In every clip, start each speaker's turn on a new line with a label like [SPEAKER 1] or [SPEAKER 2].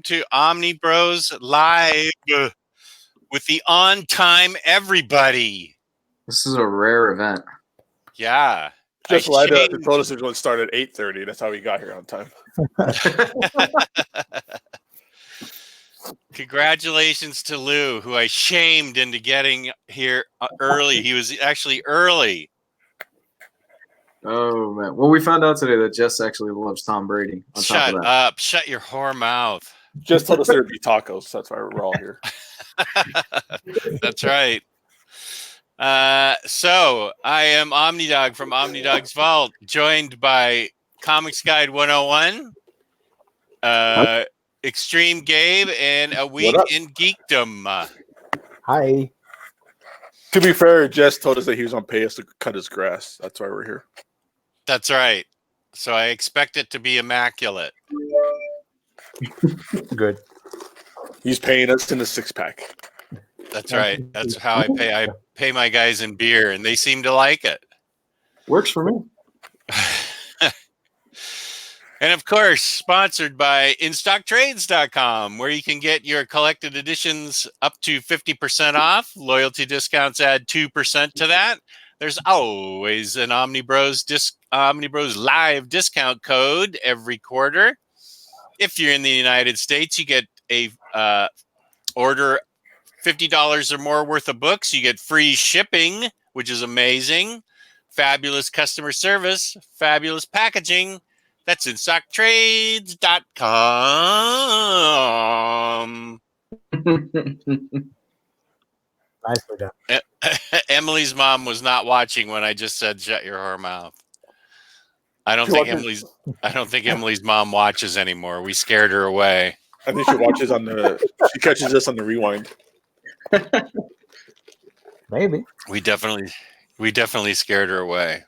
[SPEAKER 1] to Omnibros Live with the on-time everybody.
[SPEAKER 2] This is a rare event.
[SPEAKER 1] Yeah.
[SPEAKER 3] Just lied to told us it was going to start at 8:30. That's how we got here on time.
[SPEAKER 1] Congratulations to Lou, who I shamed into getting here early. He was actually early.
[SPEAKER 2] Oh, man. Well, we found out today that Jess actually loves Tom Brady.
[SPEAKER 1] Shut up. Shut your whore mouth.
[SPEAKER 3] Just told us there'd be tacos. That's why we're all here.
[SPEAKER 1] That's right. So I am Omnidog from Omnidog's Vault, joined by Comics Guide 101, Extreme Gabe, and A Week in Geekdom.
[SPEAKER 4] Hi.
[SPEAKER 3] To be fair, Jess told us that he was on pay us to cut his grass. That's why we're here.
[SPEAKER 1] That's right. So I expect it to be immaculate.
[SPEAKER 4] Good.
[SPEAKER 3] He's paying us in a 6-pack.
[SPEAKER 1] That's right. That's how I pay. I pay my guys in beer, and they seem to like it.
[SPEAKER 2] Works for me.
[SPEAKER 1] And of course, sponsored by InStockTrades.com, where you can get your collected editions up to 50% off. Loyalty discounts add 2% to that. There's always an Omnibros Live discount code every quarter. If you're in the United States, you get a order $50 or more worth of books. You get free shipping, which is amazing. Fabulous customer service, fabulous packaging. That's InStockTrades.com.
[SPEAKER 4] Nicely done.
[SPEAKER 1] Emily's mom was not watching when I just said "shut your whore mouth." I don't think Emily's mom watches anymore. We scared her away.
[SPEAKER 3] I think she watches she catches us on the rewind.
[SPEAKER 4] Maybe.
[SPEAKER 1] We definitely scared her away.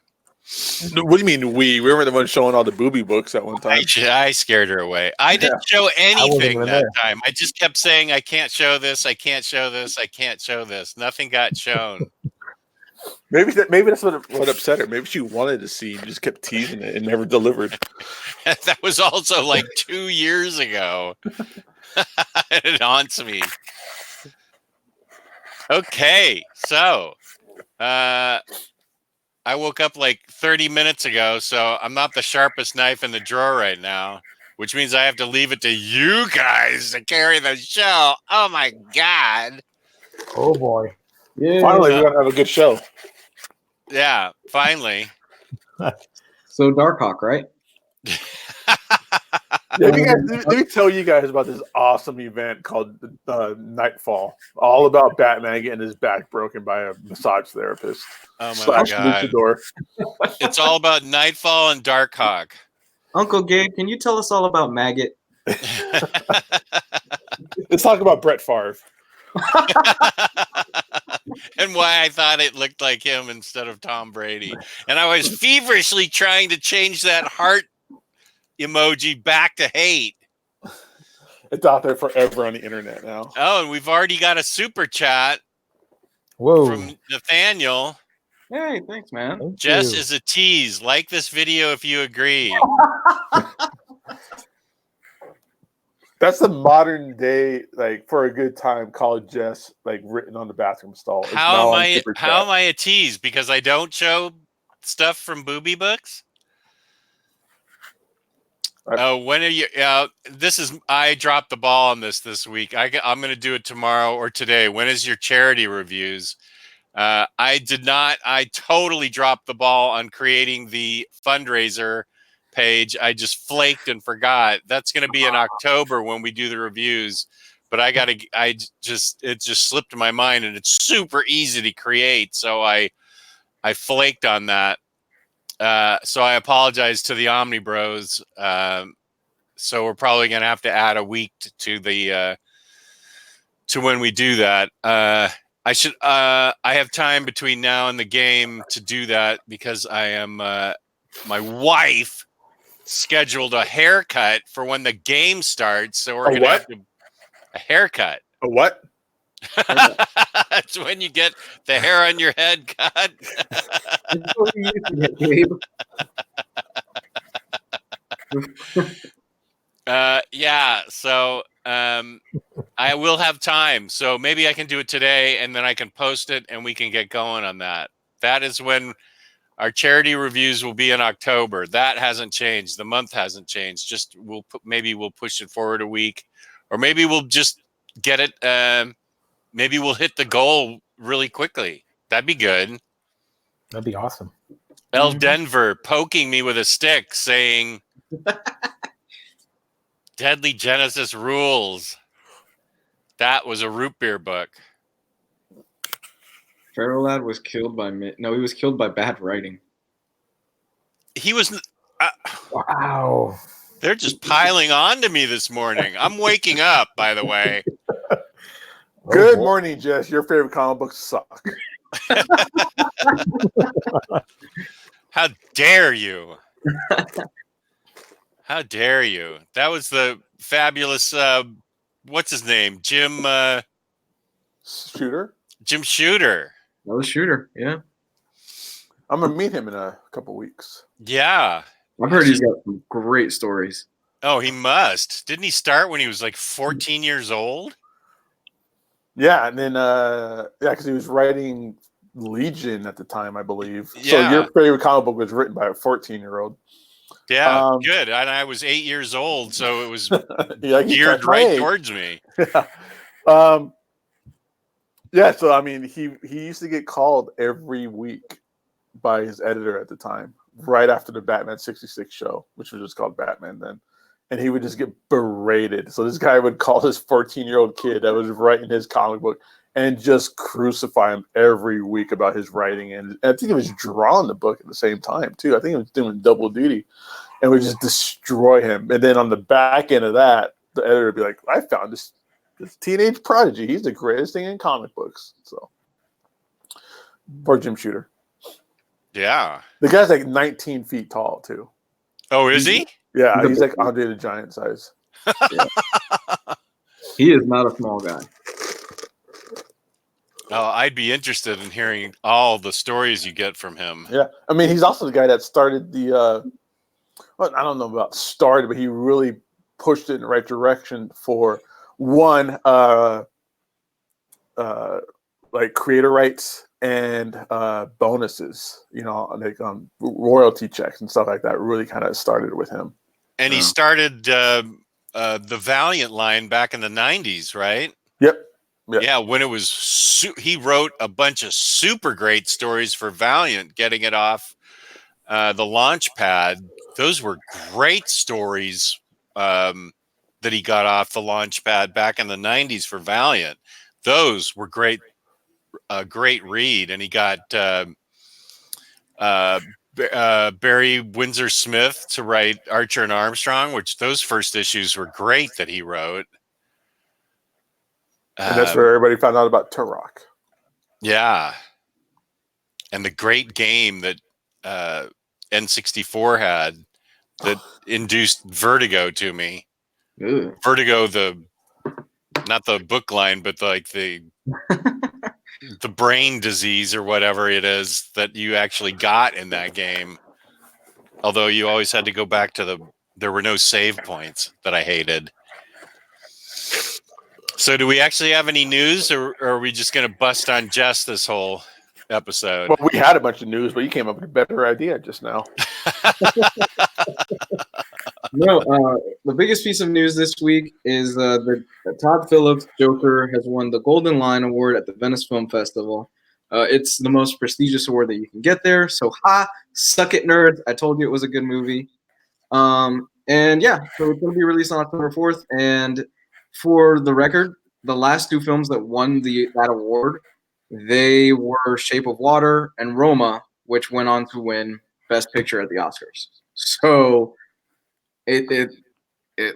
[SPEAKER 3] What do you mean we? We were the ones showing all the booby books at one time.
[SPEAKER 1] I scared her away. I didn't show anything that time. I just kept saying, I can't show this. I can't show this. I can't show this. Nothing got shown.
[SPEAKER 3] Maybe that's what upset her. Maybe she wanted to see and just kept teasing it and never delivered.
[SPEAKER 1] That was also like 2 years ago. It haunts me. Okay, so I woke up like 30 minutes ago, so I'm not the sharpest knife in the drawer right now, which means I have to leave it to you guys to carry the show. Oh, my God.
[SPEAKER 4] Oh, boy.
[SPEAKER 3] Yeah. Finally, we're going to have a good show.
[SPEAKER 1] Yeah, finally.
[SPEAKER 2] So Darkhawk, right?
[SPEAKER 3] Let me tell you guys about this awesome event called Nightfall, all about Batman getting his back broken by a massage therapist.
[SPEAKER 1] Oh my God! It's all about Nightfall and Darkhawk.
[SPEAKER 2] Uncle Gabe, can you tell us all about Maggot?
[SPEAKER 3] Let's talk about Brett Favre.
[SPEAKER 1] And why I thought it looked like him instead of Tom Brady. And I was feverishly trying to change that heart emoji back to hate.
[SPEAKER 3] It's out there forever on the internet now.
[SPEAKER 1] Oh, and we've already got a super chat.
[SPEAKER 4] Whoa.
[SPEAKER 1] From Nathaniel.
[SPEAKER 2] Hey, thanks, man.
[SPEAKER 4] Thank
[SPEAKER 1] Jess
[SPEAKER 4] you.
[SPEAKER 1] is a tease. Like this video if you agree.
[SPEAKER 3] That's the modern day, like for a good time, called Jess, like written on the bathroom stall.
[SPEAKER 1] How am I a tease? Because I don't show stuff from booby books? When are you? I dropped the ball on this week. I'm going to do it tomorrow or today. When is your charity reviews? I did not. I totally dropped the ball on creating the fundraiser page. I just flaked and forgot. That's going to be in October when we do the reviews. But it just slipped my mind, and it's super easy to create. So I flaked on that. So I apologize to the Omnibros. So we're probably going to have to add a week to when we do that. I have time between now and the game to do that because I am my wife scheduled a haircut for when the game starts. So we're going to have a haircut.
[SPEAKER 3] A what?
[SPEAKER 1] That's when you get the hair on your head cut. Yeah, so I will have time, so maybe I can do it today, and then I can post it, and we can get going on that. That is when our charity reviews will be in October. That hasn't changed. The month hasn't changed. Just maybe we'll push it forward a week, or maybe we'll just get it. Maybe we'll hit the goal really quickly. That'd be good.
[SPEAKER 4] That'd be awesome.
[SPEAKER 1] L. Denver poking me with a stick, saying, "Deadly Genesis rules." That was a root beer book.
[SPEAKER 2] Pharaoh Lad was killed by no, he was killed by bad writing.
[SPEAKER 1] He was.
[SPEAKER 4] Wow.
[SPEAKER 1] They're just piling on to me this morning. I'm waking up, by the way.
[SPEAKER 3] Good morning, Jess. Your favorite comic books suck.
[SPEAKER 1] How dare you? How dare you? That was the fabulous, what's his name? Jim
[SPEAKER 3] Shooter?
[SPEAKER 1] Jim Shooter.
[SPEAKER 2] That was Shooter, yeah.
[SPEAKER 3] I'm going to meet him in a couple weeks.
[SPEAKER 1] Yeah.
[SPEAKER 2] I've heard he's got some great stories.
[SPEAKER 1] Oh, he must. Didn't he start when he was like 14 years old?
[SPEAKER 3] Yeah, and then, because he was writing Legion at the time, I believe.
[SPEAKER 1] Yeah.
[SPEAKER 3] So your favorite comic book was written by a 14-year-old.
[SPEAKER 1] Yeah, good. And I was 8 years old, so it was
[SPEAKER 3] yeah,
[SPEAKER 1] geared right towards me.
[SPEAKER 3] Yeah, so I mean, he used to get called every week by his editor at the time, right after the Batman 66 show, which was just called Batman then. And he would just get berated. So this guy would call this 14-year-old kid that was writing his comic book and just crucify him every week about his writing. And I think he was drawing the book at the same time, too. I think he was doing double duty and would just destroy him. And then on the back end of that, the editor would be like, I found this teenage prodigy. He's the greatest thing in comic books. So, poor Jim Shooter.
[SPEAKER 1] Yeah.
[SPEAKER 3] The guy's like 19 feet tall, too.
[SPEAKER 1] Oh, is he?
[SPEAKER 3] Yeah, he's like Andre the Giant size.
[SPEAKER 2] Yeah. He is not a small guy.
[SPEAKER 1] Oh, I'd be interested in hearing all the stories you get from him.
[SPEAKER 3] Yeah, I mean, he's also the guy that started the. Well, I don't know about started, but he really pushed it in the right direction for one, like creator rights and bonuses. You know, like royalty checks and stuff like that. Really kind of started with him.
[SPEAKER 1] And he started the Valiant line back in the 90s, right?
[SPEAKER 3] Yep.
[SPEAKER 1] Yeah, when it was he wrote a bunch of super great stories for Valiant, getting it off the launch pad. Those were great stories that he got off the launch pad back in the 90s for Valiant. Those were great, great read. And he got Barry Windsor Smith to write Archer and Armstrong, which those first issues were great that he wrote.
[SPEAKER 3] And that's where everybody found out about Turok.
[SPEAKER 1] Yeah. And the great game that N64 had that induced Vertigo to me.
[SPEAKER 2] Ooh.
[SPEAKER 1] Vertigo, not the book line, but the brain disease or whatever it is that you actually got in that game. Although you always had to go back to there were no save points that I hated. So do we actually have any news, or are we just going to bust on Jess this whole episode?
[SPEAKER 3] Well, we had a bunch of news, but you came up with a better idea just now.
[SPEAKER 2] No, the biggest piece of news this week is the Todd Phillips Joker has won the Golden Lion Award at the Venice Film Festival. It's the most prestigious award that you can get there. So, suck it, nerds. I told you it was a good movie. And yeah, so it's going to be released on October 4th. And for the record, the last two films that won that award, they were Shape of Water and Roma, which went on to win Best Picture at the Oscars. So it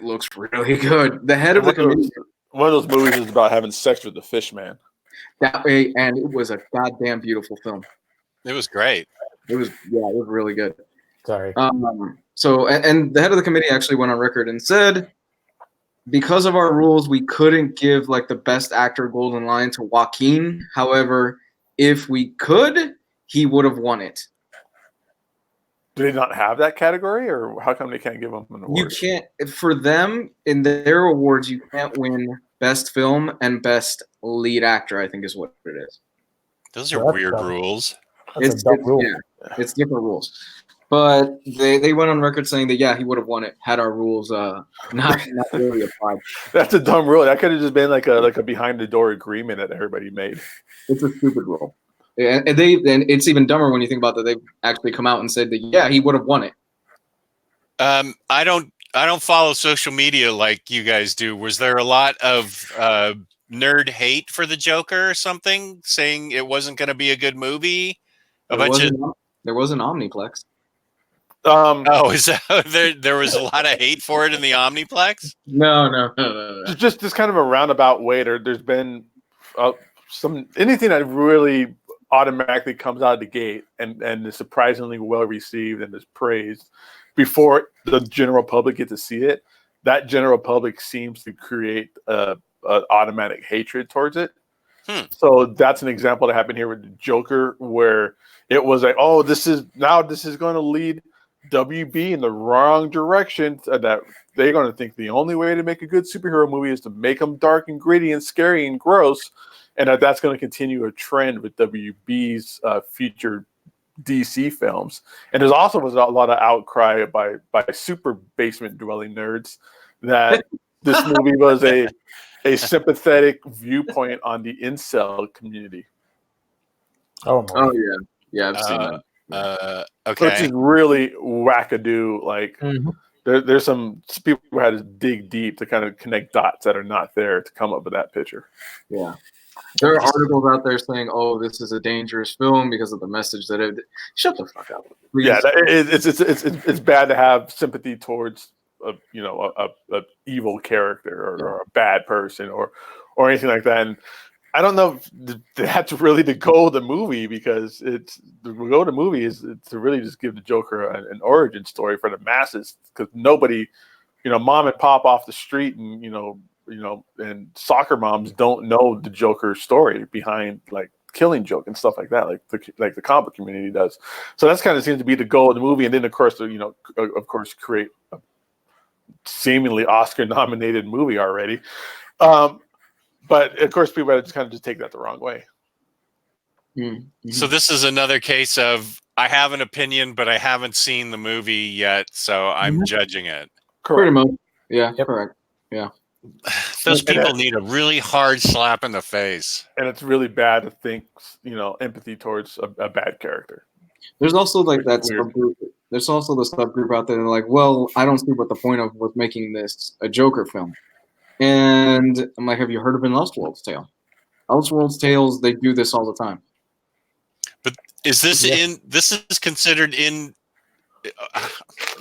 [SPEAKER 2] looks really good. The head of the committee.
[SPEAKER 3] One of those movies is about having sex with the fish man.
[SPEAKER 2] That way, and it was a goddamn beautiful film.
[SPEAKER 1] It was great.
[SPEAKER 2] It was really good.
[SPEAKER 4] Sorry.
[SPEAKER 2] So the head of the committee actually went on record and said, because of our rules, we couldn't give like the best actor Golden Lion to Joaquin. However, if we could, he would have won it.
[SPEAKER 3] Do they not have that category, or how come they can't give them an award?
[SPEAKER 2] You can't, for them, in their awards, you can't win Best Film and Best Lead Actor, I think is what it is.
[SPEAKER 1] Those are
[SPEAKER 4] Well, that's
[SPEAKER 1] weird
[SPEAKER 4] dumb.
[SPEAKER 1] rules.
[SPEAKER 4] That's a dumb rule.
[SPEAKER 2] Yeah, it's different rules. But they went on record saying that, yeah, he would have won it had our rules not really applied.
[SPEAKER 3] That's a dumb rule. That could have just been like a behind the door agreement that everybody made.
[SPEAKER 2] It's a stupid rule. And it's even dumber when you think about that they've actually come out and said that, yeah, he would have won it.
[SPEAKER 1] I don't follow social media like you guys do. Was there a lot of nerd hate for the Joker or something, saying it wasn't going to be a good movie?
[SPEAKER 2] There was an Omniplex.
[SPEAKER 1] Oh, is that there was a lot of hate for it in the Omniplex?
[SPEAKER 2] No.
[SPEAKER 3] Just kind of a roundabout way. There's been anything that really automatically comes out of the gate and is surprisingly well received and is praised before the general public get to see it. That general public seems to create an automatic hatred towards it. So that's an example that happened here with the Joker, where it was like, oh, this is going to lead WB in the wrong direction. That they're going to think the only way to make a good superhero movie is to make them dark and gritty and scary and gross, and that's going to continue a trend with WB's future DC films. And there's also was a lot of outcry by super basement dwelling nerds that this movie was a sympathetic viewpoint on the incel community.
[SPEAKER 2] Oh yeah, I've seen that.
[SPEAKER 1] Okay,
[SPEAKER 3] which is really wackadoo. Like there's some people who had to dig deep to kind of connect dots that are not there to come up with that picture.
[SPEAKER 2] Yeah. There are articles out there saying, "Oh, this is a dangerous film because of the message that it." Shut the fuck up. Please.
[SPEAKER 3] Yeah, it's bad to have sympathy towards a evil character or a bad person or anything like that. And I don't know if that's really the goal of the movie, because the goal of the movie is to really just give the Joker an origin story for the masses, because nobody, mom and pop off the street and and soccer moms don't know the Joker story behind like Killing Joke and stuff like that, like the comic community does. So that's kind of seems to be the goal of the movie, and then of course create a seemingly Oscar-nominated movie already. But of course, people just kind of take that the wrong way.
[SPEAKER 2] Mm-hmm.
[SPEAKER 1] So this is another case of I have an opinion, but I haven't seen the movie yet, so I'm judging it.
[SPEAKER 3] Correct.
[SPEAKER 2] Pretty much. Yeah. Correct. Yeah.
[SPEAKER 1] Those people need a really hard slap in the face.
[SPEAKER 3] And it's really bad to think, empathy towards a bad character.
[SPEAKER 2] There's also like that subgroup. There's also the subgroup out there that are like, well, I don't see what the point of was making this a Joker film. And I'm like, have you heard of an Elseworlds Tale? Elseworlds Tales, they do this all the time.
[SPEAKER 1] But is this this is considered in,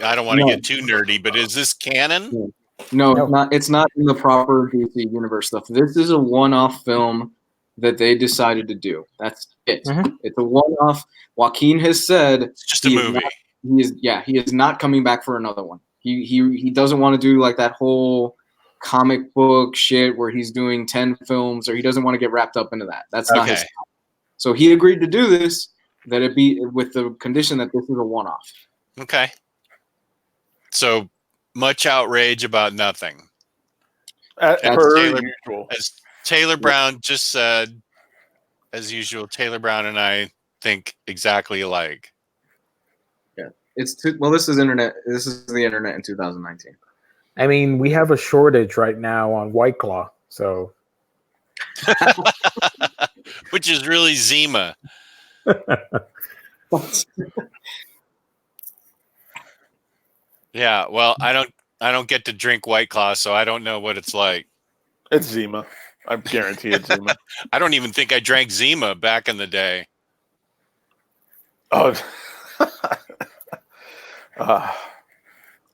[SPEAKER 1] I don't want to get too nerdy, but is this canon?
[SPEAKER 2] No, it's not in the proper DC universe stuff. This is a one-off film that they decided to do. That's it. Mm-hmm. It's a one-off. Joaquin has said
[SPEAKER 1] it's just a movie.
[SPEAKER 2] He is not coming back for another one. He doesn't want to do like that whole comic book shit where he's doing 10 films, or he doesn't want to get wrapped up into that. That's not his style. So he agreed to do this, that it be with the condition that this is a one-off.
[SPEAKER 1] Okay. So much outrage about nothing.
[SPEAKER 3] As
[SPEAKER 1] Taylor Brown just said, as usual, Taylor Brown and I think exactly alike.
[SPEAKER 2] Yeah, this is internet. This is the internet in 2019.
[SPEAKER 4] I mean, we have a shortage right now on White Claw, so
[SPEAKER 1] which is really Zima. Yeah, well, I don't get to drink White Claw, so I don't know what it's like.
[SPEAKER 3] It's Zima. I guarantee it's Zima.
[SPEAKER 1] I don't even think I drank Zima back in the day.
[SPEAKER 3] Oh,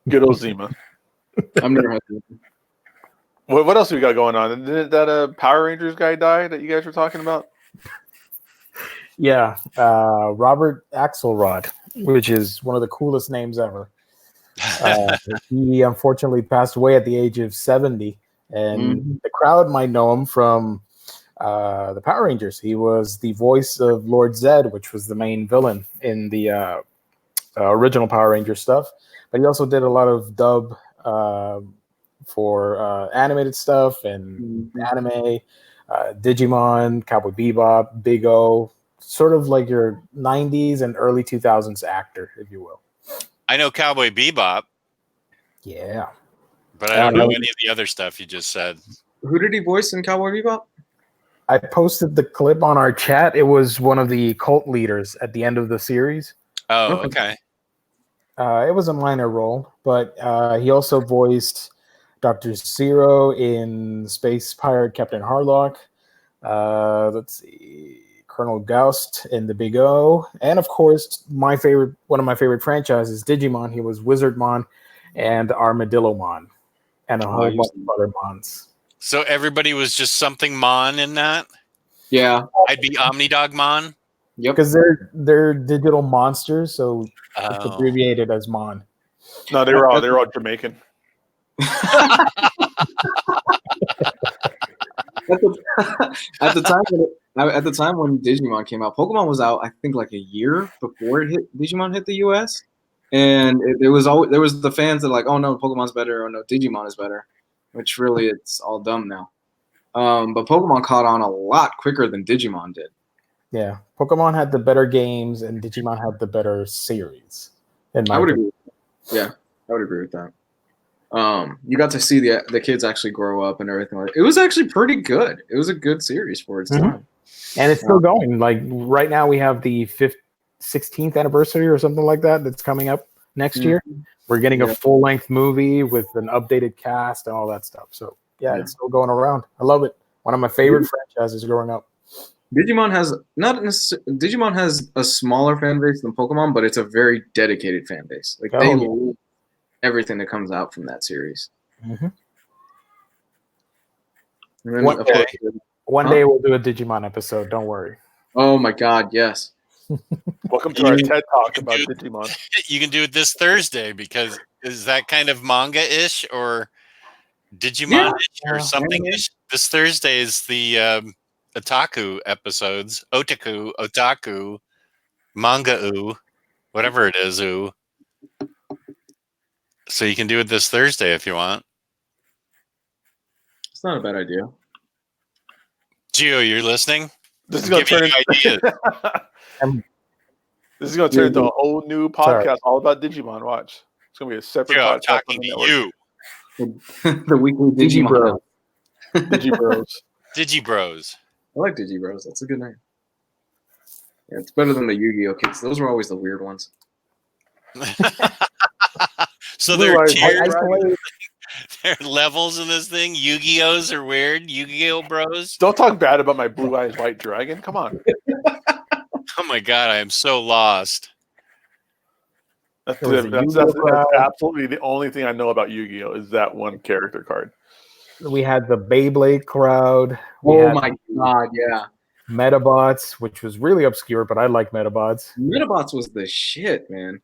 [SPEAKER 3] good old Zima.
[SPEAKER 2] I'm never had Zima.
[SPEAKER 3] What else we got going on? Didn't that Power Rangers guy die that you guys were talking about?
[SPEAKER 4] Yeah, Robert Axelrod, which is one of the coolest names ever. He unfortunately passed away at the age of 70, and the crowd might know him from the Power Rangers. He was the voice of Lord Zed, which was the main villain in the original Power Ranger stuff, but he also did a lot of dub for animated stuff and anime, Digimon, Cowboy Bebop, Big O, sort of like your 90s and early 2000s actor, if you will.
[SPEAKER 1] I know Cowboy Bebop.
[SPEAKER 4] Yeah.
[SPEAKER 1] But I don't know any of the other stuff you just said.
[SPEAKER 2] Who did he voice in Cowboy Bebop?
[SPEAKER 4] I posted the clip on our chat. It was one of the cult leaders at the end of the series.
[SPEAKER 1] Oh, okay.
[SPEAKER 4] It was a minor role, but he also voiced Dr. Zero in Space Pirate Captain Harlock. Let's see, Colonel Gaust in the Big O, and of course, one of my favorite franchises, Digimon. He was Wizardmon and Armadillomon, and a whole bunch of other Mons.
[SPEAKER 1] So everybody was just something Mon in that?
[SPEAKER 2] Yeah.
[SPEAKER 1] I'd be Omnidog Mon?
[SPEAKER 2] Yep.
[SPEAKER 4] Because they're digital monsters, so it's abbreviated as Mon.
[SPEAKER 3] No, they were all Jamaican.
[SPEAKER 2] At the time when Digimon came out, Pokemon was out, I think, like a year before Digimon hit the US, and there was the fans that like, oh no, Pokemon's better, or no, Digimon is better, which really it's all dumb now. But Pokemon caught on a lot quicker than Digimon did.
[SPEAKER 4] Yeah, Pokemon had the better games, and Digimon had the better series.
[SPEAKER 2] I would agree. Yeah, I would agree with that. You got to see the kids actually grow up and everything. It was actually pretty good. It was a good series for its time,
[SPEAKER 4] and it's still going. Like right now, we have the 16th anniversary or something like that that's coming up next year. We're getting a full-length movie with an updated cast and all that stuff. So yeah, it's still going around. I love it. One of my favorite franchises growing up.
[SPEAKER 2] Digimon has a smaller fan base than Pokemon, but it's a very dedicated fan base. Like they love everything that comes out from that series.
[SPEAKER 4] One day we'll do a Digimon episode. Don't worry.
[SPEAKER 2] Oh my God, yes.
[SPEAKER 3] Welcome to our TED Talk about Digimon.
[SPEAKER 1] You can do it this Thursday because is that kind of manga-ish or Digimon-ish or something-ish? This Thursday is the otaku episodes. Otaku, manga-oo, whatever it is, oo. So you can do it this Thursday if you want.
[SPEAKER 2] It's not a bad idea.
[SPEAKER 1] Gio, you're listening?
[SPEAKER 3] This is going to turn into ideas. This is going to turn into a whole new podcast all about Digimon. Watch. It's going to be a separate podcast.
[SPEAKER 1] I'm talking to you.
[SPEAKER 2] The weekly Digimon.
[SPEAKER 3] Digibros.
[SPEAKER 1] Digibros.
[SPEAKER 2] I like Digibros. That's a good name. Yeah, it's better than the Yu-Gi-Oh kids. Those were always the weird ones.
[SPEAKER 1] So there are levels in this thing. Yu-Gi-Ohs are weird. Yu-Gi-Oh bros.
[SPEAKER 3] Don't talk bad about my Blue Eyes White Dragon. Come on.
[SPEAKER 1] Oh my God, I am so lost.
[SPEAKER 3] That's absolutely the only thing I know about Yu-Gi-Oh is that one character card.
[SPEAKER 4] We had the Beyblade crowd.
[SPEAKER 2] Oh my God, yeah.
[SPEAKER 4] Metabots, which was really obscure, but I like Metabots.
[SPEAKER 2] Metabots was the shit, man.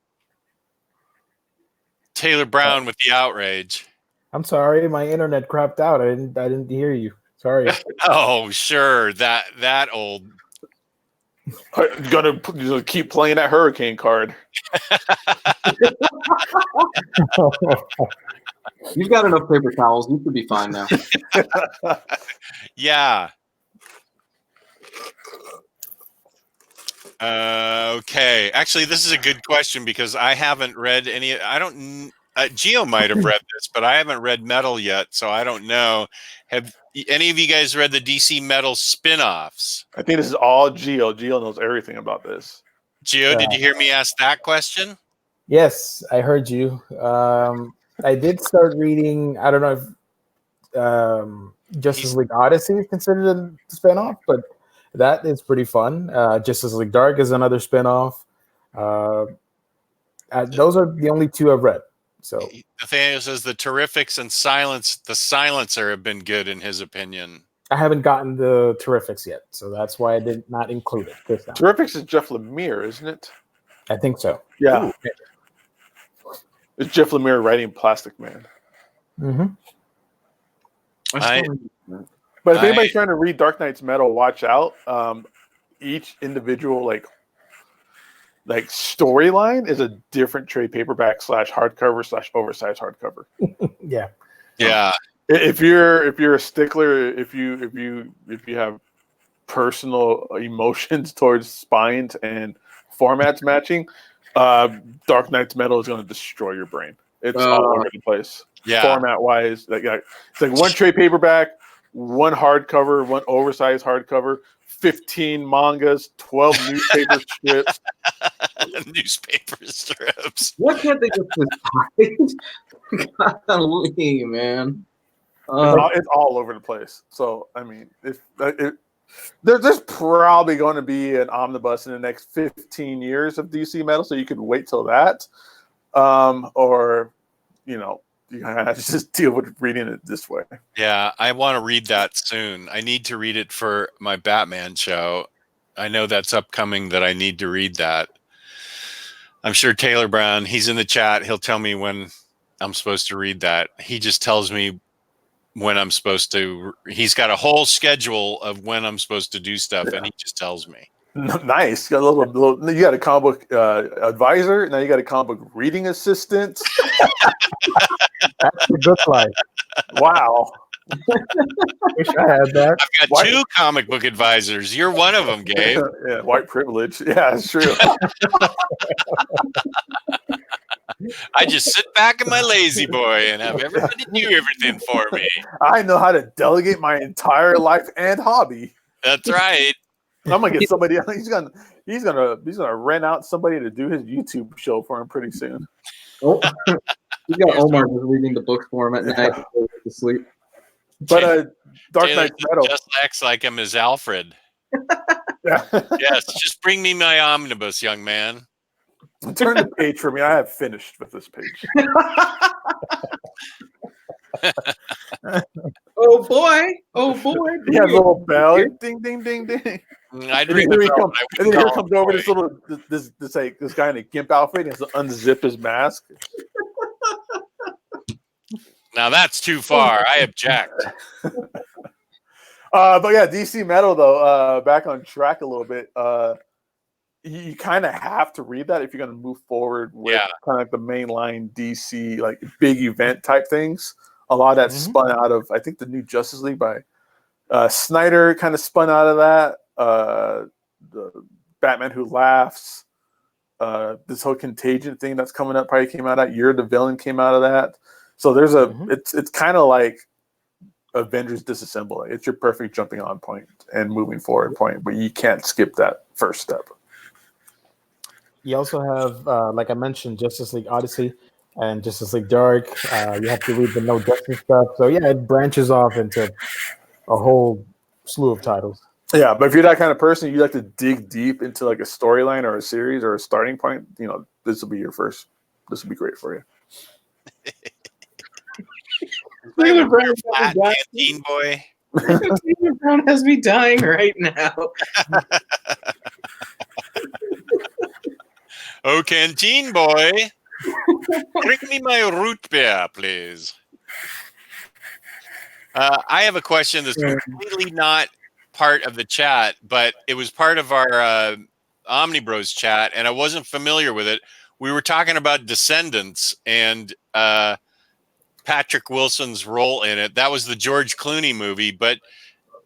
[SPEAKER 1] Taylor Brown with the outrage.
[SPEAKER 4] I'm sorry, my internet crapped out. I didn't hear you. Sorry.
[SPEAKER 1] Oh, sure. That old.
[SPEAKER 3] You're gonna keep playing that hurricane card.
[SPEAKER 2] You've got enough paper towels. You could be fine now.
[SPEAKER 1] Yeah. Okay. Actually, this is a good question because I haven't read any. Gio might have read this, but I haven't read Metal yet, so I don't know. Have any of you guys read the DC Metal spin-offs?
[SPEAKER 3] I think this is all Gio. Gio knows everything about this.
[SPEAKER 1] Gio, did you hear me ask that question?
[SPEAKER 4] Yes, I heard you. I did start reading. I don't know if Justice League Odyssey is considered a spin-off, but that is pretty fun. Justice League Dark is another spin-off. Those are the only two I've read. So
[SPEAKER 1] Nathaniel says the Terrifics and the Silencer have been good in his opinion.
[SPEAKER 4] I haven't gotten the Terrifics yet, so that's why I did not include it this time.
[SPEAKER 3] Terrifics is Jeff Lemire, isn't it?
[SPEAKER 4] I think so.
[SPEAKER 3] Yeah. Ooh. It's Jeff Lemire writing Plastic Man.
[SPEAKER 4] Mm-hmm.
[SPEAKER 3] But if anybody's trying to read Dark Knight's Metal, watch out. Each individual like storyline is a different trade paperback / hardcover / oversized hardcover.
[SPEAKER 4] Yeah.
[SPEAKER 1] Yeah.
[SPEAKER 3] If you're a stickler, if you have personal emotions towards spines and formats matching, Dark Knight's Metal is going to destroy your brain. It's all over the place.
[SPEAKER 1] Yeah.
[SPEAKER 3] Format wise, it's like one trade paperback, one hardcover, one oversized hardcover, 15 mangas, 12 newspaper strips.
[SPEAKER 1] Newspaper strips.
[SPEAKER 2] What can't they just decide? Golly, man.
[SPEAKER 3] It's all over the place. So I mean, there's probably going to be an omnibus in the next 15 years of DC Metal, so you could wait till that, or you have to just deal with reading it this way.
[SPEAKER 1] Yeah, I want to read that soon. I need to read it for my Batman show. I know that's upcoming that I need to read that. I'm sure Taylor Brown, he's in the chat. He'll tell me when I'm supposed to read that. He just tells me when I'm supposed to. He's got a whole schedule of when I'm supposed to do stuff, and he just tells me.
[SPEAKER 3] Nice. You got you got a comic book advisor. Now you got a comic book reading assistant.
[SPEAKER 4] That's a good life.
[SPEAKER 3] Wow.
[SPEAKER 4] Wish I had that.
[SPEAKER 1] I've got 2 comic book advisors. You're one of them, Gabe.
[SPEAKER 3] Yeah, white privilege. Yeah, it's true.
[SPEAKER 1] I just sit back in my lazy boy and have everybody do everything for me.
[SPEAKER 3] I know how to delegate my entire life and hobby.
[SPEAKER 1] That's right.
[SPEAKER 3] I'm gonna get somebody. He's gonna rent out somebody to do his YouTube show for him pretty soon.
[SPEAKER 2] Oh, you got Omar just reading the book for him at night before he goes to sleep.
[SPEAKER 3] But Dark
[SPEAKER 1] Taylor
[SPEAKER 3] Knight's Metal
[SPEAKER 1] just acts like him as Alfred.
[SPEAKER 3] Yeah.
[SPEAKER 1] Yes, just bring me my omnibus, young man.
[SPEAKER 3] Turn the page for me. I have finished with this page.
[SPEAKER 2] Oh boy! Oh boy!
[SPEAKER 3] He has a little bell. Ding, ding, ding, ding.
[SPEAKER 1] I'd
[SPEAKER 3] And
[SPEAKER 1] ring
[SPEAKER 3] then
[SPEAKER 1] the
[SPEAKER 3] here,
[SPEAKER 1] bell, but I
[SPEAKER 3] and then here
[SPEAKER 1] wouldn't
[SPEAKER 3] comes
[SPEAKER 1] call
[SPEAKER 3] over
[SPEAKER 1] him
[SPEAKER 3] this guy in a gimp outfit. And he has to unzip his mask.
[SPEAKER 1] Now that's too far. I object.
[SPEAKER 3] But yeah, DC Metal though. Back on track a little bit. You kind of have to read that if you're going to move forward with kind of like the mainline DC like big event type things. A lot of that spun out of, I think, the new Justice League by Snyder kind of spun out of that. The Batman Who Laughs, this whole Contagion thing that's coming up probably came out of that. You're the Villain came out of that. So there's it's kind of like Avengers Disassemble. It's your perfect jumping on point and moving forward point, but you can't skip that first step.
[SPEAKER 4] You also have, like I mentioned, Justice League Odyssey and Justice League Dark. You have to read the No Justice stuff. So yeah, it branches off into a whole slew of titles.
[SPEAKER 3] Yeah, but if you're that kind of person, you like to dig deep into like a storyline or a series or a starting point, this will be your first. This will be great for you.
[SPEAKER 2] Taylor Brown
[SPEAKER 1] Canteen boy.
[SPEAKER 2] Taylor Brown has me dying right now.
[SPEAKER 1] Oh, canteen boy. Bring me my root beer, please. I have a question that's completely not part of the chat, but it was part of our OmniBros chat, and I wasn't familiar with it. We were talking about Descendants and Patrick Wilson's role in it. That was the George Clooney movie, but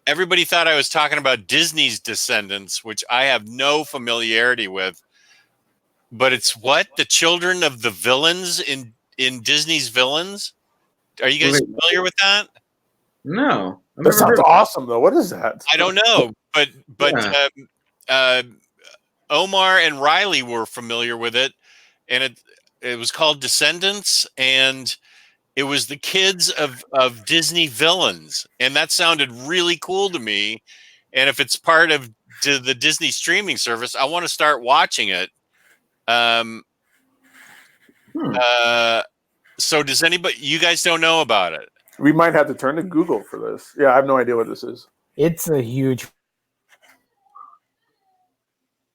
[SPEAKER 1] everybody thought I was talking about Disney's Descendants, which I have no familiarity with. But it's what? The children of the villains in Disney's Villains? Are you guys familiar with that?
[SPEAKER 2] No.
[SPEAKER 3] That sounds awesome, though. What is that?
[SPEAKER 1] I don't know, but Omar and Ryley were familiar with it, and it was called Descendants, and it was the kids of Disney villains, and that sounded really cool to me. And if it's part of the Disney streaming service, I want to start watching it. So does anybody? You guys don't know about it?
[SPEAKER 3] We might have to turn to Google for this. Yeah, I have no idea what this is.
[SPEAKER 4] It's a huge.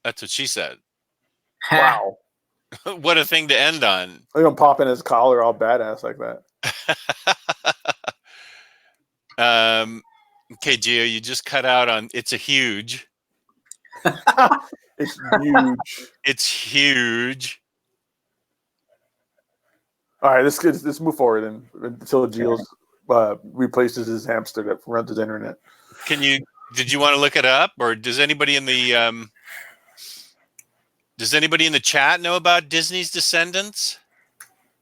[SPEAKER 1] That's what she said.
[SPEAKER 3] Wow.
[SPEAKER 1] What a thing to end on.
[SPEAKER 3] They're gonna pop in his collar all badass like that.
[SPEAKER 1] Okay, Gio, you just cut out on it's a huge.
[SPEAKER 3] It's huge.
[SPEAKER 1] It's huge.
[SPEAKER 3] All right, let's move forward until Gilles replaces his hamster that runs his internet.
[SPEAKER 1] Did you want to look it up, or does anybody in the chat know about Disney's Descendants?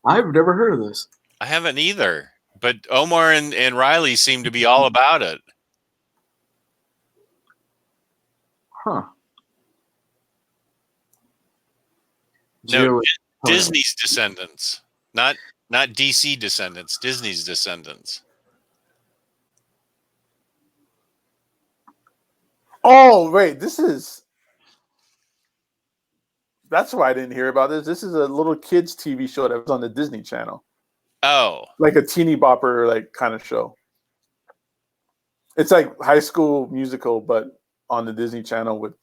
[SPEAKER 2] I've never heard of this.
[SPEAKER 1] I haven't either, but Omar and Ryley seem to be all about it.
[SPEAKER 2] Huh.
[SPEAKER 1] No, Disney's Descendants, not DC Descendants. Disney's Descendants.
[SPEAKER 3] Oh wait, that's why I didn't hear about this. This is a little kids TV show that was on the Disney Channel.
[SPEAKER 1] Oh,
[SPEAKER 3] Like a teeny bopper like kind of show. It's like High School Musical, but on the Disney Channel with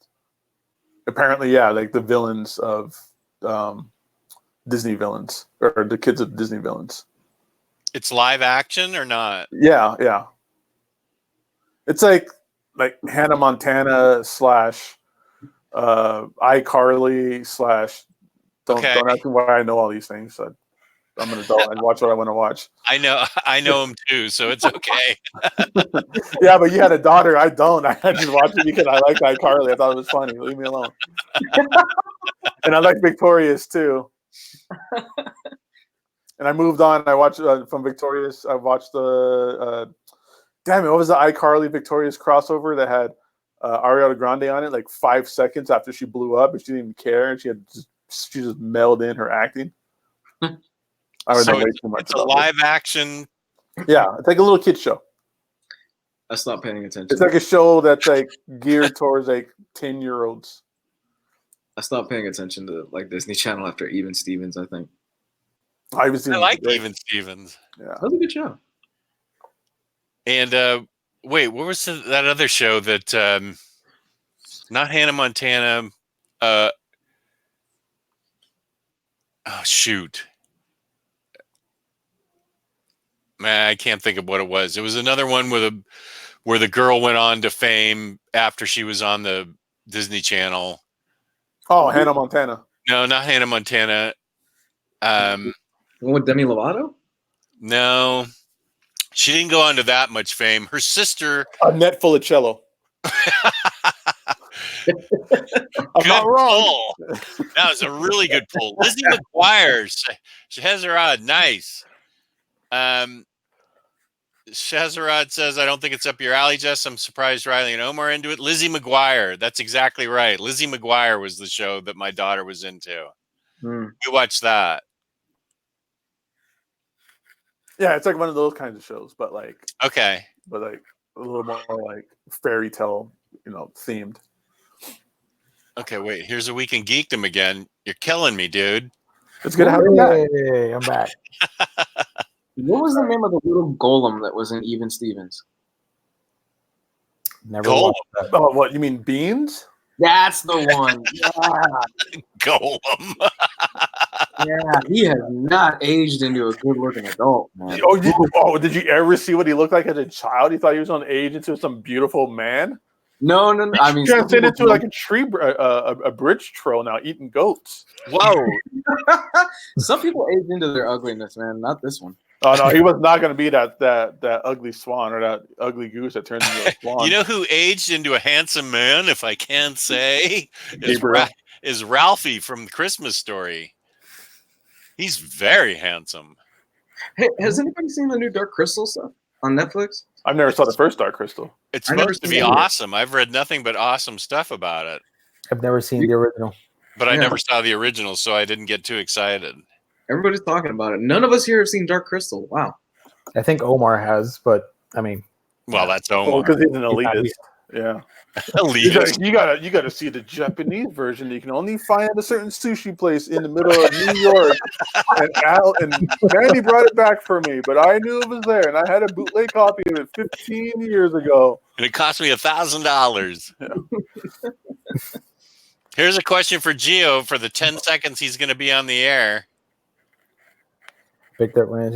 [SPEAKER 3] apparently, like the villains of Disney villains, or the kids of Disney villains.
[SPEAKER 1] it's live action or not?
[SPEAKER 3] Yeah. It's like Hannah Montana / iCarly / don't ask me why I know all these things. I'm an adult. I watch what I want to watch.
[SPEAKER 1] I know him too, so it's okay.
[SPEAKER 3] Yeah, but you had a daughter. I don't. I just watched it because I liked iCarly. I thought it was funny. Leave me alone. And I like Victorious too. And I moved on. I watched from Victorious. I watched the damn it. What was the iCarly Victorious crossover that had Ariana Grande on it? Like 5 seconds after she blew up, and she didn't even care, and she just melded in her acting.
[SPEAKER 1] So it's a live action.
[SPEAKER 3] Yeah, it's like a little kid show.
[SPEAKER 2] I stopped paying attention.
[SPEAKER 3] It's like a show that's like geared towards like 10-year-olds.
[SPEAKER 2] I stopped paying attention to like Disney Channel after Even Stevens, I think.
[SPEAKER 1] I like Even Stevens.
[SPEAKER 3] Yeah,
[SPEAKER 2] that was a good show.
[SPEAKER 1] And wait, what was that other show that not Hannah Montana? Oh shoot. Man, I can't think of what it was. It was another one where the girl went on to fame after she was on the Disney Channel.
[SPEAKER 3] Oh, Hannah Montana.
[SPEAKER 1] No, not Hannah Montana.
[SPEAKER 2] With Demi Lovato?
[SPEAKER 1] No, she didn't go on to that much fame. Her sister.
[SPEAKER 3] A net full of cello. I'm not wrong.
[SPEAKER 1] Pull. That was a really good pull. Lizzie McGuire. Shahrazad, nice. Shahrazad says, I don't think it's up your alley, Jess. I'm surprised Ryley and Omar are into it. Lizzie McGuire. That's exactly right. Lizzie McGuire was the show that my daughter was into. We watched that.
[SPEAKER 3] Yeah, it's like one of those kinds of shows, but like
[SPEAKER 1] a
[SPEAKER 3] little more like fairy tale, themed.
[SPEAKER 1] Okay, wait. Here's a week in geekdom again. You're killing me, dude.
[SPEAKER 3] It's good to have you back.
[SPEAKER 4] Hey, I'm back.
[SPEAKER 2] What was the name of the little golem that was in Even Stevens?
[SPEAKER 4] Never
[SPEAKER 1] Golem.
[SPEAKER 4] watched that.
[SPEAKER 3] Oh, what you mean, Beans?
[SPEAKER 2] That's the one. Yeah.
[SPEAKER 1] Golem.
[SPEAKER 2] Yeah, he has not aged into a good-looking adult, man.
[SPEAKER 3] Did you ever see what he looked like as a child? He thought he was on age into some beautiful man.
[SPEAKER 2] No. I mean,
[SPEAKER 3] transcended into like a tree, a bridge troll now, eating goats.
[SPEAKER 1] Whoa.
[SPEAKER 2] Some people age into their ugliness, man. Not this one.
[SPEAKER 3] Oh no, he was not going to be that ugly swan or that ugly goose that turns into a swan.
[SPEAKER 1] You know who aged into a handsome man, if I can say, is Ralphie from Christmas Story. He's very handsome.
[SPEAKER 2] Hey, has anybody seen the new Dark Crystal stuff on Netflix?
[SPEAKER 3] I've never saw the first Dark Crystal.
[SPEAKER 1] It's supposed to be awesome. I've read nothing but awesome stuff about it.
[SPEAKER 4] I've never seen the original.
[SPEAKER 1] But I never saw the original, so I didn't get too excited.
[SPEAKER 2] Everybody's talking about it. None of us here have seen Dark Crystal. Wow.
[SPEAKER 4] I think Omar has, but I mean,
[SPEAKER 1] well, that's Omar.
[SPEAKER 3] Because he's an elitist. Yeah.
[SPEAKER 1] Elitist.
[SPEAKER 3] You gotta see the Japanese version that you can only find at a certain sushi place in the middle of New York. And Mandy brought it back for me, but I knew it was there, and I had a bootleg copy of it 15 years ago.
[SPEAKER 1] And it cost me $1,000.
[SPEAKER 3] Yeah.
[SPEAKER 1] Here's a question for Gio for the 10 seconds he's going to be on the air.
[SPEAKER 4] picked up Ranch.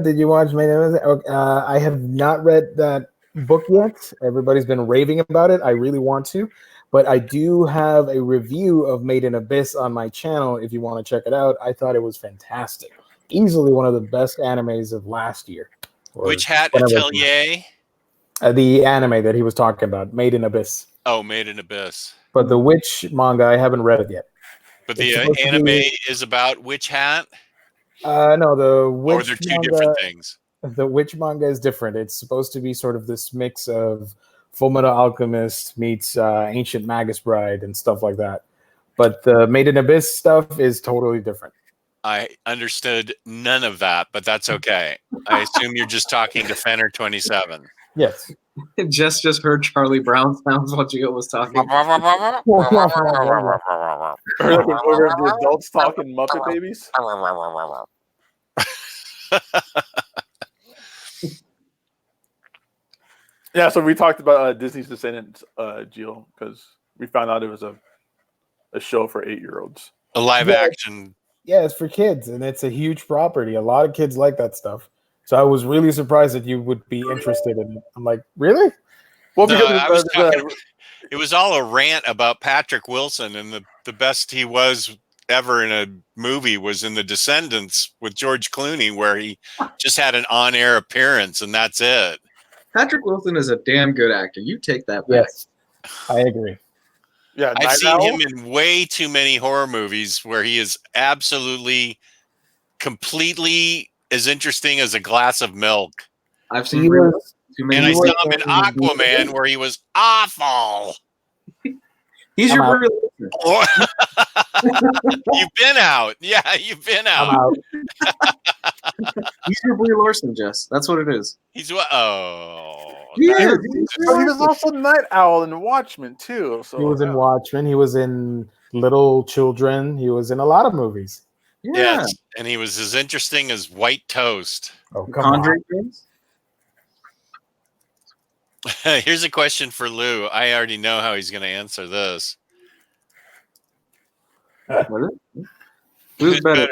[SPEAKER 4] Did you watch I have not read that book yet. Everybody's been raving about it. I really want to, But I do have a review of Made in Abyss on my channel if you want to check it out. I thought it was fantastic. Easily one of the best animes of last year.
[SPEAKER 1] Which hat atelier?
[SPEAKER 4] The anime that he was talking about, Made in Abyss.
[SPEAKER 1] Oh, Made in Abyss.
[SPEAKER 4] But the Witch manga, I haven't read it yet.
[SPEAKER 1] But the anime is about Witch Hat?
[SPEAKER 4] No, the Witch
[SPEAKER 1] Or they're two different things?
[SPEAKER 4] The Witch manga is different. It's supposed to be sort of this mix of Fullmetal Alchemist meets Ancient Magus Bride and stuff like that. But the Made in Abyss stuff is totally different.
[SPEAKER 1] I understood none of that, but that's okay. I assume you're just talking to Fenner27.
[SPEAKER 4] Yes.
[SPEAKER 2] Jess just heard Charlie Brown sounds while Gio was talking.
[SPEAKER 3] Or the adults talking Muppet Babies. Yeah, so we talked about Disney's Descendants, Jill, because we found out it was a show for 8-year-olds.
[SPEAKER 1] A live action.
[SPEAKER 4] Yeah, it's for kids, and it's a huge property. A lot of kids like that stuff. So I was really surprised that you would be interested in it. I'm like, really?
[SPEAKER 3] Well,
[SPEAKER 1] No,
[SPEAKER 3] because
[SPEAKER 1] it was all a rant about Patrick Wilson, and the best he was ever in a movie was in The Descendants with George Clooney, where he just had an on-air appearance, and that's it.
[SPEAKER 2] Patrick Wilson is a damn good actor. You take that back.
[SPEAKER 4] Yes, I agree.
[SPEAKER 3] yeah,
[SPEAKER 1] I've
[SPEAKER 3] Night
[SPEAKER 1] seen
[SPEAKER 3] Owl?
[SPEAKER 1] him in way too many horror movies where he is absolutely, completely as interesting as a glass of milk.
[SPEAKER 2] I've seen
[SPEAKER 4] He was-
[SPEAKER 2] too
[SPEAKER 1] And I
[SPEAKER 2] many.
[SPEAKER 1] saw him in Aquaman where he was awful.
[SPEAKER 2] He's
[SPEAKER 4] I'm
[SPEAKER 2] your
[SPEAKER 4] out.
[SPEAKER 2] Brie Larson.
[SPEAKER 1] You've been out. Yeah, you've been
[SPEAKER 4] I'm
[SPEAKER 1] out.
[SPEAKER 4] out.
[SPEAKER 2] He's your Brie Larson, Jess. That's what it is.
[SPEAKER 1] He's what? Oh.
[SPEAKER 2] Yeah,
[SPEAKER 1] that-
[SPEAKER 2] he's
[SPEAKER 3] But he was also Night Owl in Watchmen too. So
[SPEAKER 4] He was in Watchmen. He was in Little Children. He was in a lot of movies.
[SPEAKER 2] Yeah.
[SPEAKER 1] Yes, and he was as interesting as White Toast.
[SPEAKER 4] Oh, come on.
[SPEAKER 2] Conjuring films?
[SPEAKER 1] Here's a question for Lou. I already know how he's going to answer this.
[SPEAKER 2] What is it? Who's better?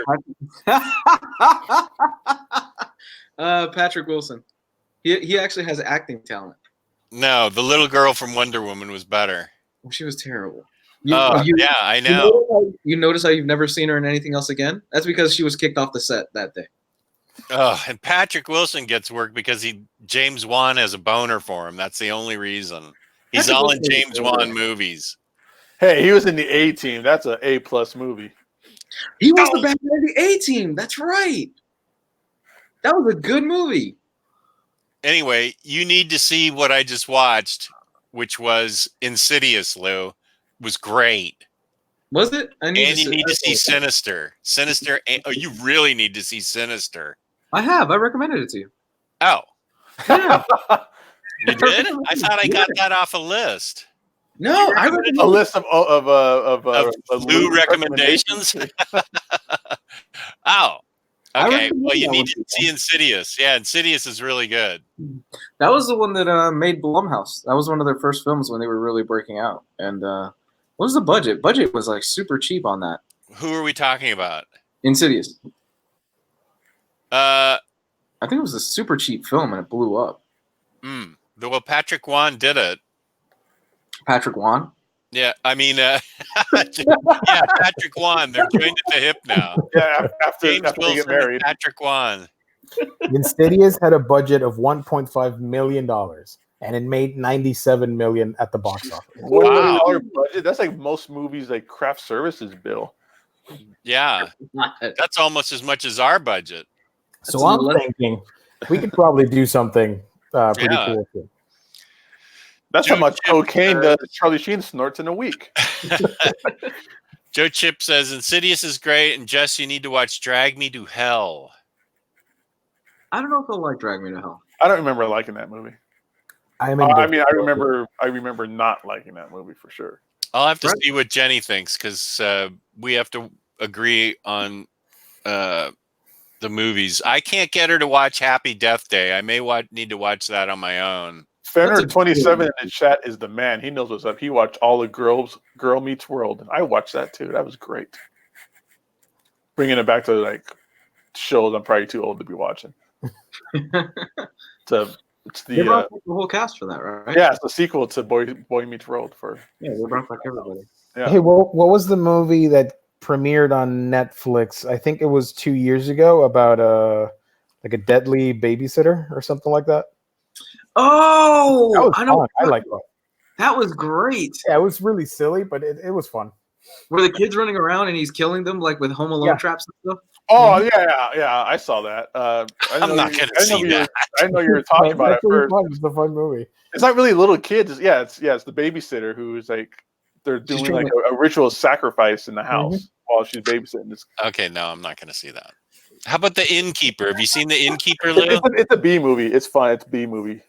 [SPEAKER 2] Patrick Wilson. He actually has acting talent.
[SPEAKER 1] No, the little girl from Wonder Woman was better.
[SPEAKER 2] She was terrible.
[SPEAKER 1] Yeah, I know.
[SPEAKER 2] You notice how you've never seen her in anything else again? That's because she was kicked off the set that day.
[SPEAKER 1] Oh, and Patrick Wilson gets work because James Wan has a boner for him. That's the only reason. He's
[SPEAKER 2] Patrick
[SPEAKER 1] all in
[SPEAKER 2] Wilson is
[SPEAKER 1] James
[SPEAKER 2] so
[SPEAKER 1] Wan
[SPEAKER 2] good.
[SPEAKER 1] movies.
[SPEAKER 3] Hey, he was in the A-Team. That's an A+ movie.
[SPEAKER 2] He was the Batman of the A-Team. That's right. That was a good movie.
[SPEAKER 1] Anyway, you need to see what I just watched, which was Insidious, Lou. It was great.
[SPEAKER 2] Was it?
[SPEAKER 1] And you need to see Sinister. Sinister. Oh, you really need to see Sinister.
[SPEAKER 2] I have. I recommended it to you.
[SPEAKER 1] Oh,
[SPEAKER 2] Yeah.
[SPEAKER 1] you did? I thought I got that off a list.
[SPEAKER 2] No, I
[SPEAKER 3] A
[SPEAKER 2] recommended
[SPEAKER 3] list of
[SPEAKER 1] Lou recommendations? Oh,
[SPEAKER 2] I
[SPEAKER 1] okay.
[SPEAKER 2] recommend
[SPEAKER 1] Well, you
[SPEAKER 2] that
[SPEAKER 1] need
[SPEAKER 2] one
[SPEAKER 1] to
[SPEAKER 2] to
[SPEAKER 1] see Insidious. Yeah, Insidious is really good.
[SPEAKER 2] That was the one that made Blumhouse. That was one of their first films when they were really breaking out. And what was the budget? Budget was like super cheap on that.
[SPEAKER 1] Who are we talking about?
[SPEAKER 2] Insidious.
[SPEAKER 1] Uh,
[SPEAKER 2] I think it was a super cheap film and it blew up.
[SPEAKER 1] Well, Patrick Wan did it.
[SPEAKER 2] Patrick Wan.
[SPEAKER 1] Yeah, I mean, yeah, Patrick Wan. They're joined at the hip now.
[SPEAKER 3] Yeah, after
[SPEAKER 1] James
[SPEAKER 3] they get
[SPEAKER 1] Wilson and
[SPEAKER 3] married.
[SPEAKER 1] Patrick Wan.
[SPEAKER 4] Insidious had a budget of $1.5 million, and it made $97 million at the box office.
[SPEAKER 3] $1
[SPEAKER 1] Wow.
[SPEAKER 3] million budget. That's like most movies, like craft services bill.
[SPEAKER 1] Yeah, that's almost as much as our budget.
[SPEAKER 4] So I'm thinking we could probably do something pretty
[SPEAKER 1] Yeah.
[SPEAKER 4] cool too.
[SPEAKER 3] That's
[SPEAKER 1] Joe
[SPEAKER 3] how much
[SPEAKER 1] Chip,
[SPEAKER 3] cocaine Charlie Sheen snorts in a week.
[SPEAKER 1] Joe Chip says Insidious is great, and Jess, you need to watch Drag Me to Hell.
[SPEAKER 2] I don't know if I'll like Drag Me to Hell.
[SPEAKER 3] I don't remember liking that movie.
[SPEAKER 4] I
[SPEAKER 3] remember not liking that movie for sure.
[SPEAKER 1] I'll have to
[SPEAKER 2] Right.
[SPEAKER 1] see what Jenny thinks because we have to agree on the movies. I can't get her to watch Happy Death Day. I may need to watch that on my own.
[SPEAKER 3] Fenner
[SPEAKER 2] That's a
[SPEAKER 3] 27 in the chat is the man. He knows what's up. He watched all of Girl Meets World, and I watched that too. That was great. Bringing it back to like shows I'm probably too old to be watching. To It's
[SPEAKER 2] They
[SPEAKER 3] the
[SPEAKER 2] brought back the whole cast for that, right?
[SPEAKER 3] yeah, it's the sequel to Boy Meets World.
[SPEAKER 2] Yeah, they brought back everybody.
[SPEAKER 3] Yeah.
[SPEAKER 4] Hey, what was the movie that premiered on Netflix? I think it was 2 years ago about like a deadly babysitter or something like that.
[SPEAKER 2] Oh,
[SPEAKER 4] That was
[SPEAKER 2] I know.
[SPEAKER 4] fun. I like that.
[SPEAKER 2] That was great.
[SPEAKER 4] Yeah, it was really silly, but it was fun.
[SPEAKER 2] Where the kid's running around and he's killing them like with Home Alone
[SPEAKER 4] Yeah.
[SPEAKER 2] traps and stuff.
[SPEAKER 3] Oh yeah, I saw that. I
[SPEAKER 1] I'm not going to see that.
[SPEAKER 3] I didn't know you were talking about it
[SPEAKER 4] That's really
[SPEAKER 3] first.
[SPEAKER 4] fun. It's a fun movie.
[SPEAKER 3] It's not really little kids. It's the babysitter who's like they're doing
[SPEAKER 2] trying
[SPEAKER 3] like a ritual sacrifice in the house while she's babysitting. This.
[SPEAKER 1] Okay, no, I'm not going to see that. How about The Innkeeper? Have you seen The Innkeeper, Lou?
[SPEAKER 3] It's a B movie. It's fun. It's a B movie.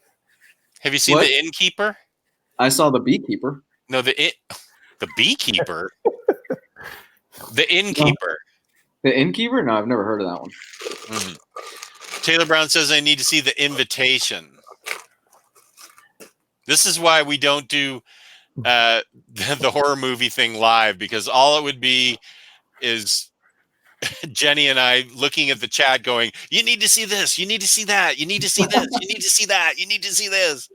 [SPEAKER 1] Have you seen
[SPEAKER 2] What?
[SPEAKER 1] The Innkeeper?
[SPEAKER 2] I saw The Beekeeper.
[SPEAKER 1] No, the Beekeeper. The Innkeeper.
[SPEAKER 2] The Innkeeper? No, I've never heard of that one.
[SPEAKER 1] Mhm. Taylor Brown says I need to see The Invitation. This is why we don't do the horror movie thing live, because all it would be is Jenny and I looking at the chat going, you need to see this, you need to see that, you need to see this, you need to see that, you need to see this.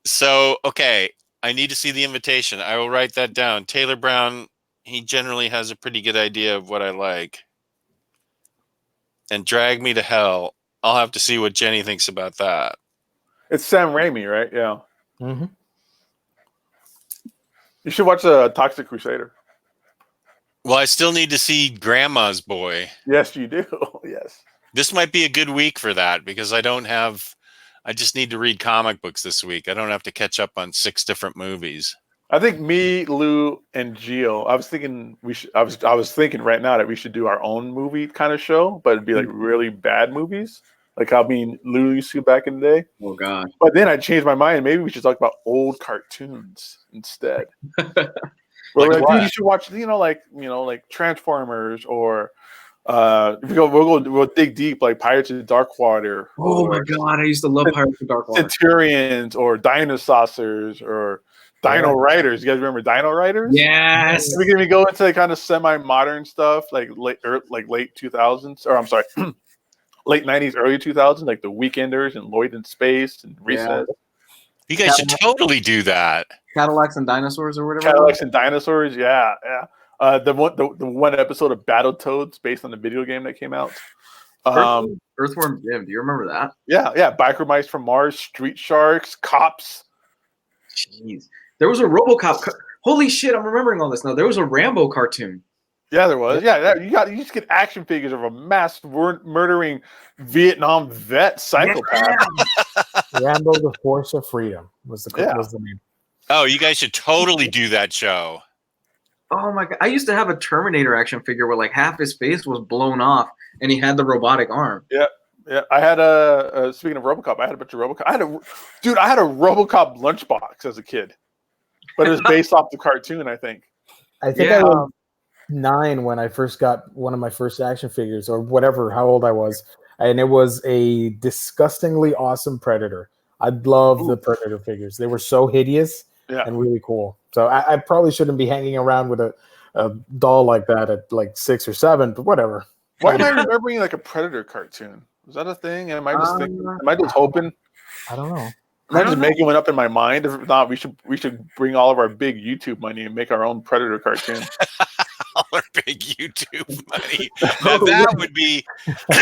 [SPEAKER 1] So, okay, I need to see The Invitation. I will write that down. Taylor Brown, he generally has a pretty good idea of what I like. And Drag Me to Hell. I'll have to see what Jenny thinks about that.
[SPEAKER 3] It's Sam Raimi, right? Yeah.
[SPEAKER 4] Mm-hmm.
[SPEAKER 3] You should watch Toxic Crusader.
[SPEAKER 1] Well, I still need to see Grandma's Boy.
[SPEAKER 3] Yes, you do. Yes.
[SPEAKER 1] This might be a good week for that because I just need to read comic books this week. I don't have to catch up on 6 different movies.
[SPEAKER 3] I think me, Lou, and Gio. I was thinking I was thinking right now that we should do our own movie kind of show, but it'd be like really bad movies, like how Lou used to back in the day.
[SPEAKER 2] Oh God!
[SPEAKER 3] But then I changed my mind. Maybe we should talk about old cartoons instead. We're like, dude, you should watch, like Transformers, or we'll dig deep, like Pirates of the Dark Water.
[SPEAKER 2] Oh my God! I used to love Pirates of the Dark Water.
[SPEAKER 3] Centurions, or Dinosaurs, or Dino Riders. You guys remember Dino Riders?
[SPEAKER 2] Yes.
[SPEAKER 3] We can go into kind of semi-modern stuff, like late 2000s, or I'm sorry, late 90s, early 2000s, like the Weekenders and Lloyd in Space and Recess.
[SPEAKER 1] You guys should totally do that.
[SPEAKER 2] Cadillacs and Dinosaurs, or whatever.
[SPEAKER 3] Cadillacs and Dinosaurs, yeah. The one episode of Battletoads based on the video game that came out.
[SPEAKER 2] Earthworm Jim. Do you remember that?
[SPEAKER 3] Yeah. Biker Mice from Mars, Street Sharks, Cops.
[SPEAKER 2] Jeez. There was a RoboCop. Holy shit! I'm remembering all this now. There was a Rambo cartoon.
[SPEAKER 3] Yeah, there was. Yeah, you just get action figures of a mass murdering Vietnam vet psychopath.
[SPEAKER 2] Yeah.
[SPEAKER 4] Rambo: The Force of Freedom was the name.
[SPEAKER 1] Oh, you guys should totally do that show.
[SPEAKER 2] Oh my God! I used to have a Terminator action figure where like half his face was blown off, and he had the robotic arm.
[SPEAKER 3] Yeah. I had speaking of RoboCop, I had a bunch of RoboCop. I had a RoboCop lunchbox as a kid, but it was based off the cartoon, I think.
[SPEAKER 4] I was 9 when I first got one of my first action figures, or whatever, how old I was, and it was a disgustingly awesome Predator. I love the Predator figures. They were so hideous and really cool. So I probably shouldn't be hanging around with a doll like that at like 6 or 7, but whatever.
[SPEAKER 3] Why am I remembering like a Predator cartoon? Was that a thing? Am I just thinking? Am I just hoping?
[SPEAKER 4] I don't know.
[SPEAKER 3] Am I just making one up in my mind? If not, we should bring all of our big YouTube money and make our own Predator cartoon.
[SPEAKER 1] All our big YouTube money. Now that would be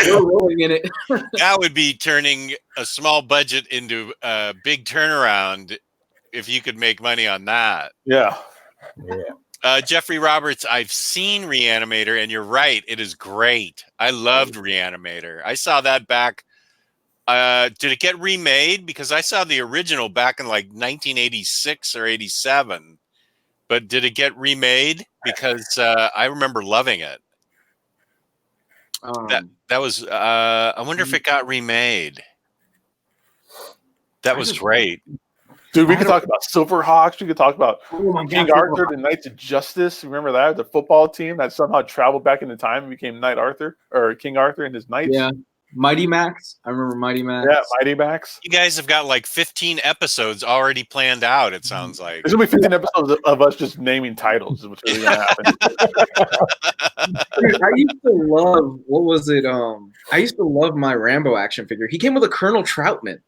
[SPEAKER 2] rolling in it.
[SPEAKER 1] That would be turning a small budget into a big turnaround if you could make money on that.
[SPEAKER 3] Yeah.
[SPEAKER 1] Jeffrey Roberts, I've seen Reanimator, and you're right. It is great. I loved Reanimator. I saw that back. Did it get remade? Because I saw the original back in like 1986 or 87. But did it get remade? Because I remember loving it. That was. I wonder if it got remade. That was great.
[SPEAKER 3] Dude, we could talk about Silverhawks. We could talk about King Arthur, the Knights of Justice. Remember that? The football team that somehow traveled back into time and became King Arthur and his Knights.
[SPEAKER 2] Yeah. Mighty Max. I remember Mighty Max.
[SPEAKER 3] Yeah, Mighty Max.
[SPEAKER 1] You guys have got like 15 episodes already planned out, it sounds like.
[SPEAKER 3] There's gonna be 15 episodes of us just naming titles, is what's really gonna happen.
[SPEAKER 2] Dude, I used to love, what was it? I used to love my Rambo action figure. He came with a Colonel Troutman.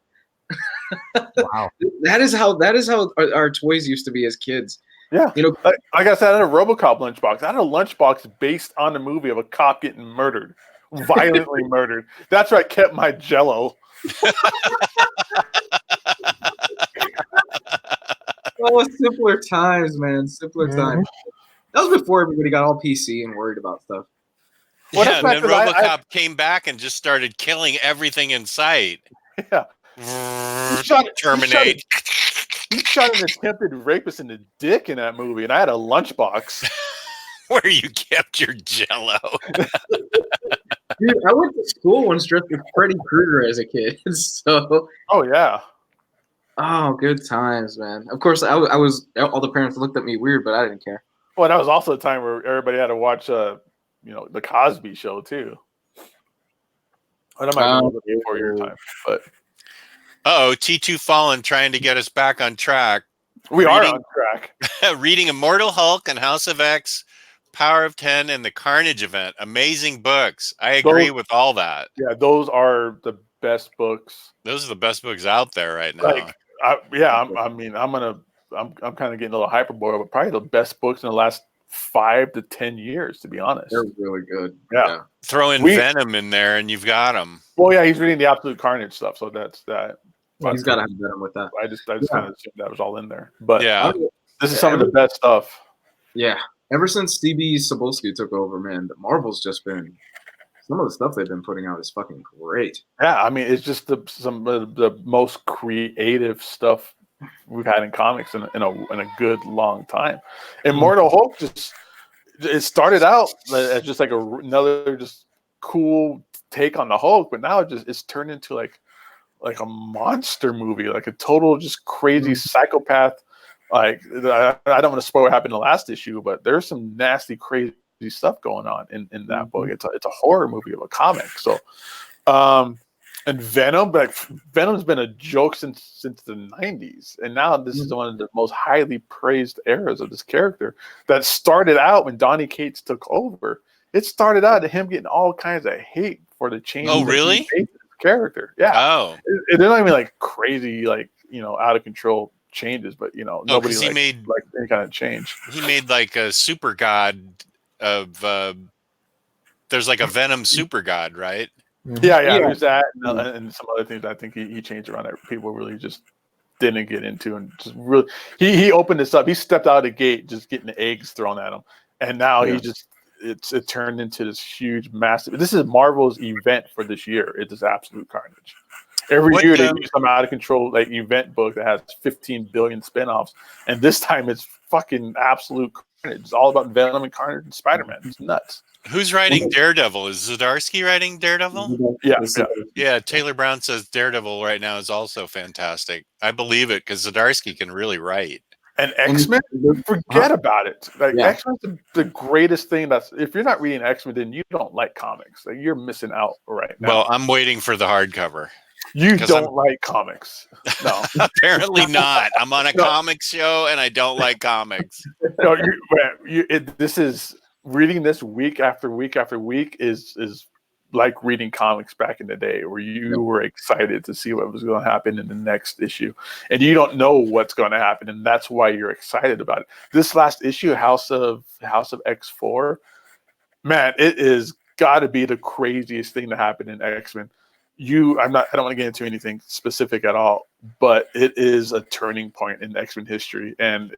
[SPEAKER 4] Wow.
[SPEAKER 2] That is how our toys used to be as kids.
[SPEAKER 3] Yeah,
[SPEAKER 2] You know,
[SPEAKER 3] like I said, I had a RoboCop lunchbox. I had a lunchbox based on the movie of a cop getting murdered, violently murdered. That's where I kept my Jello.
[SPEAKER 2] oh, simpler times, man. Simpler
[SPEAKER 4] Mhm.
[SPEAKER 2] times. That was before everybody got all PC and worried about stuff.
[SPEAKER 3] Well,
[SPEAKER 1] Yeah, and
[SPEAKER 3] that's
[SPEAKER 1] then
[SPEAKER 3] back 'cause
[SPEAKER 1] RoboCop came back and just started killing everything in sight.
[SPEAKER 3] Yeah.
[SPEAKER 1] Terminate.
[SPEAKER 3] He shot an attempted rapist in the dick in that movie, and I had a lunchbox.
[SPEAKER 1] Where you kept your Jello.
[SPEAKER 2] Dude, I went to school once dressed as Freddy Krueger as a kid. So,
[SPEAKER 3] Oh yeah.
[SPEAKER 2] oh, good times, man. Of course, I was. All the parents looked at me weird, but I didn't care.
[SPEAKER 3] Well, that was also a time where everybody had to watch, the Cosby Show too. And that might be a little bit before your time, but
[SPEAKER 1] T2 Fallen trying to get us back on track.
[SPEAKER 3] we are on track.
[SPEAKER 1] Reading Immortal Hulk and House of X, Power of 10, and the Carnage event. Amazing books. I agree with all that.
[SPEAKER 3] Yeah, those are the best books.
[SPEAKER 1] Those are the best books out there right now.
[SPEAKER 3] Like, I'm kind of getting a little hyperbole, but probably the best books in the last 5 to 10 years, to be honest.
[SPEAKER 2] They're really good.
[SPEAKER 3] Yeah.
[SPEAKER 1] Throw in Venom in there and you've got them.
[SPEAKER 3] Well, yeah, he's reading the Absolute Carnage stuff, so that's that.
[SPEAKER 2] He's got to have Venom with that.
[SPEAKER 3] I just kind of assumed that was all in there. But
[SPEAKER 1] yeah,
[SPEAKER 3] this is some of the best stuff.
[SPEAKER 2] Yeah. Ever since CB Cebulski took over, man, the Marvel's just been, some of the stuff they've been putting out is fucking great.
[SPEAKER 3] Yeah, I mean, it's just some of the most creative stuff we've had in comics in a good long time. Immortal Hulk it started out as just like another just cool take on the Hulk, but now it's turned into like a monster movie, like a total just crazy psychopath. Like, I don't want to spoil what happened in the last issue, but there's some nasty, crazy stuff going on in that book. It's a horror movie of a comic. So, and Venom, but Venom's been a joke since the 90s, and now this is one of the most highly praised eras of this character. That started out when Donny Cates took over. It started out to him getting all kinds of hate for the change.
[SPEAKER 1] Oh, really?
[SPEAKER 3] He made to his character, yeah.
[SPEAKER 1] Oh,
[SPEAKER 3] they're not even like crazy, like out of control changes, but nobody
[SPEAKER 1] made
[SPEAKER 3] like any kind of change.
[SPEAKER 1] He made like a super god of. There's like a Venom super god, right?
[SPEAKER 3] Yeah. There's that and some other things. I think he changed around that people really just didn't get into, and just really he opened this up. He stepped out of the gate just getting the eggs thrown at him, and now he just it turned into this huge, massive. This is Marvel's event for this year. It is Absolute Carnage. Every year they do some out of control like event book that has 15 billion spinoffs, and this time it's fucking Absolute Carnage. It's all about Venom and Carnage and Spider-Man. It's nuts.
[SPEAKER 1] Who's writing Daredevil? Is Zdarsky writing Daredevil?
[SPEAKER 3] Yeah.
[SPEAKER 1] Taylor Brown says Daredevil right now is also fantastic. I believe it because Zdarsky can really write.
[SPEAKER 3] And X-Men, forget about it. Like X-Men's the greatest thing. If you're not reading X-Men, then you don't like comics. Like, you're missing out right now.
[SPEAKER 1] Well, I'm waiting for the hardcover.
[SPEAKER 3] You don't like comics. No.
[SPEAKER 1] Apparently not. I'm on a comics show and I don't like comics.
[SPEAKER 3] No, this is reading this week after week after week is like reading comics back in the day, where you were excited to see what was going to happen in the next issue, and you don't know what's going to happen, and that's why you're excited about it. This last issue, House of X4, man, it is got to be the craziest thing to happen in X-Men. I don't want to get into anything specific at all, but it is a turning point in X-Men history, and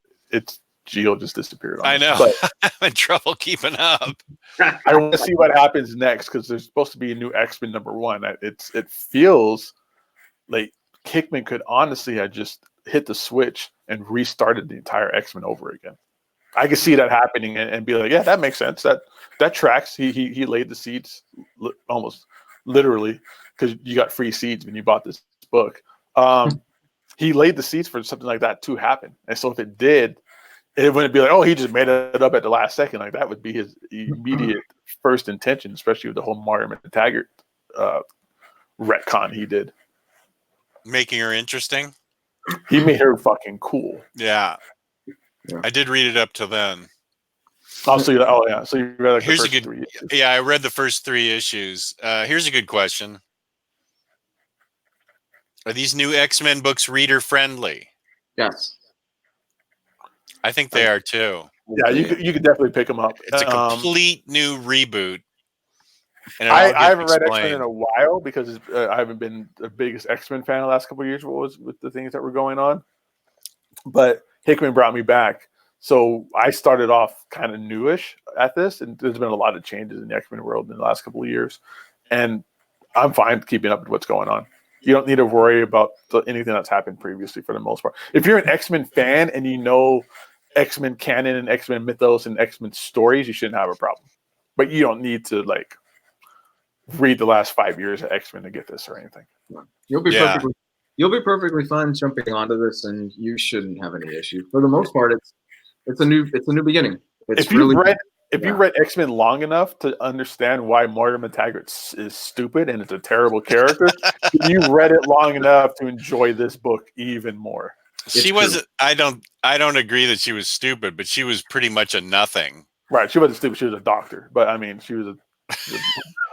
[SPEAKER 3] Geo just disappeared.
[SPEAKER 1] I know.
[SPEAKER 3] But
[SPEAKER 1] I'm in trouble keeping up.
[SPEAKER 3] I want to see what happens next, because there's supposed to be a new X-Men #1. It feels like Hickman could honestly have just hit the switch and restarted the entire X-Men over again. I could see that happening and be like, yeah, that makes sense. That tracks. He laid the seeds almost literally, because you got free seeds when you bought this book. He laid the seeds for something like that to happen. And so if it did, it wouldn't be like, oh, he just made it up at the last second. Like, that would be his immediate first intention, especially with the whole Mario and Taggart retcon he did.
[SPEAKER 1] Making her interesting.
[SPEAKER 3] He made her fucking cool.
[SPEAKER 1] Yeah.
[SPEAKER 2] Yeah.
[SPEAKER 1] I did read it up to then.
[SPEAKER 3] Oh, so yeah. So you read like
[SPEAKER 1] Here's
[SPEAKER 3] the
[SPEAKER 1] a
[SPEAKER 3] first
[SPEAKER 1] good.
[SPEAKER 3] 3 issues.
[SPEAKER 1] Yeah, I read the first 3 issues. Here's a good question: are these new X-Men books reader friendly?
[SPEAKER 2] Yes.
[SPEAKER 1] I think they are too.
[SPEAKER 3] Yeah, you could definitely pick them up.
[SPEAKER 1] It's a complete new reboot. And
[SPEAKER 3] I haven't read X-Men in a while because I haven't been the biggest X-Men fan the last couple of years with the things that were going on. But Hickman brought me back. So I started off kind of newish at this, and there's been a lot of changes in the X-Men world in the last couple of years. And I'm fine keeping up with what's going on. You don't need to worry about anything that's happened previously for the most part. If you're an X-Men fan and you know X-Men canon and X-Men mythos and X-Men stories, you shouldn't have a problem. But you don't need to like read the last 5 years of X-Men to get this or anything.
[SPEAKER 2] You'll be perfectly fine jumping onto this, and you shouldn't have any issue. For the most part, it's a new beginning.
[SPEAKER 3] If you read X-Men long enough to understand why Moira McTaggart is stupid and it's a terrible character, you read it long enough to enjoy this book even more.
[SPEAKER 1] She wasn't. I don't agree that she was stupid, but she was pretty much a nothing.
[SPEAKER 3] Right, she wasn't stupid. She was a doctor, but I mean, she was a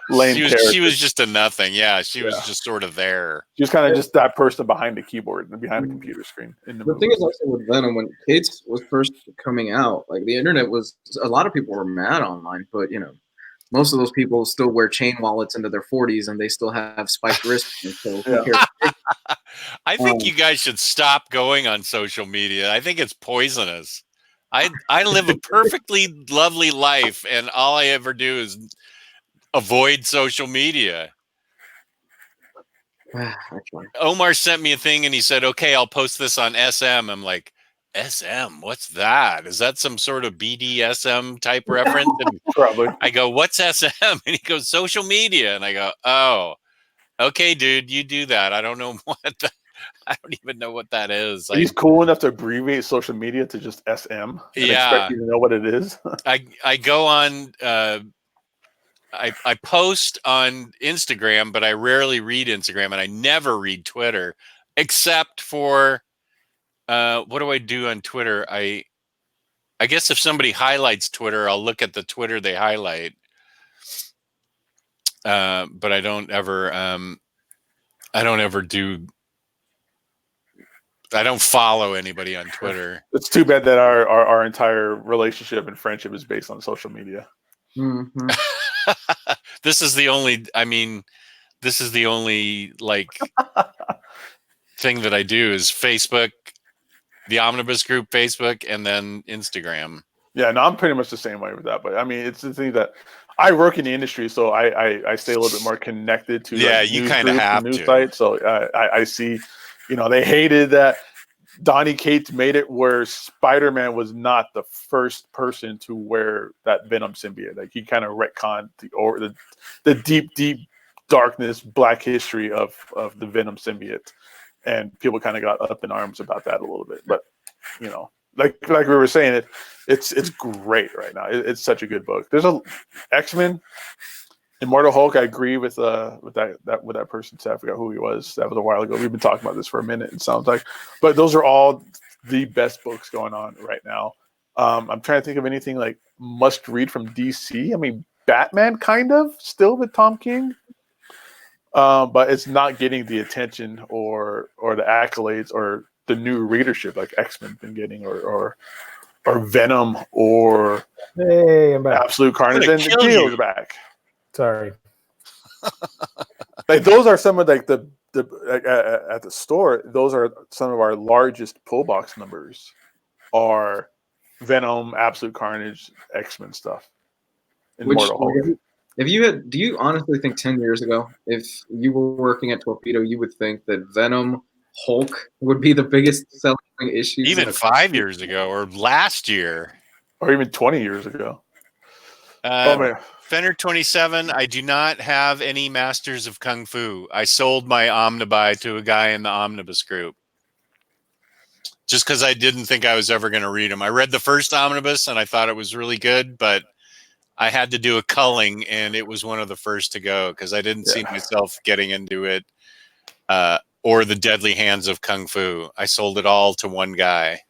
[SPEAKER 3] lame character.
[SPEAKER 1] She was just a nothing. Yeah, she was just sort of there.
[SPEAKER 3] She was kind of just that person behind the keyboard and behind the computer screen.
[SPEAKER 2] The thing is also with Venom, when Kate's was first coming out, like the internet was, a lot of people were mad online, but you know, most of those people still wear chain wallets into their 40s and they still have spiked wrists. So who cares?
[SPEAKER 1] I think you guys should stop going on social media. I think it's poisonous. I live a perfectly lovely life, and all I ever do is avoid social media. Omar sent me a thing and he said, okay, I'll post this on SM. I'm like, SM? What's that? Is that some sort of BDSM type reference? And
[SPEAKER 3] probably.
[SPEAKER 1] I go, what's SM? And he goes, social media. And I go, oh, okay, dude, you do that. I don't know I don't even know what that is.
[SPEAKER 3] He's cool enough to abbreviate social media to just SM and expect you to know what it is.
[SPEAKER 1] I go on I post on Instagram, but I rarely read Instagram, and I never read Twitter, except for what do I do on Twitter? I guess if somebody highlights Twitter, I'll look at the Twitter they highlight. But I don't ever I don't follow anybody on Twitter.
[SPEAKER 3] It's too bad that our entire relationship and friendship is based on social media.
[SPEAKER 2] Mm-hmm.
[SPEAKER 1] This is the only like thing that I do is Facebook, the Omnibus group Facebook, and then Instagram. Yeah,
[SPEAKER 3] no, I'm pretty much the same way with that. But I mean, it's the thing that I work in the industry, so I stay a little bit more connected to
[SPEAKER 1] you kind of have
[SPEAKER 3] news
[SPEAKER 1] to.
[SPEAKER 3] sites. So I see, you know, they hated that Donny Cates made it where Spider-Man was not the first person to wear that Venom symbiote. Like he kind of retconned the deep darkness, black history of the Venom symbiote, and people kind of got up in arms about that a little bit. But you know, like we were saying, it's great right now. It's such a good book. There's a X-Men. Immortal Hulk, I agree with that person said. I forgot who he was. That was a while ago. We've been talking about this for a minute, it sounds like. But those are all the best books going on right now. I'm trying to think of anything like must read from DC. I mean, Batman kind of still with Tom King. But it's not getting the attention or the accolades or the new readership like X-Men been getting or Venom or
[SPEAKER 4] I'm back.
[SPEAKER 3] Absolute Carnage, and the Geo's back.
[SPEAKER 4] Sorry.
[SPEAKER 3] Like those are some of like the at the store. Those are some of our largest pull box numbers. Are Venom, Absolute Carnage, X-Men stuff. Immortal Hulk.
[SPEAKER 2] Do you honestly think 10 years ago, if you were working at Torpedo, you would think that Venom, Hulk would be the biggest selling issue?
[SPEAKER 1] Even 5 years ago or last year.
[SPEAKER 3] Or even 20 years ago.
[SPEAKER 1] Fender 27, I do not have any Masters of Kung Fu. I sold my Omnibuy to a guy in the Omnibus group. Just because I didn't think I was ever going to read them. I read the first Omnibus and I thought it was really good, but I had to do a culling, and it was one of the first to go because I didn't see myself getting into it, or the Deadly Hands of Kung Fu. I sold it all to one guy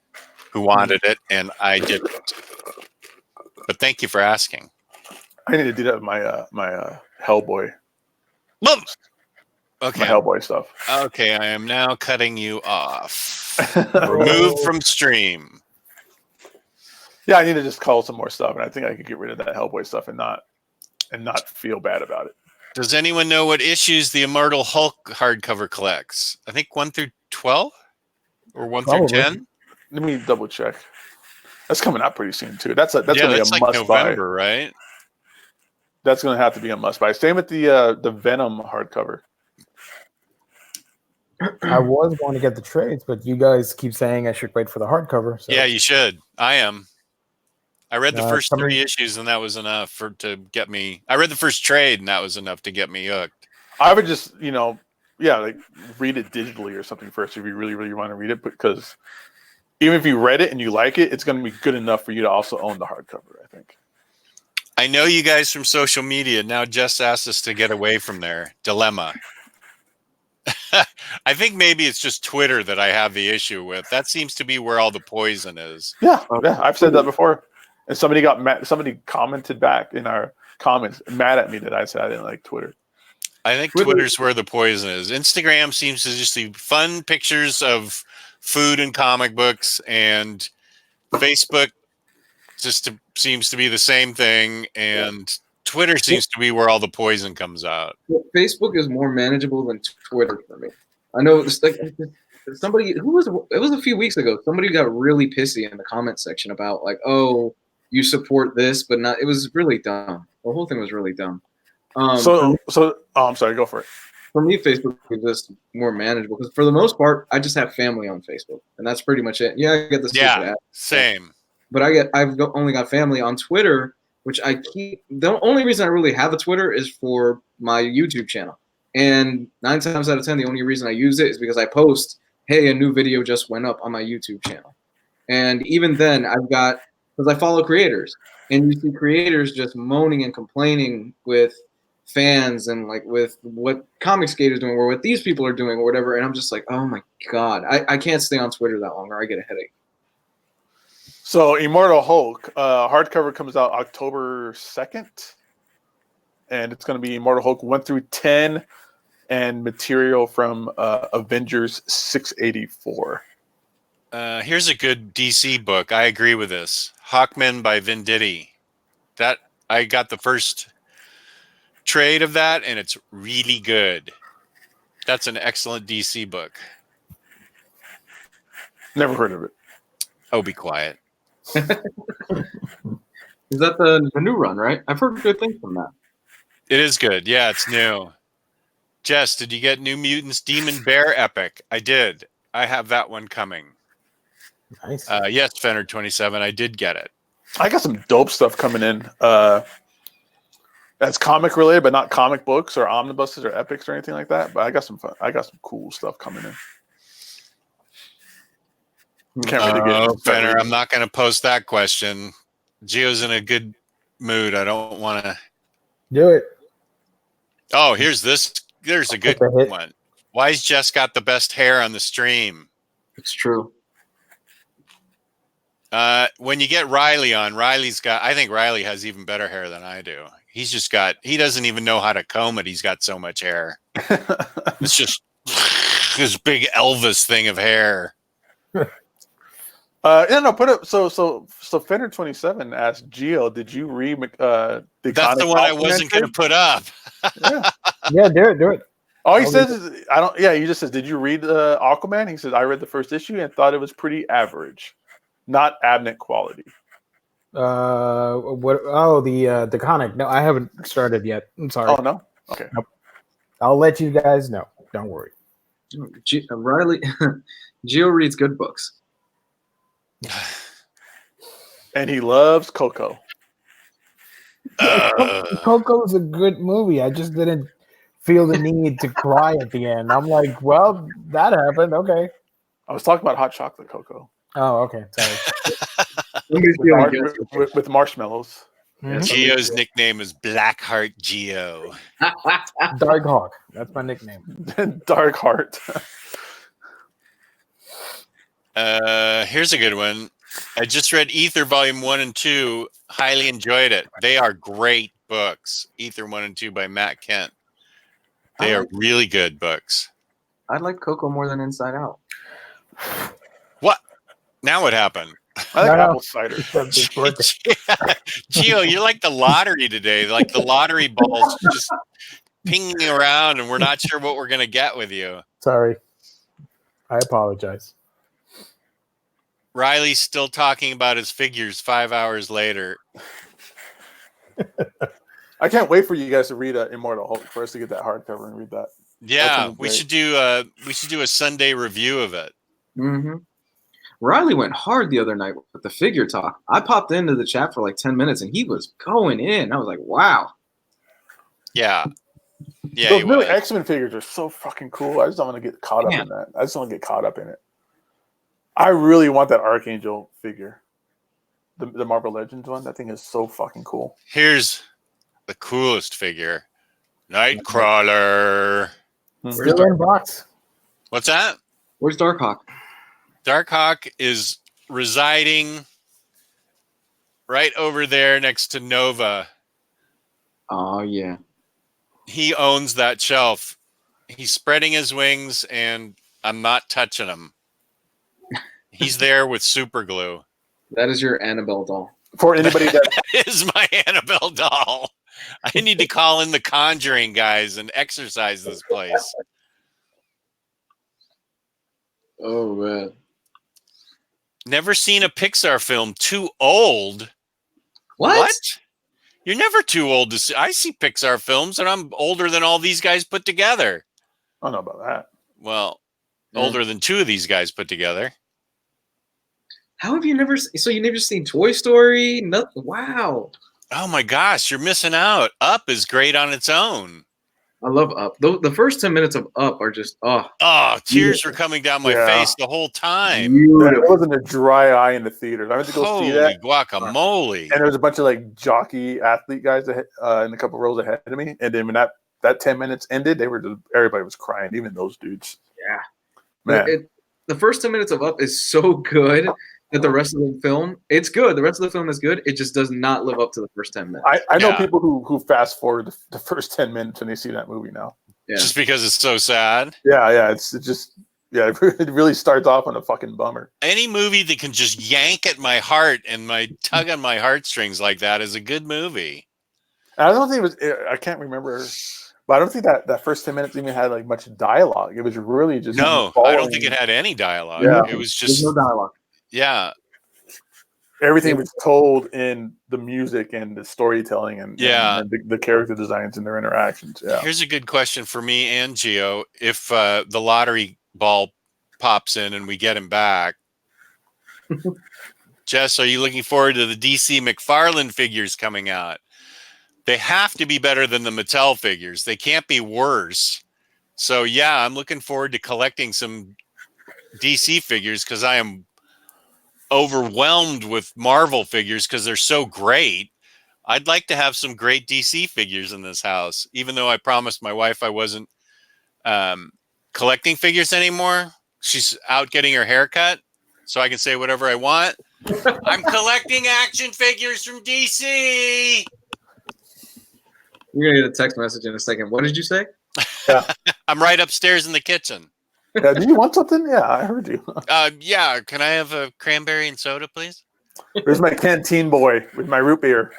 [SPEAKER 1] who wanted it, and I didn't. But thank you for asking.
[SPEAKER 3] I need to do that with my Hellboy.
[SPEAKER 1] Okay.
[SPEAKER 3] My Hellboy stuff.
[SPEAKER 1] Okay, I am now cutting you off. Remove from stream.
[SPEAKER 3] Yeah, I need to just cull some more stuff, and I think I could get rid of that Hellboy stuff and not feel bad about it.
[SPEAKER 1] Does anyone know what issues the Immortal Hulk hardcover collects? I think 1 through 12 or 1 through 10.
[SPEAKER 3] Let me double check. That's coming out pretty soon too. That's going to be a
[SPEAKER 1] like
[SPEAKER 3] must
[SPEAKER 1] November,
[SPEAKER 3] buy,
[SPEAKER 1] right?
[SPEAKER 3] That's going to have to be a must buy. Same with the Venom hardcover.
[SPEAKER 4] I was going to get the trades, but you guys keep saying I should wait for the hardcover. So.
[SPEAKER 1] Yeah, you should. I am. I read the first 3 issues, and that was enough to get me. I read the first trade, and that was enough to get me hooked.
[SPEAKER 3] I would just, like read it digitally or something first if you really, really want to read it, because even if you read it and you like it, it's going to be good enough for you to also own the hardcover, I think.
[SPEAKER 1] I know you guys from social media. Now Jess asked us to get away from their dilemma. I think maybe it's just Twitter that I have the issue with. That seems to be where all the poison is.
[SPEAKER 3] Yeah, I've said that before. And somebody got mad. Somebody commented back in our comments, mad at me that I said I didn't like Twitter.
[SPEAKER 1] I think Twitter's where the poison is. Instagram seems to just be fun pictures of food and comic books, and Facebook just seems to be the same thing, and Twitter seems to be where all the poison comes out.
[SPEAKER 2] Facebook is more manageable than Twitter for me. I know it's like somebody it was a few weeks ago. Somebody got really pissy in the comment section about like, oh, you support this, but not. It was really dumb. The whole thing was really dumb.
[SPEAKER 3] I'm sorry. Go for it.
[SPEAKER 2] For me, Facebook is just more manageable because for the most part, I just have family on Facebook, and that's pretty much it. Yeah, I get the stupid app,
[SPEAKER 1] same.
[SPEAKER 2] But I've only got family on Twitter, which I keep. The only reason I really have a Twitter is for my YouTube channel, and 9 times out of 10, the only reason I use it is because I post, "Hey, a new video just went up on my YouTube channel," and even then, because I follow creators, and you see creators just moaning and complaining with fans and like with what Comicsgate is doing or what these people are doing or whatever, and I'm just like, oh my god, I can't stay on Twitter that long or I get a headache.
[SPEAKER 3] So Immortal Hulk hardcover comes out October 2nd, and it's going to be Immortal Hulk 1 through 10 and material from Avengers 684.
[SPEAKER 1] Here's a good DC book. I agree with this. Hawkman by Venditti. That I got the first trade of that, and it's really good. That's an excellent DC book.
[SPEAKER 3] Never heard of it.
[SPEAKER 1] Oh, be quiet.
[SPEAKER 2] Is that the new run, right? I've heard good things from that.
[SPEAKER 1] It is good. Yeah, it's new. Jess, did you get New Mutants Demon Bear Epic? I did. I have that one coming.
[SPEAKER 4] Nice.
[SPEAKER 1] Yes, Fender 27. I did get it.
[SPEAKER 3] I got some dope stuff coming in. That's comic related, but not comic books or omnibuses or epics or anything like that. But I got some fun. I got some cool stuff coming in. Can't really get
[SPEAKER 1] Fenner, I'm not going to post that question. Gio's in a good mood. I don't want to
[SPEAKER 4] do it.
[SPEAKER 1] Oh, here's this. There's a good one. Why's Jess got the best hair on the stream?
[SPEAKER 2] It's true.
[SPEAKER 1] When you get Ryley on, I think Ryley has even better hair than I do. He doesn't even know how to comb it. He's got so much hair. It's just this big Elvis thing of hair.
[SPEAKER 3] Put up. So Fender 27 asked Gio, did you read the
[SPEAKER 1] That's the one I wasn't going to put up.
[SPEAKER 4] Yeah, do it.
[SPEAKER 3] All he says is, I don't. Yeah, he just says, did you read Aquaman? He says, I read the first issue and thought it was pretty average, not abnett quality.
[SPEAKER 4] What? Oh, the comic. No, I haven't started yet. I'm sorry.
[SPEAKER 3] Oh no. Okay.
[SPEAKER 4] Nope. I'll let you guys know. Don't worry.
[SPEAKER 2] Ryley, Gio reads good books,
[SPEAKER 3] and he loves Coco.
[SPEAKER 4] Coco's a good movie. I just didn't feel the need to cry at the end. I'm like, well, that happened. Okay.
[SPEAKER 3] I was talking about hot chocolate Coco.
[SPEAKER 4] Oh, okay. Sorry.
[SPEAKER 3] with marshmallows.
[SPEAKER 1] Geo's nickname is Blackheart Geo.
[SPEAKER 4] Dark Hawk. That's my nickname.
[SPEAKER 3] Dark Heart.
[SPEAKER 1] Here's a good one. I just read Ether Volume 1 and 2. Highly enjoyed it. They are great books. Ether 1 and 2 by Matt Kent. They are really good books.
[SPEAKER 2] I like Coco more than Inside Out.
[SPEAKER 1] What? Now what happened?
[SPEAKER 3] I like apple cider.
[SPEAKER 1] Geo, you're like the lottery today. Like the lottery balls just pinging around, and we're not sure what we're going to get with you.
[SPEAKER 4] Sorry. I apologize.
[SPEAKER 1] Ryley's still talking about his figures 5 hours later.
[SPEAKER 3] I can't wait for you guys to read Immortal. For us to get that hardcover and read that.
[SPEAKER 1] Yeah, we should do a Sunday review of it.
[SPEAKER 2] Mm-hmm. Ryley went hard the other night with the figure talk. I popped into the chat for like 10 minutes, and he was going in. I was like, wow.
[SPEAKER 1] Yeah. Yeah,
[SPEAKER 3] those new X-Men figures are so fucking cool. I just don't want to get caught up in that. I just don't want to get caught up in it. I really want that Archangel figure. The Marvel Legends one. That thing is so fucking cool.
[SPEAKER 1] Here's the coolest figure. Nightcrawler.
[SPEAKER 4] Still in box.
[SPEAKER 1] What's that?
[SPEAKER 2] Where's Darkhawk?
[SPEAKER 1] Darkhawk is residing right over there next to Nova.
[SPEAKER 2] Oh, yeah.
[SPEAKER 1] He owns that shelf. He's spreading his wings, and I'm not touching him. He's there with super glue.
[SPEAKER 2] That is your Annabelle doll.
[SPEAKER 3] For anybody that
[SPEAKER 1] is my Annabelle doll. I need to call in the Conjuring guys and exercise this place.
[SPEAKER 2] Oh, man.
[SPEAKER 1] Never seen a Pixar film too old.
[SPEAKER 2] What?
[SPEAKER 1] You're never too old to see. I see Pixar films, and I'm older than all these guys put together.
[SPEAKER 3] I don't know about that.
[SPEAKER 1] Well, older than two of these guys put together.
[SPEAKER 2] How have you never? So you never seen Toy Story? Nothing. Wow.
[SPEAKER 1] Oh my gosh, you're missing out. Up is great on its own.
[SPEAKER 2] I love Up. The first 10 minutes of Up are just
[SPEAKER 1] tears were coming down my face the whole time.
[SPEAKER 3] It wasn't a dry eye in the theaters. I went to go see that.
[SPEAKER 1] Guacamole!
[SPEAKER 3] And there was a bunch of like jockey athlete guys ahead, in a couple rows ahead of me. And then when that 10 minutes ended, everybody was crying, even those dudes.
[SPEAKER 2] Yeah,
[SPEAKER 3] man.
[SPEAKER 2] The first 10 minutes of Up is so good that the rest of the film, it's good. The rest of the film is good. It just does not live up to the first 10 minutes.
[SPEAKER 3] I know people who fast forward the first 10 minutes when they see that movie now.
[SPEAKER 2] Yeah.
[SPEAKER 1] Just because it's so sad.
[SPEAKER 3] Yeah. It really starts off on a fucking bummer.
[SPEAKER 1] Any movie that can just yank at my heart and tug on my heartstrings like that is a good movie.
[SPEAKER 3] I don't think I can't remember, but I don't think that first 10 minutes even had like much dialogue. It was really just
[SPEAKER 1] I don't think it had any dialogue.
[SPEAKER 3] Yeah.
[SPEAKER 1] It was just
[SPEAKER 2] no dialogue.
[SPEAKER 1] Yeah.
[SPEAKER 3] Everything was told in the music and the storytelling and the character designs and their interactions. Yeah.
[SPEAKER 1] Here's a good question for me and Gio. If the lottery ball pops in and we get him back, Jess, are you looking forward to the DC McFarlane figures coming out? They have to be better than the Mattel figures. They can't be worse. So, yeah, I'm looking forward to collecting some DC figures because I am overwhelmed with Marvel figures because they're so great. I'd like to have some great DC figures in this house, even though I promised my wife I wasn't collecting figures anymore. She's out getting her hair cut, so I can say whatever I want. I'm collecting action figures from DC.
[SPEAKER 2] You're going to get a text message in a second. What did you say?
[SPEAKER 3] Yeah.
[SPEAKER 1] I'm right upstairs in the kitchen.
[SPEAKER 3] Yeah, do you want something? Yeah, I heard you.
[SPEAKER 1] Yeah, can I have a cranberry and soda, please?
[SPEAKER 3] There's my canteen boy with my root beer.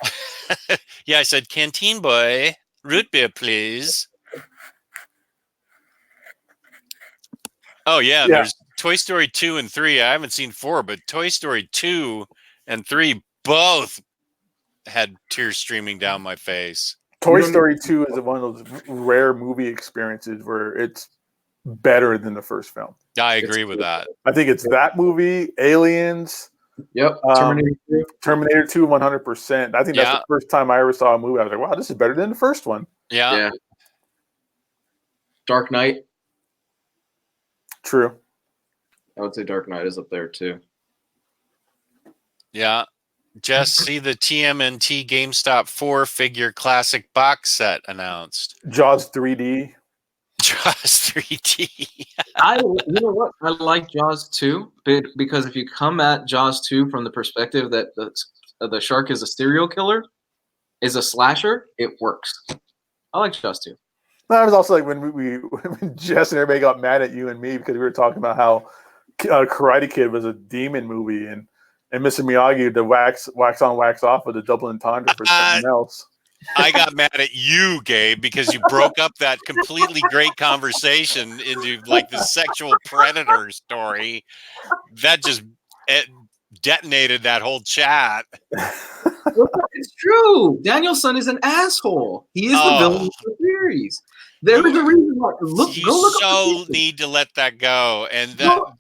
[SPEAKER 1] Yeah, I said, canteen boy, root beer, please. Oh, yeah, there's Toy Story 2 and 3. I haven't seen 4, but Toy Story 2 and 3 both had tears streaming down my face.
[SPEAKER 3] Toy Story 2 is one of those rare movie experiences where it's better than the first film.
[SPEAKER 1] I agree with that.
[SPEAKER 3] I think it's that movie, Aliens.
[SPEAKER 2] Yep.
[SPEAKER 3] Terminator 2, 100%. I think that's the first time I ever saw a movie. I was like, wow, this is better than the first one.
[SPEAKER 1] Yeah.
[SPEAKER 2] Dark Knight.
[SPEAKER 3] True.
[SPEAKER 2] I would say Dark Knight is up there too.
[SPEAKER 1] Yeah. Just see the TMNT GameStop 4-figure classic box set announced.
[SPEAKER 3] Jaws 3D.
[SPEAKER 1] Jaws 3D.
[SPEAKER 2] You know what? I like Jaws 2 because if you come at Jaws 2 from the perspective that the shark is a serial killer, is a slasher, it works. I like Jaws 2.
[SPEAKER 3] That was also like when when Jess and everybody got mad at you and me because we were talking about how Karate Kid was a demon movie and Mr. Miyagi the wax on wax off with a double entendre for something else.
[SPEAKER 1] I got mad at you, Gabe, because you broke up that completely great conversation into like the sexual predator story. That just detonated that whole chat.
[SPEAKER 2] It's true. Danielson is an asshole. He is the villain of the series. There's a reason why.
[SPEAKER 1] You need to let that go. And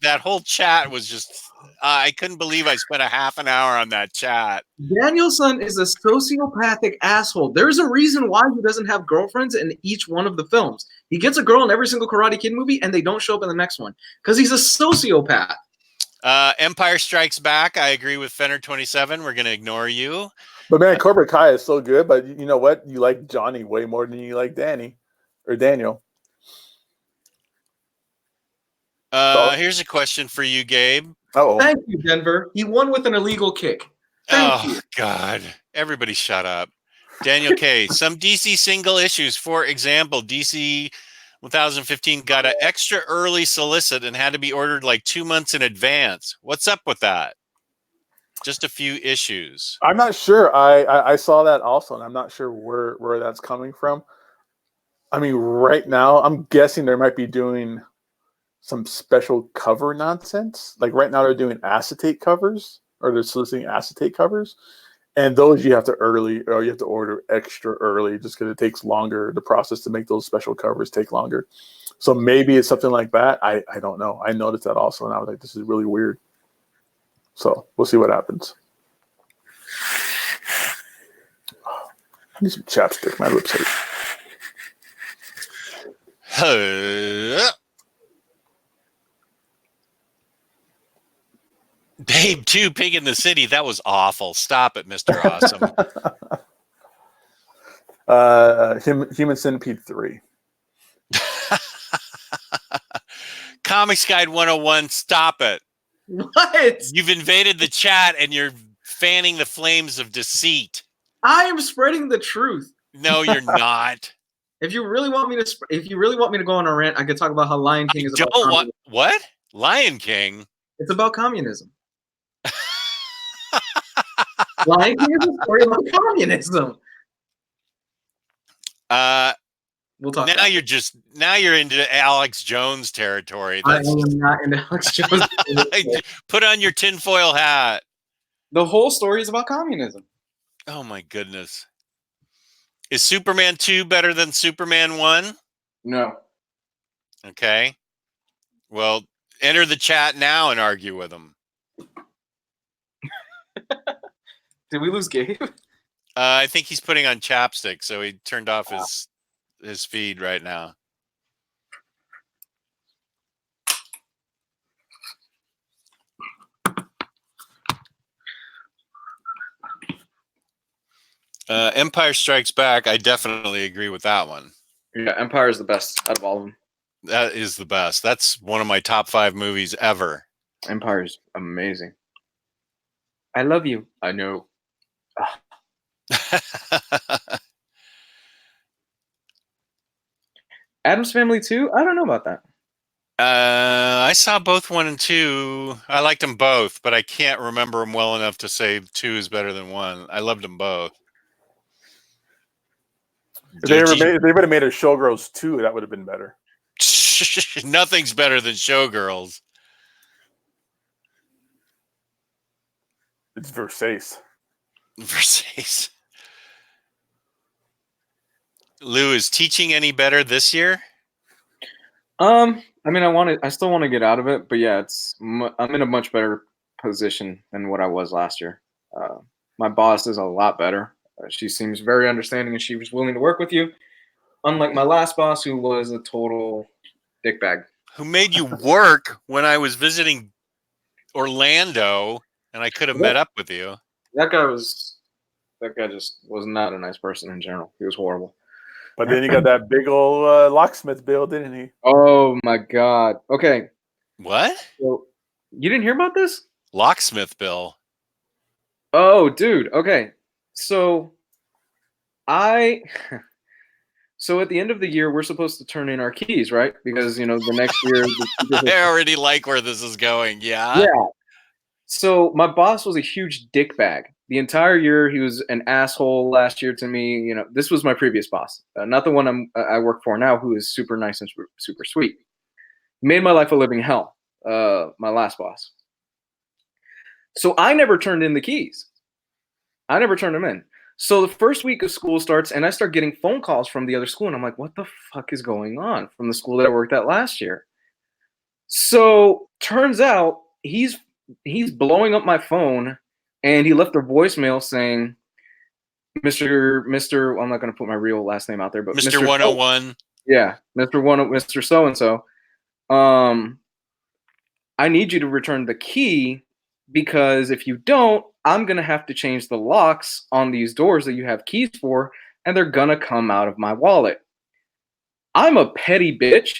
[SPEAKER 1] that whole chat was just. I couldn't believe I spent a half an hour on that chat.
[SPEAKER 2] Danielson is a sociopathic asshole. There's a reason why he doesn't have girlfriends in each one of the films. He gets a girl in every single Karate Kid movie, and they don't show up in the next one because he's a sociopath.
[SPEAKER 1] Empire Strikes Back. I agree with Fenner27. We're going to ignore you.
[SPEAKER 3] But man, Cobra Kai is so good. But you know what? You like Johnny way more than you like Danny or Daniel.
[SPEAKER 1] Here's a question for you, Gabe.
[SPEAKER 3] Oh,
[SPEAKER 2] thank you, Denver. He won with an illegal kick. Thank you.
[SPEAKER 1] God. Everybody shut up. Daniel K. Some DC single issues. For example, DC 1015 got an extra early solicit and had to be ordered like 2 months in advance. What's up with that? Just a few issues.
[SPEAKER 3] I'm not sure. I saw that also, and I'm not sure where that's coming from. I mean, right now, I'm guessing they might be doing some special cover nonsense. Like right now they're doing acetate covers, or they're soliciting acetate covers. And those you have to order extra early just because it takes longer. The process to make those special covers take longer. So maybe it's something like that. I don't know. I noticed that also, and I was like, this is really weird. So we'll see what happens. I need some chapstick. My lips hurt.
[SPEAKER 1] Babe 2, Pig in the City. That was awful. Stop it, Mr. Awesome.
[SPEAKER 3] Human Centipede 3.
[SPEAKER 1] Comics Guide 101. Stop it.
[SPEAKER 2] What?
[SPEAKER 1] You've invaded the chat and you're fanning the flames of deceit.
[SPEAKER 2] I am spreading the truth.
[SPEAKER 1] No, you're not.
[SPEAKER 2] If you really want me to go on a rant, I could talk about how Lion King is about communism.
[SPEAKER 1] What? Lion King?
[SPEAKER 2] It's about communism. Lion King is a story about communism. We'll talk.
[SPEAKER 1] Now you're into Alex Jones territory.
[SPEAKER 2] I am not into Alex Jones.
[SPEAKER 1] Put on your tinfoil hat.
[SPEAKER 2] The whole story is about communism.
[SPEAKER 1] Oh my goodness. Is Superman 2 better than Superman 1?
[SPEAKER 2] No.
[SPEAKER 1] Okay. Well, enter the chat now and argue with him.
[SPEAKER 2] Did we lose Gabe?
[SPEAKER 1] I think he's putting on chapstick, so he turned off his feed right now. Empire Strikes Back, I definitely agree with that one.
[SPEAKER 2] Yeah, Empire is the best out of all of them.
[SPEAKER 1] That is the best. That's one of my top 5 movies ever.
[SPEAKER 2] Empire is amazing. I love you. I know. Addams Family 2? I don't know about that.
[SPEAKER 1] I saw both 1 and 2. I liked them both, but I can't remember them well enough to say 2 is better than 1. I loved them both.
[SPEAKER 3] If they would have made a Showgirls 2, that would have been better.
[SPEAKER 1] Nothing's better than Showgirls.
[SPEAKER 3] It's Versace.
[SPEAKER 1] Versace. Lou, is teaching any better this year?
[SPEAKER 2] I mean, I still want to get out of it, but yeah, I'm in a much better position than what I was last year. My boss is a lot better. She seems very understanding and she was willing to work with you. Unlike my last boss, who was a total dickbag.
[SPEAKER 1] Who made you work when I was visiting Orlando and I could have met up with you.
[SPEAKER 2] That guy just was not a nice person in general. He was horrible.
[SPEAKER 3] But then he got that big old locksmith bill, didn't he?
[SPEAKER 2] Oh my God. Okay.
[SPEAKER 1] What?
[SPEAKER 2] So you didn't hear about this?
[SPEAKER 1] Locksmith bill.
[SPEAKER 2] Oh, dude. Okay. So so at the end of the year, we're supposed to turn in our keys, right? Because, the next year.
[SPEAKER 1] I already like where this is going. Yeah.
[SPEAKER 2] Yeah. So my boss was a huge dickbag. The entire year, he was an asshole last year to me. This was my previous boss, not the one I work for now, who is super nice and super sweet. Made my life a living hell, my last boss. So I never turned in the keys. I never turned them in. So the first week of school starts, and I start getting phone calls from the other school, and I'm like, what the fuck is going on from the school that I worked at last year? So turns out he's blowing up my phone, and he left a voicemail saying, Mr. I'm not going to put my real last name out there, but
[SPEAKER 1] Mr. 101.
[SPEAKER 2] Yeah, Mr. So-and-so. I need you to return the key, because if you don't, I'm going to have to change the locks on these doors that you have keys for, and they're going to come out of my wallet. I'm a petty bitch.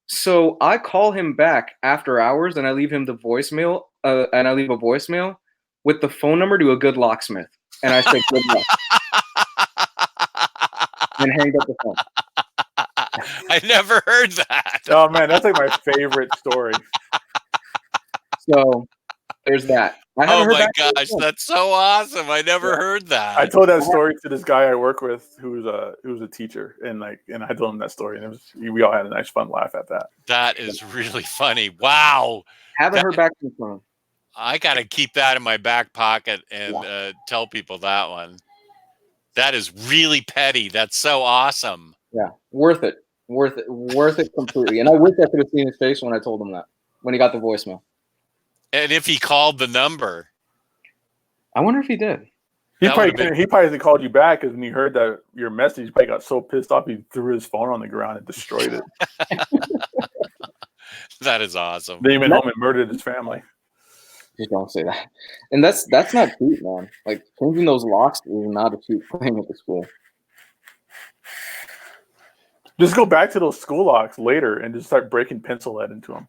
[SPEAKER 2] So I call him back after hours, and I leave him the voicemail, and I leave a voicemail with the phone number to a good locksmith. And I say, good luck. And hang up the phone.
[SPEAKER 1] I never heard that.
[SPEAKER 3] Oh, man, that's like my favorite story.
[SPEAKER 2] So there's that.
[SPEAKER 1] Oh, my gosh. That's so awesome. I never heard that.
[SPEAKER 3] I told that story to this guy I work with who was a teacher, and I told him that story, and we all had a nice fun laugh at that.
[SPEAKER 1] That is really funny. Wow.
[SPEAKER 2] Haven't heard back from him.
[SPEAKER 1] I got to keep that in my back pocket and tell people that one. That is really petty. That's so awesome.
[SPEAKER 2] Yeah, worth it completely. And I wish I could have seen his face when I told him that, when he got the voicemail.
[SPEAKER 1] And if he called the number,
[SPEAKER 2] I wonder if he did.
[SPEAKER 3] He probably called you back, because when he heard that your message, he probably got so pissed off he threw his phone on the ground and destroyed it.
[SPEAKER 1] That is awesome.
[SPEAKER 3] Then he went home and murdered his family.
[SPEAKER 2] Just don't say that. And that's not cute, man. Like, changing those locks is not a cute thing at the school.
[SPEAKER 3] Just go back to those school locks later and just start breaking pencil lead into them.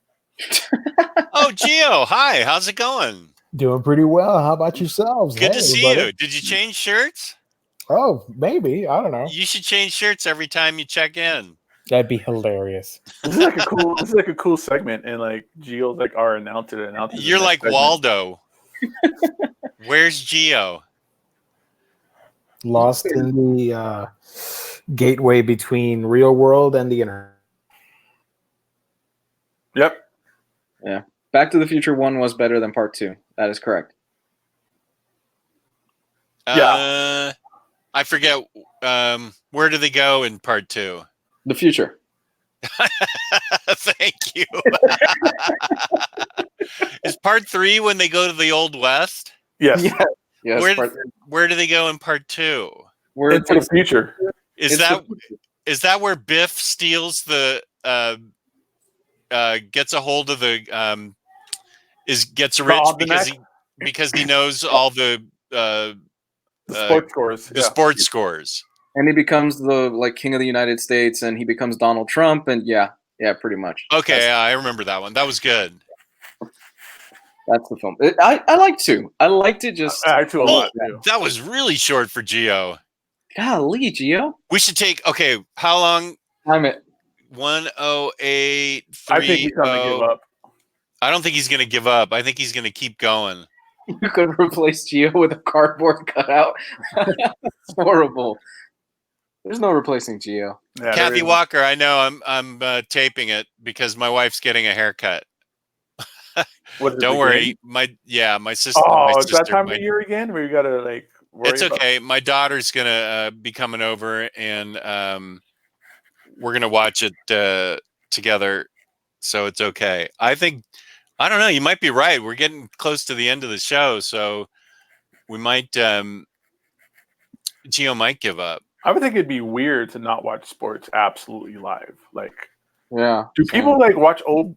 [SPEAKER 1] Oh, Gio, hi. How's it going?
[SPEAKER 4] Doing pretty well. How about yourselves?
[SPEAKER 1] Good to see you. Did you change shirts?
[SPEAKER 4] Oh, maybe. I don't know.
[SPEAKER 1] You should change shirts every time you check in.
[SPEAKER 4] That'd be hilarious.
[SPEAKER 3] This is like a cool segment, and like Gio's like our announcer.
[SPEAKER 1] You're like segment. Waldo. Where's Gio?
[SPEAKER 4] Lost in the gateway between real world and the internet.
[SPEAKER 3] Yep.
[SPEAKER 2] Yeah. Back to the Future 1 was better than Part 2. That is correct.
[SPEAKER 1] Yeah. I forget. Where do they go in Part 2?
[SPEAKER 2] The future.
[SPEAKER 1] Thank you. Is Part 3 when they go to the Old West?
[SPEAKER 3] Yes.
[SPEAKER 2] Yes.
[SPEAKER 1] Where do they go in Part 2?
[SPEAKER 3] Into the future.
[SPEAKER 1] Is that where Biff steals the gets a hold of the gets rich because he knows all the
[SPEAKER 3] sports scores.
[SPEAKER 1] The sports scores.
[SPEAKER 2] And he becomes the king of the United States, and he becomes Donald Trump, and yeah, pretty much.
[SPEAKER 1] Okay, I remember that one. That was good.
[SPEAKER 2] That's the film. I liked to. I liked it just.
[SPEAKER 3] I liked to a lot.
[SPEAKER 1] That was really short for Gio.
[SPEAKER 2] Golly, Gio.
[SPEAKER 1] We should take. Okay, how long?
[SPEAKER 2] I'm at
[SPEAKER 1] 108.
[SPEAKER 3] I think he's gonna give up.
[SPEAKER 1] I don't think he's gonna give up. I think he's gonna keep going.
[SPEAKER 2] You could replace Gio with a cardboard cutout. It's horrible. There's no replacing Gio.
[SPEAKER 1] Yeah, Kathy Walker, I know I'm taping it because my wife's getting a haircut. Don't worry, my sister.
[SPEAKER 3] Oh, it's that time of year again where you gotta worry.
[SPEAKER 1] It's okay. My daughter's gonna be coming over, and we're gonna watch it together, so it's okay. I don't know. You might be right. We're getting close to the end of the show, so we might. Gio might give up.
[SPEAKER 3] I would think it'd be weird to not watch sports absolutely live. Like,
[SPEAKER 2] Yeah.
[SPEAKER 3] Do
[SPEAKER 2] same.
[SPEAKER 3] people like watch old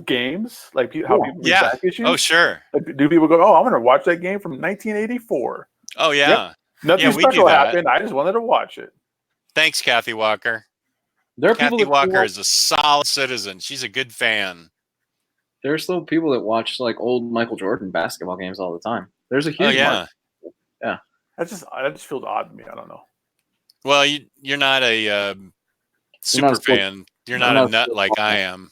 [SPEAKER 3] games? Like how people read back issues?
[SPEAKER 1] Oh, sure.
[SPEAKER 3] Like, do people go, "Oh, I'm going to watch that game from 1984"?
[SPEAKER 1] Oh, yeah.
[SPEAKER 3] Nothing
[SPEAKER 1] Yeah, we do
[SPEAKER 3] special
[SPEAKER 1] that.
[SPEAKER 3] happened. I just wanted to watch it.
[SPEAKER 1] Thanks, Kathy Walker.
[SPEAKER 2] There are people
[SPEAKER 1] Kathy
[SPEAKER 2] that
[SPEAKER 1] Walker
[SPEAKER 2] watch,
[SPEAKER 1] is a solid citizen. She's a good fan.
[SPEAKER 2] there are still people that watch like old Michael Jordan basketball games all the time. There's a huge
[SPEAKER 1] Oh, yeah.
[SPEAKER 2] market. Yeah.
[SPEAKER 3] That just feels odd to me. I don't know.
[SPEAKER 1] Well, you're not a super fan. You're not a nut like I am.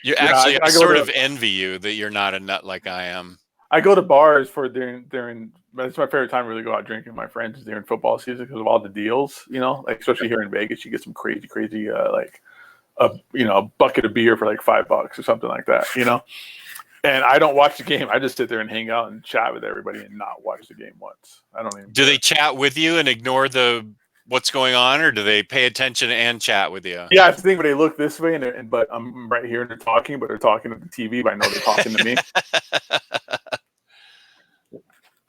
[SPEAKER 1] You actually, I sort of envy you that you're not a nut like I am.
[SPEAKER 3] I go to bars for during. That's my favorite time to really go out drinking with my friends during football season because of all the deals. You know, like especially here in Vegas, you get some crazy, like a bucket of beer for like $5 or something like that. You know, and I don't watch the game. I just sit there and hang out and chat with everybody and not watch the game once. I don't even.
[SPEAKER 1] Do they chat with you and ignore what's going on, or do they pay attention and chat with you?
[SPEAKER 3] Yeah, I think, but they look this way, but I'm right here and they're talking, but they're talking to the TV. But I know they're talking to me.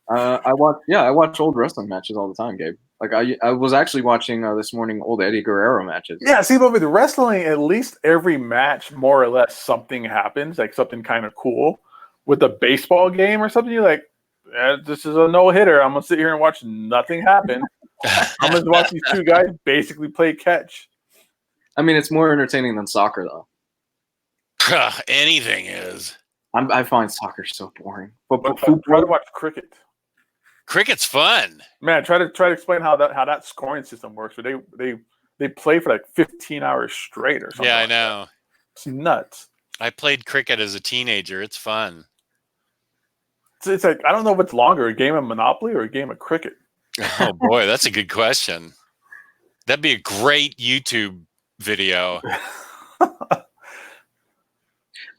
[SPEAKER 2] I watch old wrestling matches all the time, Gabe. Like I was actually watching this morning old Eddie Guerrero matches.
[SPEAKER 3] Yeah, see, but with wrestling, at least every match, more or less, something happens, like something kind of cool. With a baseball game or something, you're like, this is a no-hitter. I'm going to sit here and watch nothing happen. I'm going to watch these two guys basically play catch.
[SPEAKER 2] I mean, it's more entertaining than soccer, though.
[SPEAKER 1] Anything is.
[SPEAKER 2] I find soccer so boring. But
[SPEAKER 3] try to watch cricket.
[SPEAKER 1] Cricket's fun.
[SPEAKER 3] Man, try to explain how that scoring system works. But they play for like 15 hours straight or something.
[SPEAKER 1] Yeah, I know.
[SPEAKER 3] It's nuts.
[SPEAKER 1] I played cricket as a teenager. It's fun.
[SPEAKER 3] It's like, I don't know what's longer, a game of Monopoly or a game of cricket.
[SPEAKER 1] Oh, boy, that's a good question. That'd be a great YouTube video.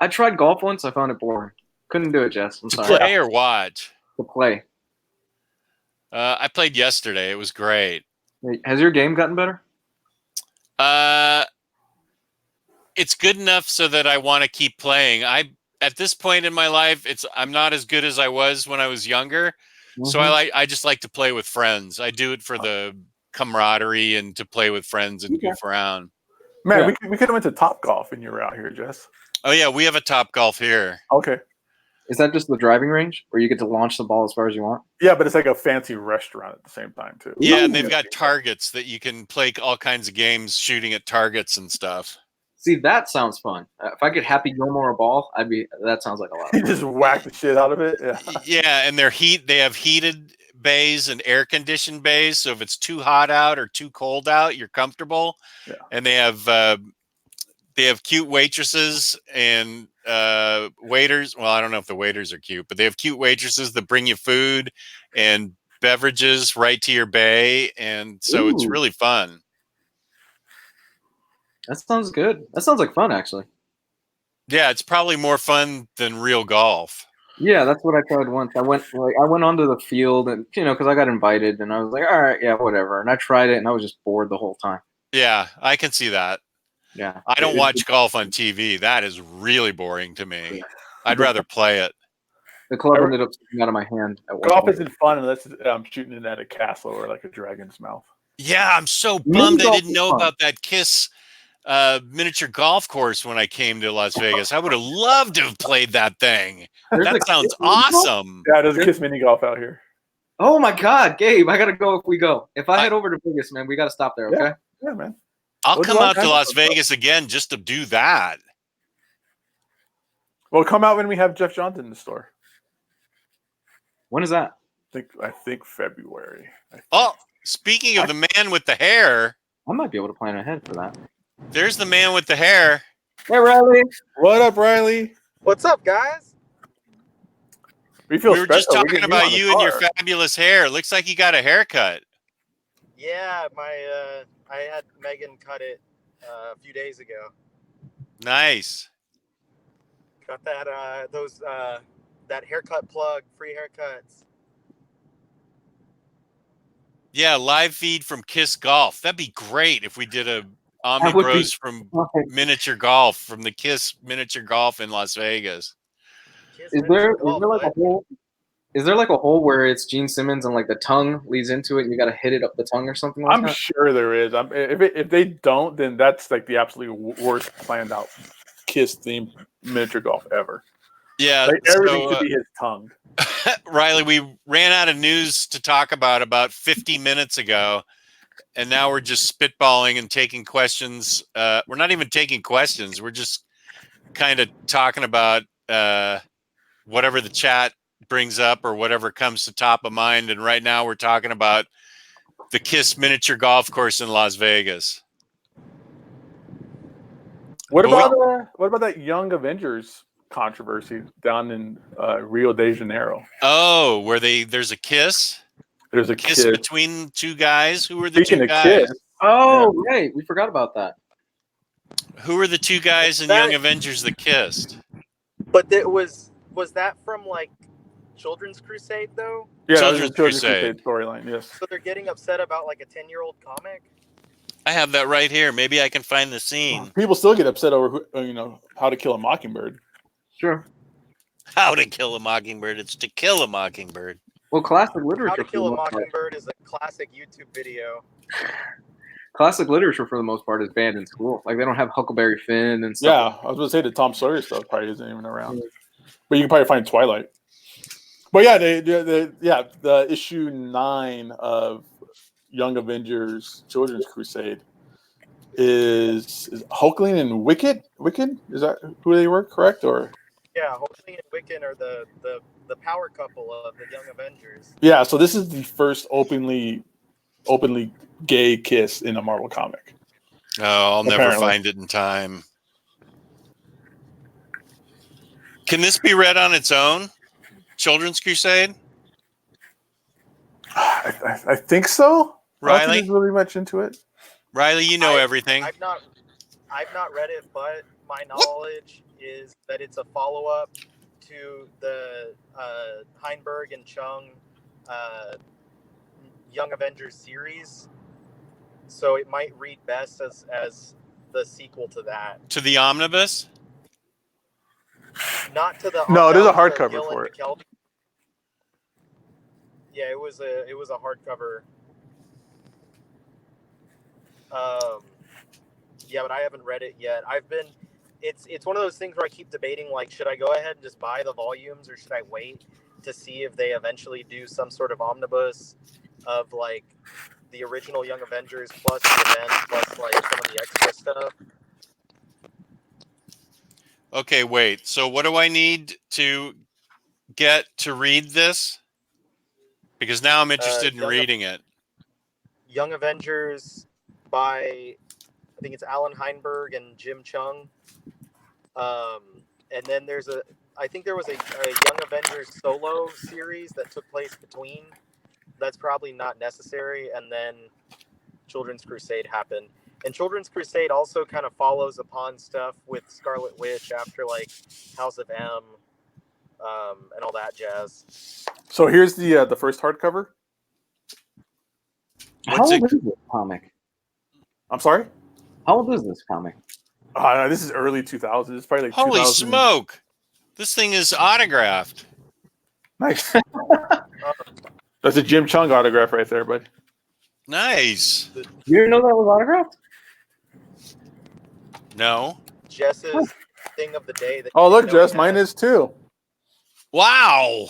[SPEAKER 2] I tried golf once. I found it boring. Couldn't do it, Jess. I'm sorry.
[SPEAKER 1] Play or watch?
[SPEAKER 2] To play.
[SPEAKER 1] I played yesterday. It was great.
[SPEAKER 2] Has your game gotten better?
[SPEAKER 1] It's good enough so that I want to keep playing. At this point in my life, I'm not as good as I was when I was younger. Mm-hmm. So I just like to play with friends. I do it for the camaraderie and to play with friends and goof around.
[SPEAKER 3] Man, we could have went to Top Golf when you were out here, Jess.
[SPEAKER 1] Oh yeah, we have a Top Golf here.
[SPEAKER 3] Okay.
[SPEAKER 2] Is that just the driving range where you get to launch the ball as far as you want?
[SPEAKER 3] Yeah, but it's like a fancy restaurant at the same time too.
[SPEAKER 1] Yeah, and they've got targets that you can play all kinds of games shooting at targets and stuff.
[SPEAKER 2] See, that sounds fun. If I could Happy Gilmore a ball, that sounds like a lot of fun.
[SPEAKER 3] You just whack the shit out of it. Yeah.
[SPEAKER 1] Yeah, and they have heated bays and air conditioned bays, so if it's too hot out or too cold out, you're comfortable. Yeah. And they have cute waitresses and waiters. Well, I don't know if the waiters are cute, but they have cute waitresses that bring you food and beverages right to your bay, and so it's really fun.
[SPEAKER 2] That sounds good. That sounds like fun, actually.
[SPEAKER 1] Yeah, it's probably more fun than real golf.
[SPEAKER 2] Yeah, that's what I tried once. I went onto the field, and because I got invited, and I was like, all right, yeah, whatever. And I tried it, and I was just bored the whole time.
[SPEAKER 1] Yeah, I can see that.
[SPEAKER 2] Yeah,
[SPEAKER 1] I don't watch golf on TV. That is really boring to me. Yeah. I'd rather play it.
[SPEAKER 2] The club ended up sticking out of my hand.
[SPEAKER 3] Golf isn't fun unless I'm shooting it at a castle or like a dragon's mouth.
[SPEAKER 1] Yeah, I'm so bummed I didn't know about that Kiss miniature golf course when I came to Las Vegas. I would have loved to have played that thing. That sounds awesome.
[SPEAKER 3] Yeah, there's a Kiss mini golf out here.
[SPEAKER 2] Oh my God, Gabe, I gotta go if we go. If I head over to Vegas, man, we gotta stop there, okay?
[SPEAKER 3] Yeah, man.
[SPEAKER 1] I'll come out to Las Vegas again just to do that.
[SPEAKER 3] Well, come out when we have Jeff Johnson in the store.
[SPEAKER 2] When is that?
[SPEAKER 3] I think February.
[SPEAKER 1] Oh, speaking of the man with the hair.
[SPEAKER 2] I might be able to plan ahead for that.
[SPEAKER 1] There's the man with the hair.
[SPEAKER 2] Hey, Ryley.
[SPEAKER 3] What up, Ryley?
[SPEAKER 5] What's up, guys?
[SPEAKER 3] We
[SPEAKER 1] were just talking about you and your fabulous hair. Looks like you got a haircut.
[SPEAKER 5] Yeah, I had Megan cut it a few days ago.
[SPEAKER 1] Nice.
[SPEAKER 5] Got that haircut plug, free haircuts.
[SPEAKER 1] Yeah, live feed from Kiss Golf. That'd be great if we did a OmniBros from miniature golf, from the Kiss miniature golf in Las Vegas.
[SPEAKER 2] Is there like a whole Is there like a hole where it's Gene Simmons and like the tongue leads into it and you got to hit it up the tongue or something like
[SPEAKER 3] I'm
[SPEAKER 2] that?
[SPEAKER 3] sure there is. If they don't, then that's like the absolute worst planned out Kiss themed miniature golf ever.
[SPEAKER 1] Yeah,
[SPEAKER 3] Like everything
[SPEAKER 1] so,
[SPEAKER 3] should be his tongue.
[SPEAKER 1] Ryley, we ran out of news to talk about 50 minutes ago, and now we're just spitballing and taking questions. We're not even taking questions. We're just kind of talking about whatever the chat brings up or whatever comes to top of mind. And right now we're talking about the KISS miniature golf course in Las Vegas.
[SPEAKER 3] What about that Young Avengers controversy down in Rio de Janeiro?
[SPEAKER 1] Oh, where there's a kiss?
[SPEAKER 3] There's a
[SPEAKER 1] Kiss between two guys? Who were the
[SPEAKER 3] Speaking
[SPEAKER 1] two
[SPEAKER 3] of
[SPEAKER 1] guys?
[SPEAKER 3] Kiss,
[SPEAKER 2] Oh, right. We forgot about that.
[SPEAKER 1] Who were the two guys in Young Avengers that kissed?
[SPEAKER 5] But was that from like Children's Crusade though?
[SPEAKER 3] yeah,
[SPEAKER 1] Children's
[SPEAKER 3] Children's
[SPEAKER 1] Crusade.
[SPEAKER 3] storyline. Yes.
[SPEAKER 5] So they're getting upset about like a 10-year-old comic?
[SPEAKER 1] I have that right here. Maybe I can find the scene.
[SPEAKER 3] People still get upset over How to Kill a Mockingbird.
[SPEAKER 2] Sure.
[SPEAKER 1] How to Kill a Mockingbird. It's To Kill a Mockingbird.
[SPEAKER 2] Well, classic literature.
[SPEAKER 5] How to Kill a
[SPEAKER 2] for the most part-
[SPEAKER 5] Mockingbird is a classic YouTube video.
[SPEAKER 2] Classic literature for the most part is banned in school. Like they don't have Huckleberry Finn and stuff.
[SPEAKER 3] Yeah, I was going to say the Tom Sawyer stuff probably isn't even around, but you can probably find Twilight. But yeah, the issue 9 of Young Avengers Children's Crusade is Hulkling and Wicked. Wicked, is that who they were? Correct or?
[SPEAKER 5] Yeah, Hulkling and Wiccan are the power couple of the Young Avengers.
[SPEAKER 3] Yeah, so this is the first openly gay kiss in a Marvel comic.
[SPEAKER 1] Oh, I'll never
[SPEAKER 3] Apparently.
[SPEAKER 1] find it in time. Can this be read on its own? Children's Crusade?
[SPEAKER 3] I think so. I don't think
[SPEAKER 1] Ryley?
[SPEAKER 3] there's really much into it.
[SPEAKER 1] Ryley, you know everything.
[SPEAKER 5] I've not read it, but my knowledge is that it's a follow-up to the Heinberg and Chung Young Avengers series. So it might read best as the sequel to that.
[SPEAKER 1] To the Omnibus?
[SPEAKER 5] Not to the
[SPEAKER 3] No, it is a
[SPEAKER 5] to
[SPEAKER 3] hardcover
[SPEAKER 5] Gil and
[SPEAKER 3] for it.
[SPEAKER 5] McKelvey. Yeah, it was a hardcover. Yeah, but I haven't read it yet. It's one of those things where I keep debating, like, should I go ahead and just buy the volumes or should I wait to see if they eventually do some sort of omnibus of like the original Young Avengers plus the event plus like some of the extra stuff.
[SPEAKER 1] Okay, wait. So what do I need to get to read this? Because now I'm interested in reading it.
[SPEAKER 5] Young Avengers by, I think it's Alan Heinberg and Jim Chung. And then I think there was a Young Avengers solo series that took place between. That's probably not necessary. And then Children's Crusade happened. And Children's Crusade also kind of follows upon stuff with Scarlet Witch after like House of M and all that jazz.
[SPEAKER 3] So here's the first hardcover.
[SPEAKER 2] How old is this comic?
[SPEAKER 3] I'm sorry?
[SPEAKER 2] How old is this comic?
[SPEAKER 3] This is early 2000s. It's probably like
[SPEAKER 1] Holy
[SPEAKER 3] 2000.
[SPEAKER 1] smoke! This thing is autographed.
[SPEAKER 3] Nice. That's a Jim Chung autograph right there, bud.
[SPEAKER 1] Nice.
[SPEAKER 2] You didn't know that was autographed?
[SPEAKER 1] No.
[SPEAKER 5] Jess's thing of the day. That
[SPEAKER 3] Oh, look,
[SPEAKER 5] you know
[SPEAKER 3] Jess,
[SPEAKER 5] he
[SPEAKER 3] mine
[SPEAKER 5] has.
[SPEAKER 3] is too.
[SPEAKER 1] Wow.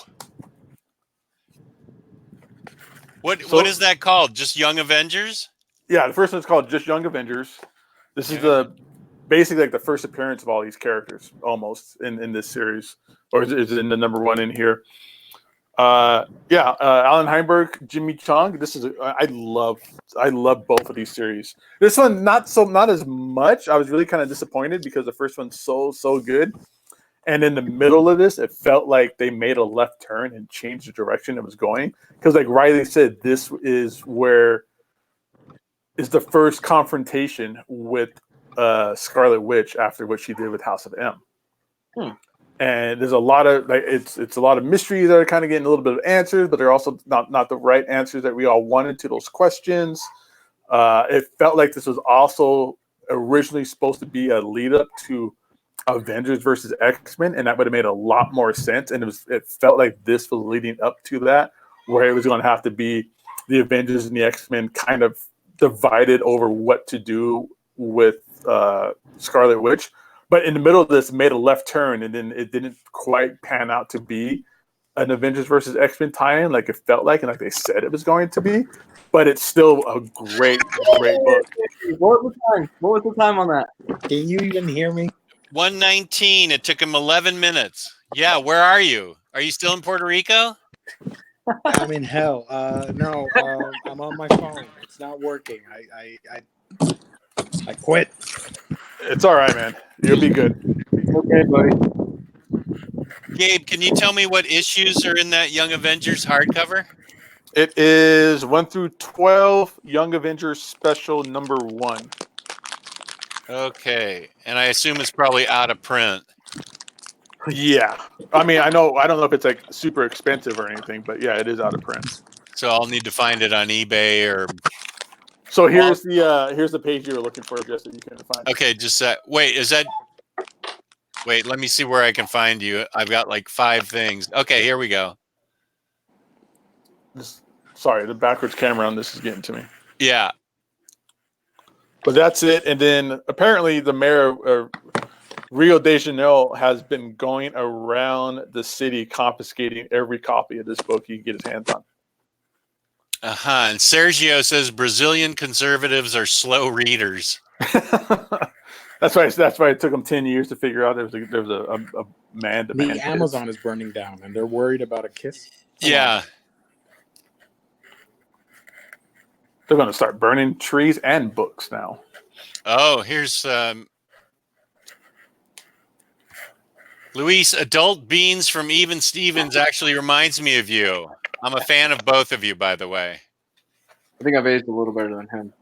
[SPEAKER 1] What
[SPEAKER 3] So-
[SPEAKER 1] what is that called? Just Young Avengers?
[SPEAKER 3] Yeah, the first one's called Just Young Avengers. This is basically like the first appearance of all these characters, almost in this series, or is it in the number 1 in here? Alan Heinberg, Jimmy Chung. This is I love both of these series. This one not as much. I was really kind of disappointed because the first one's so good, and in the middle of this, it felt like they made a left turn and changed the direction it was going. Because, like Ryley said, this is the first confrontation with Scarlet Witch after what she did with House of M. And there's a lot of it's a lot of mysteries that are kind of getting a little bit of answers, but they're also not the right answers that we all wanted to those questions. It felt like this was also originally supposed to be a lead up to Avengers versus X-Men, and that would have made a lot more sense. And it felt like this was leading up to that, where it was going to have to be the Avengers and the X-Men kind of divided over what to do with Scarlet Witch. But in the middle of this, it made a left turn, and then it didn't quite pan out to be an Avengers versus X-Men tie-in like it felt like, and like they said it was going to be. But it's still a great book.
[SPEAKER 2] What was the time? What was the time on that?
[SPEAKER 4] Can you even hear me?
[SPEAKER 1] 1:19. It took him 11 minutes. Yeah, where are you? Are you still in Puerto Rico?
[SPEAKER 6] I'm in hell. No, I'm on my phone. It's not working. I quit.
[SPEAKER 3] It's all right, man. You'll be good.
[SPEAKER 2] Okay, buddy.
[SPEAKER 1] Gabe, can you tell me what issues are in that Young Avengers hardcover?
[SPEAKER 3] It is 1 through 12, Young Avengers Special number 1.
[SPEAKER 1] Okay, and I assume it's probably out of print.
[SPEAKER 3] Yeah, I mean, I don't know if it's like super expensive or anything, but yeah, it is out of print.
[SPEAKER 1] So I'll need to find it on eBay or.
[SPEAKER 3] So here's the page you were looking for, just that you couldn't find.
[SPEAKER 1] Okay, just wait. Is that? Wait, let me see where I can find you. I've got like 5 things. Okay, here we go.
[SPEAKER 3] Sorry, the backwards camera on this is getting to me.
[SPEAKER 1] Yeah.
[SPEAKER 3] But that's it. And then apparently the mayor of Rio de Janeiro has been going around the city confiscating every copy of this book he can get his hands on.
[SPEAKER 1] And Sergio says Brazilian conservatives are slow readers.
[SPEAKER 3] That's why it took them 10 years to figure out there was a man.
[SPEAKER 6] The Amazon is burning down, and they're worried about a kiss.
[SPEAKER 1] Yeah.
[SPEAKER 3] They're going to start burning trees and books now.
[SPEAKER 1] Oh, here's Luis. Adult Beans from Even Stevens actually reminds me of you. I'm a fan of both of you, by the way.
[SPEAKER 2] I think I've aged a little better than him.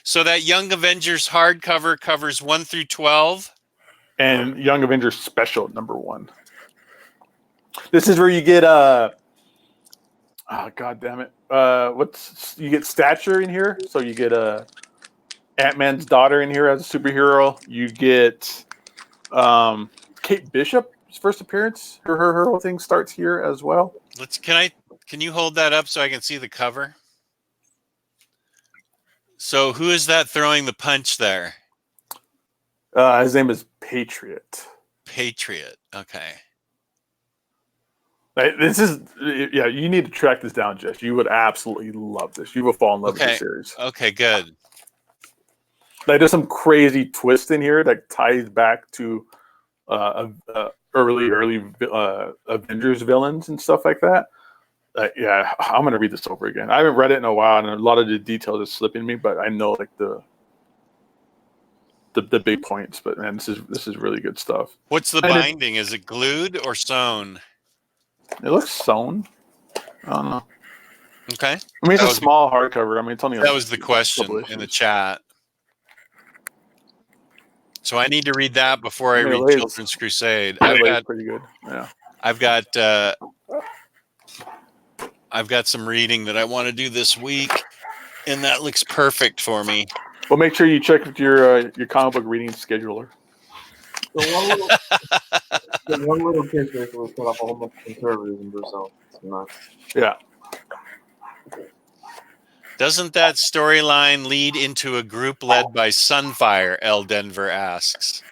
[SPEAKER 1] So that Young Avengers hardcover covers 1 through 12?
[SPEAKER 3] And Young Avengers Special number 1. This is where you get God damn it. You get Stature in here, so you get Ant-Man's daughter in here as a superhero. You get Kate Bishop's first appearance. Her whole thing starts here as well.
[SPEAKER 1] Can you hold that up so I can see the cover? So who is that throwing the punch there?
[SPEAKER 3] His name is Patriot.
[SPEAKER 1] Patriot. Okay.
[SPEAKER 3] This is, yeah, you need to track this down, Jess. You would absolutely love this. You will fall in love with the series.
[SPEAKER 1] Okay, good.
[SPEAKER 3] Like, there's some crazy twist in here that ties back to early Avengers villains and stuff like that. Yeah, I'm going to read this over again. I haven't read it in a while, and a lot of the details are slipping me, but I know like the big points. But man, this is really good stuff.
[SPEAKER 1] What's the binding? Is it glued or sewn?
[SPEAKER 3] It looks sewn. I don't know.
[SPEAKER 1] Okay.
[SPEAKER 3] I mean, it's a small hardcover. I mean, it's only
[SPEAKER 1] that was the question in the chat. So I need to read that before I read Children's Crusade.
[SPEAKER 3] Pretty good. Yeah.
[SPEAKER 1] I've got some reading that I want to do this week, and that looks perfect for me.
[SPEAKER 3] Well, make sure you check with your comic book reading scheduler.
[SPEAKER 2] The one little kid basically put up a whole bunch of conservatives in Brazil. It's nuts.
[SPEAKER 3] Yeah.
[SPEAKER 1] Doesn't that storyline lead into a group led by Sunfire? L. Denver asks.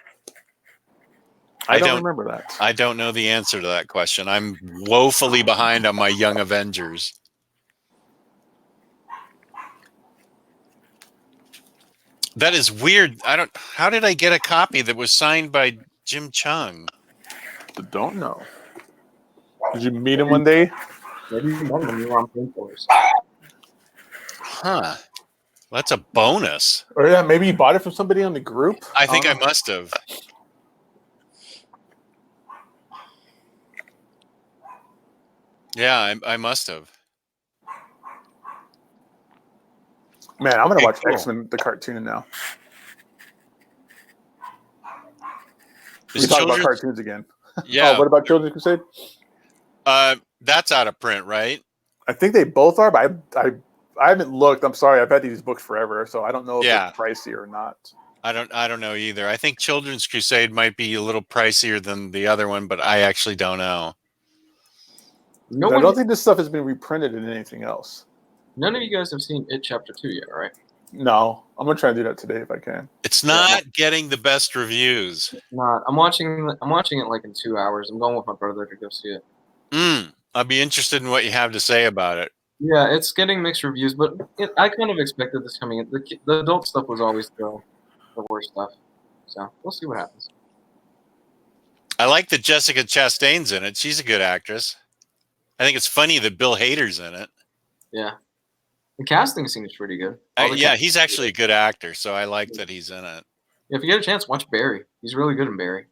[SPEAKER 3] I don't remember that.
[SPEAKER 1] I don't know the answer to that question. I'm woefully behind on my Young Avengers. That is weird. How did I get a copy that was signed by Jim Chung?
[SPEAKER 3] I don't know. Did you meet him one day?
[SPEAKER 2] Maybe you met him. You were on Paintforce.
[SPEAKER 1] Huh. That's a bonus.
[SPEAKER 3] Or yeah, maybe you bought it from somebody on the group.
[SPEAKER 1] I think I must have. Yeah, I must have.
[SPEAKER 3] Man, I'm gonna watch X-Men the cartoon now. We talk about cartoons again.
[SPEAKER 1] Yeah.
[SPEAKER 3] Oh, what about Children's Crusade?
[SPEAKER 1] That's out of print, right?
[SPEAKER 3] I think they both are, but I haven't looked. I'm sorry, I've had these books forever, so I don't know if they're pricey or not.
[SPEAKER 1] I don't know either. I think Children's Crusade might be a little pricier than the other one, but I actually don't know.
[SPEAKER 2] No
[SPEAKER 3] I
[SPEAKER 2] one,
[SPEAKER 3] don't think this stuff has been reprinted in anything else.
[SPEAKER 2] none of you guys have seen It Chapter 2 yet, right?
[SPEAKER 3] No, I'm gonna try and do that today if I can.
[SPEAKER 1] It's not getting the best reviews.
[SPEAKER 2] Not. I'm watching it like in 2 hours. I'm going with my brother to go see it.
[SPEAKER 1] I'd be interested in what you have to say about it.
[SPEAKER 2] Yeah, it's getting mixed reviews, but I kind of expected this coming in. The adult stuff was always the worst stuff. So we'll see what happens.
[SPEAKER 1] I like that Jessica Chastain's in it. She's a good actress. I think it's funny that Bill Hader's in it.
[SPEAKER 2] Yeah. The casting seems pretty good.
[SPEAKER 1] Yeah, he's actually a good actor, so I like that he's in it.
[SPEAKER 2] If you get a chance, watch Barry. He's really good in Barry.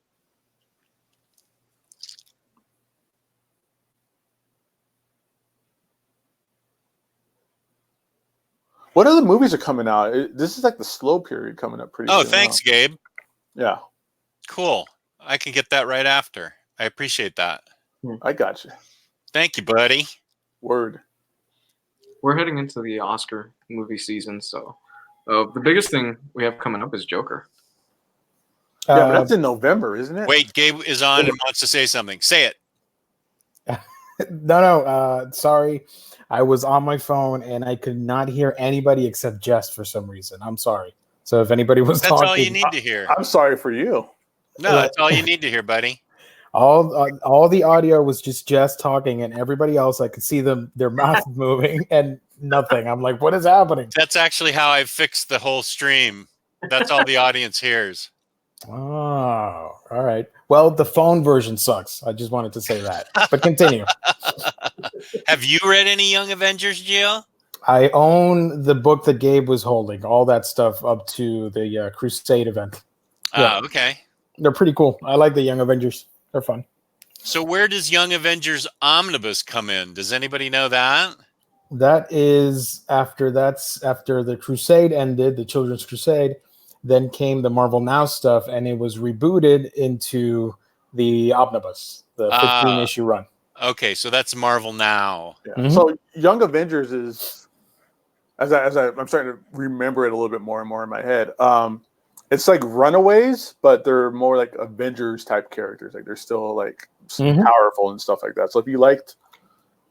[SPEAKER 3] What other movies are coming out? This is like the slow period coming up pretty soon.
[SPEAKER 1] Thanks, Gabe.
[SPEAKER 3] Yeah.
[SPEAKER 1] Cool. I can get that right after. I appreciate that.
[SPEAKER 3] I got you.
[SPEAKER 1] Thank you, buddy.
[SPEAKER 3] Word.
[SPEAKER 2] We're heading into the Oscar movie season, so the biggest thing we have coming up is Joker.
[SPEAKER 3] Yeah, but that's in November, isn't it?
[SPEAKER 1] Wait, Gabe is on and wants to say something. Say it.
[SPEAKER 4] No. Sorry. I was on my phone and I could not hear anybody except Jess for some reason. I'm sorry. So if anybody was talking,
[SPEAKER 1] that's all you need to hear.
[SPEAKER 3] I'm sorry for you.
[SPEAKER 1] No, that's all you need to hear, buddy.
[SPEAKER 4] All the audio was just Jess talking, and everybody else I could see their mouth moving and nothing. I'm like, what is happening?
[SPEAKER 1] That's actually how I fixed the whole stream. That's all the audience hears.
[SPEAKER 4] Oh, all right. Well, the phone version sucks. I just wanted to say that. But continue.
[SPEAKER 1] Have you read any Young Avengers, Gio?
[SPEAKER 4] I own the book that Gabe was holding, all that stuff up to the Crusade event.
[SPEAKER 1] Yeah. Okay.
[SPEAKER 4] They're pretty cool. I like the Young Avengers. They're fun.
[SPEAKER 1] So where does Young Avengers Omnibus come in? Does anybody know that?
[SPEAKER 4] That's after the Crusade ended, the Children's Crusade. Then came the Marvel Now stuff, and it was rebooted into the Omnibus, the 15-issue run.
[SPEAKER 1] Okay, so that's Marvel Now.
[SPEAKER 3] Yeah.
[SPEAKER 4] Mm-hmm.
[SPEAKER 3] So Young Avengers is, as I'm starting to remember it a little bit more and more in my head. It's like Runaways, but they're more like Avengers type characters. Like they're still like powerful and stuff like that. So if you liked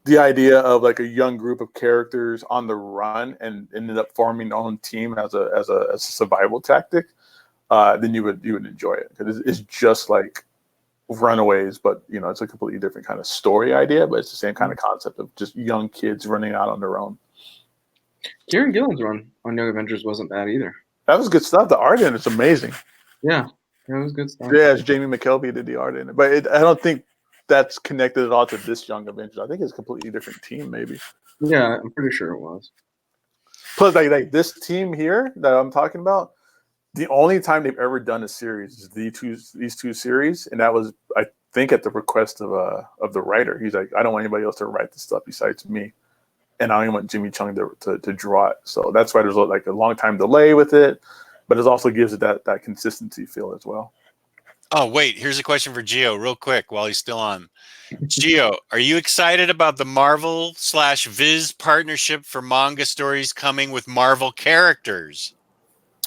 [SPEAKER 3] the idea of like a young group of characters on the run and ended up forming their own team as a survival tactic, then you would enjoy it, because it's just like Runaways, but it's a completely different kind of story idea, but it's the same kind of concept of just young kids running out on their own.
[SPEAKER 2] Kieran Gillen's run on Young Avengers wasn't bad either.
[SPEAKER 3] That was good stuff. The art in it's amazing.
[SPEAKER 2] Yeah, it was good stuff.
[SPEAKER 3] Yeah, it's Jamie McKelvey did the art in it, but I don't think that's connected at all to this Young Avengers. I think it's a completely different team, maybe.
[SPEAKER 2] Yeah, I'm pretty sure it was.
[SPEAKER 3] Plus, like this team here that I'm talking about, the only time they've ever done a series is these two series, and that was, I think, at the request of the writer. He's like, I don't want anybody else to write this stuff besides me, and I only want Jimmy Chung to draw it. So that's why there's like a long time delay with it, but it also gives it that consistency feel as well.
[SPEAKER 1] Oh, wait, here's a question for Gio real quick while he's still on. Gio, are you excited about the Marvel/Viz partnership for manga stories coming with Marvel characters?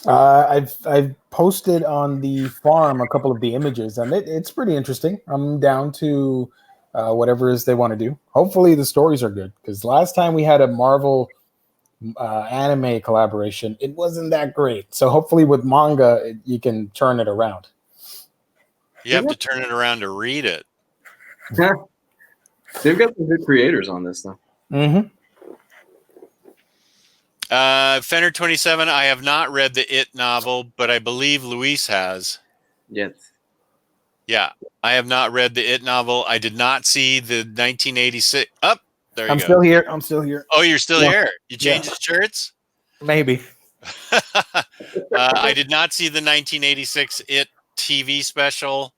[SPEAKER 4] I've posted on the farm a couple of the images, and it's pretty interesting. I'm down to whatever it is they want to do. Hopefully the stories are good, because last time we had a Marvel anime collaboration, it wasn't that great. So hopefully with manga, you can turn it around.
[SPEAKER 1] You have to turn it around to read it.
[SPEAKER 2] They've got some good creators on this, though.
[SPEAKER 4] Mm-hmm.
[SPEAKER 1] Fenner 27, I have not read the It novel, but I believe Luis has.
[SPEAKER 2] Yes.
[SPEAKER 1] Yeah, I have not read the It novel. I did not see the 1986. There you
[SPEAKER 4] I'm
[SPEAKER 1] go.
[SPEAKER 4] still here.
[SPEAKER 1] Oh, you're still
[SPEAKER 4] Yeah.
[SPEAKER 1] here. You changed the shirts?
[SPEAKER 4] Maybe.
[SPEAKER 1] I did not see the 1986 It TV special.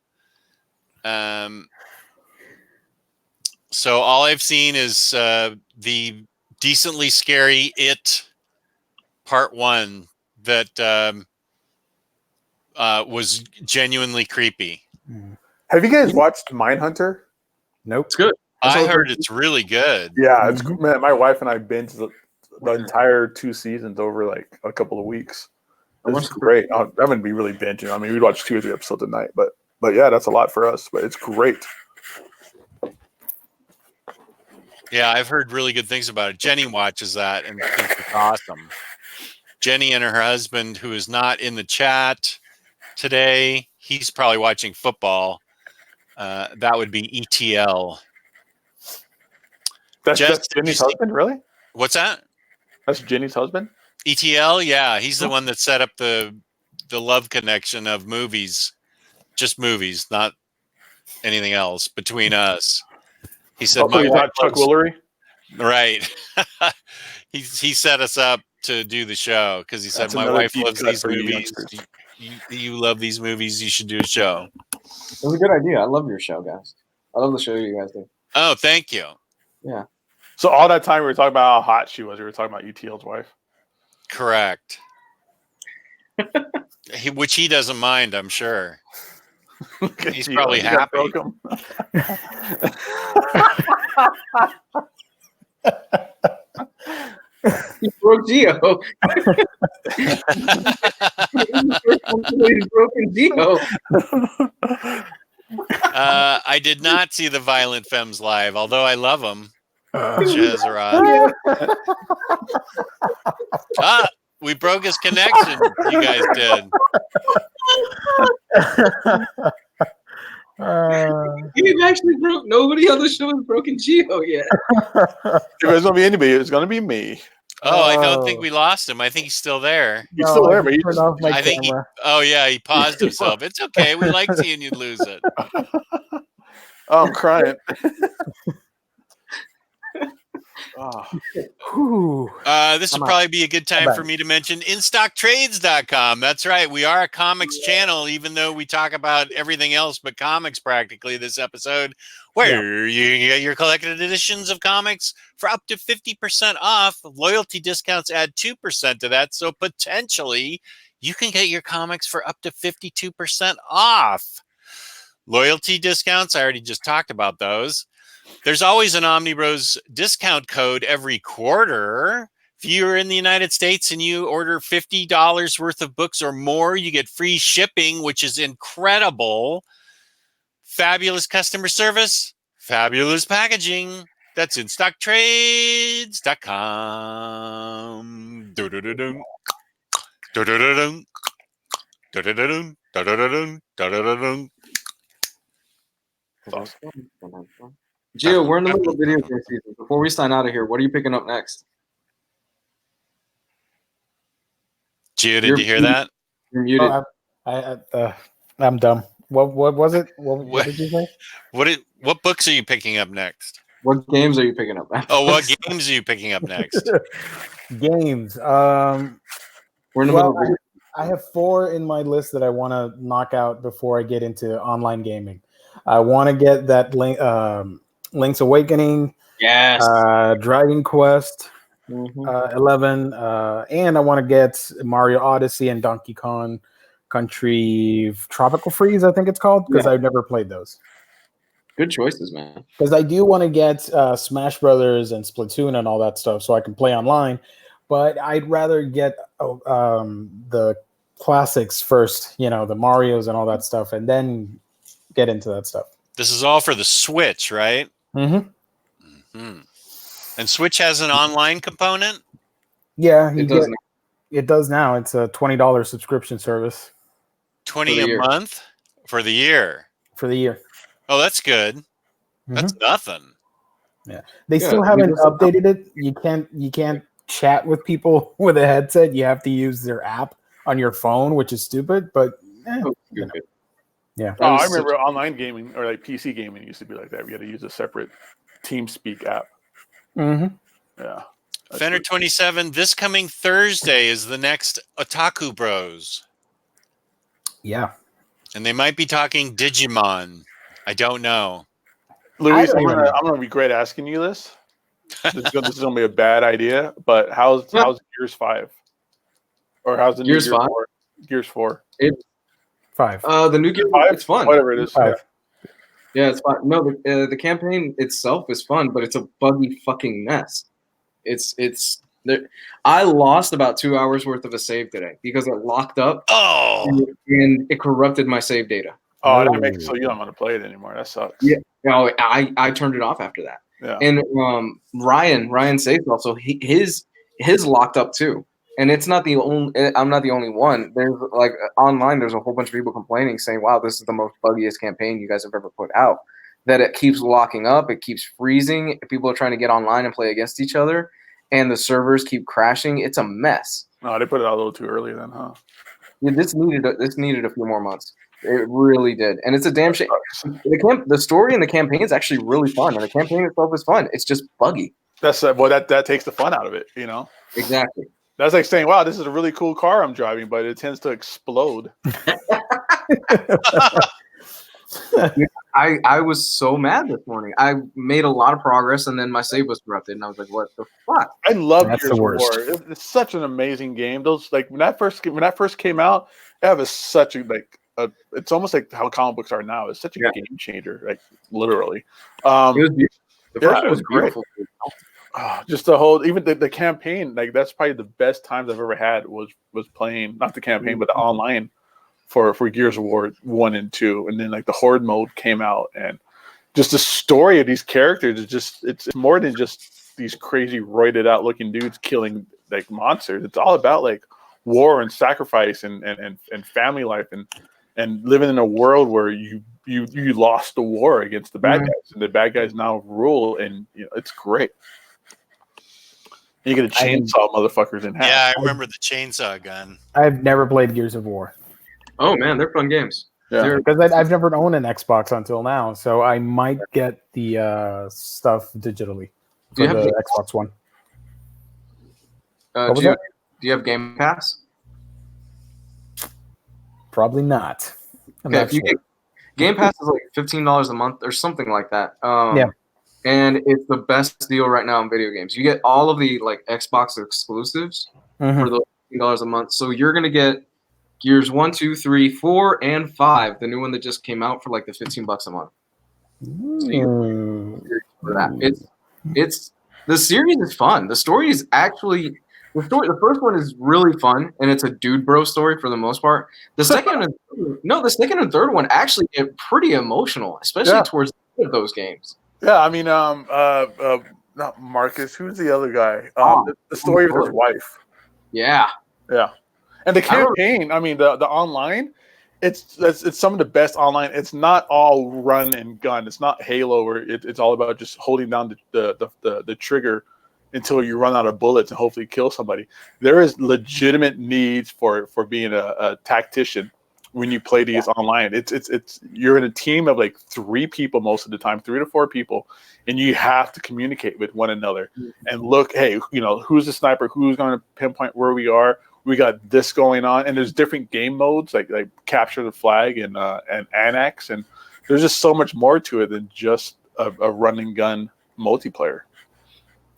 [SPEAKER 1] So all I've seen is the decently scary It Part 1 that was genuinely creepy.
[SPEAKER 3] Have you guys watched Mindhunter?
[SPEAKER 4] Nope.
[SPEAKER 2] It's good.
[SPEAKER 1] I heard it's really good.
[SPEAKER 3] Yeah, it's man. My wife and I binged the entire 2 seasons over like a couple of weeks. It's great. I'm gonna be really binging. I mean, we'd watch 2 or 3 episodes a night, but yeah, that's a lot for us. But it's great.
[SPEAKER 1] Yeah, I've heard really good things about it. Jenny watches that and thinks it's awesome. Jenny and her husband, who is not in the chat today, he's probably watching football. That would be ETL.
[SPEAKER 3] That's Jenny's husband, really?
[SPEAKER 1] What's that?
[SPEAKER 3] That's Jenny's husband?
[SPEAKER 1] ETL, yeah. He's the one that set up the love connection of movies. Just movies, not anything else between us. He said,
[SPEAKER 3] "My wife Chuck Woolery."
[SPEAKER 1] Right. he set us up to do the show because he said, "My wife loves these movies. You love these movies. You should do a show."
[SPEAKER 2] It was a good idea. I love your show, guys. I love the show you guys do.
[SPEAKER 1] Oh, thank you.
[SPEAKER 2] Yeah.
[SPEAKER 3] So all that time we were talking about how hot she was. We were talking about ETL's wife.
[SPEAKER 1] Correct. Which he doesn't mind, I'm sure. He's probably happy.
[SPEAKER 2] He broke Geo. He's broken Geo.
[SPEAKER 1] I did not see the Violent Femmes live, although I love them. Axelrod. We broke his connection. You guys did.
[SPEAKER 2] He actually broke. Nobody on the show has broken Geo yet.
[SPEAKER 3] If there's gonna be anybody, it's gonna be me.
[SPEAKER 1] Oh, I don't think we lost him. I think he's still there.
[SPEAKER 3] He's still there, but he
[SPEAKER 4] turned off my
[SPEAKER 1] I think
[SPEAKER 4] camera.
[SPEAKER 1] he paused himself. It's okay. We like seeing you lose it.
[SPEAKER 3] I'm crying.
[SPEAKER 1] This would probably be a good time for me to mention InStockTrades.com. That's right. We are a comics channel, even though we talk about everything else but comics practically this episode, where you can get your collected editions of comics for up to 50% off. Loyalty discounts add 2% to that. So potentially you can get your comics for up to 52% off. Loyalty discounts, I already just talked about those. There's always an OmniBros discount code every quarter. If you're in the United States and you order $50 worth of books or more, you get free shipping, which is incredible. Fabulous customer service, fabulous packaging. That's InStockTrades.com. Do-do-do-dum. Do-do-do-dum. Do-do-do-dum. Do-do-do-dum. Do-do-do-dum.
[SPEAKER 2] Gio, we're in the middle of video game season. Before we sign out of here, what are you picking up next?
[SPEAKER 1] Gio, did you hear that?
[SPEAKER 2] You're muted.
[SPEAKER 4] I'm dumb. What was it? What did you say?
[SPEAKER 1] What books are you picking up next?
[SPEAKER 2] What games are you picking up next?
[SPEAKER 1] Oh, what games are you picking up next?
[SPEAKER 4] Games.
[SPEAKER 2] We're in the middle of
[SPEAKER 4] I have 4 in my list that I want to knock out before I get into online gaming. I want to get that Link's Awakening,
[SPEAKER 2] yes,
[SPEAKER 4] Dragon Quest 11, and I want to get Mario Odyssey and Donkey Kong Country Tropical Freeze, I think it's called, because I've never played those.
[SPEAKER 2] Good choices, man.
[SPEAKER 4] Because I do want to get Smash Brothers and Splatoon and all that stuff so I can play online, but I'd rather get the classics first, the Marios and all that stuff, and then get into that stuff.
[SPEAKER 1] This is all for the Switch, right?
[SPEAKER 4] Mm-hmm.
[SPEAKER 1] Mm-hmm. And Switch has an online component?
[SPEAKER 4] Yeah, it does now. It's a $20 subscription service.
[SPEAKER 1] $20 a month for the year.
[SPEAKER 4] For the year.
[SPEAKER 1] Oh, that's good. That's nothing.
[SPEAKER 4] Yeah, they still haven't updated it. You can't chat with people with a headset. You have to use their app on your phone, which is stupid. But yeah.
[SPEAKER 3] Oh, I remember online gaming or like PC gaming used to be like that. We had to use a separate TeamSpeak app.
[SPEAKER 4] Mm-hmm.
[SPEAKER 3] Yeah.
[SPEAKER 1] Fender 27, this coming Thursday is the next Otaku Bros.
[SPEAKER 4] Yeah.
[SPEAKER 1] And they might be talking Digimon. I don't know.
[SPEAKER 3] Luis, I'm gonna regret asking you this. This is gonna be a bad idea, but how's Gears 5? Or how's the new Gears 5? Gears 4.
[SPEAKER 2] It's
[SPEAKER 4] 5.
[SPEAKER 2] The new Gears 5, it's fun.
[SPEAKER 3] Whatever it is.
[SPEAKER 2] 5. Yeah, it's fun. No, the campaign itself is fun, but it's a buggy fucking mess. It's I lost about 2 hours worth of a save today because it locked up.
[SPEAKER 1] Oh,
[SPEAKER 2] and it corrupted my save data.
[SPEAKER 3] Oh, that makes so you don't want to play it anymore. That sucks.
[SPEAKER 2] Yeah, no, I turned it off after that.
[SPEAKER 3] Yeah.
[SPEAKER 2] And Ryan saves also his locked up too. And it's not the only. I'm not the only one. There's like online. There's a whole bunch of people complaining, saying, "Wow, this is the most buggiest campaign you guys have ever put out." That it keeps locking up. It keeps freezing. People are trying to get online and play against each other, and the servers keep crashing. It's a mess.
[SPEAKER 3] Oh, they put it out a little too early then, huh?
[SPEAKER 2] Yeah, this needed a few more months. It really did, and it's a damn shame. The story and the campaign is actually really fun, and the campaign itself is fun. It's just buggy.
[SPEAKER 3] That's that takes the fun out of it, you know.
[SPEAKER 2] Exactly.
[SPEAKER 3] That's like saying, "Wow, this is a really cool car I'm driving," but it tends to explode.
[SPEAKER 2] I was so mad this morning. I made a lot of progress, and then my save was corrupted, and I was like, "What the fuck?"
[SPEAKER 3] I love
[SPEAKER 4] That's
[SPEAKER 3] Gears
[SPEAKER 4] the
[SPEAKER 3] of
[SPEAKER 4] worst.
[SPEAKER 3] War. It's such an amazing game. Those like when that first came out, it was such a it's almost like how comic books are now. It's such a game changer, like literally.
[SPEAKER 2] It was beautiful. The first
[SPEAKER 3] it
[SPEAKER 2] one
[SPEAKER 3] was
[SPEAKER 2] was
[SPEAKER 3] great.
[SPEAKER 2] beautiful.
[SPEAKER 3] Just the whole, even the campaign, like that's probably the best times I've ever had was playing, not the campaign, but the online for Gears of War 1 and 2. And then like the Horde mode came out, and just the story of these characters is just, it's more than just these crazy roided out looking dudes killing like monsters. It's all about like war and sacrifice and family life and living in a world where you lost the war against the bad guys, and the bad guys now rule, and it's great. You get a chainsaw motherfuckers in half.
[SPEAKER 1] yeah, I remember the chainsaw gun.
[SPEAKER 4] I've never played Gears of War.
[SPEAKER 2] Oh man, they're fun games.
[SPEAKER 3] Yeah.
[SPEAKER 4] Because I've never owned an Xbox until now, so I might get the stuff digitally
[SPEAKER 2] Do you
[SPEAKER 4] for
[SPEAKER 2] have
[SPEAKER 4] the Xbox One.
[SPEAKER 2] do you have Game Pass?
[SPEAKER 4] Probably not. I'm
[SPEAKER 2] Okay,
[SPEAKER 4] not
[SPEAKER 2] if you
[SPEAKER 4] sure.
[SPEAKER 2] get Game Pass is like $15 a month or something like that.
[SPEAKER 4] Yeah.
[SPEAKER 2] And it's the best deal right now in video games. You get all of the like Xbox exclusives
[SPEAKER 4] Mhm.
[SPEAKER 2] for those $15 a month. So you're gonna get Gears 1, 2, 3, 4, and 5, the new one that just came out for like the $15 a month.
[SPEAKER 4] Mm.
[SPEAKER 2] For that. It's the series is fun. The story is actually the first one is really fun, and it's a dude bro story for the most part. The second and third one actually get pretty emotional, especially towards the end of those games.
[SPEAKER 3] Yeah, I mean, not Marcus. Who's the other guy? The story of his wife.
[SPEAKER 2] Yeah.
[SPEAKER 3] Yeah, and the campaign. I mean, the online. It's some of the best online. It's not all run and gun. It's not Halo where it's all about just holding down the trigger until you run out of bullets and hopefully kill somebody. There is legitimate needs for being a tactician when you play these online. It's you're in a team of like 3 people most of the time, 3 to 4 people, and you have to communicate with one another and look, hey, who's the sniper, who's going to pinpoint where we are. We got this going on, and there's different game modes like capture the flag and annex, and there's just so much more to it than just a run and gun multiplayer.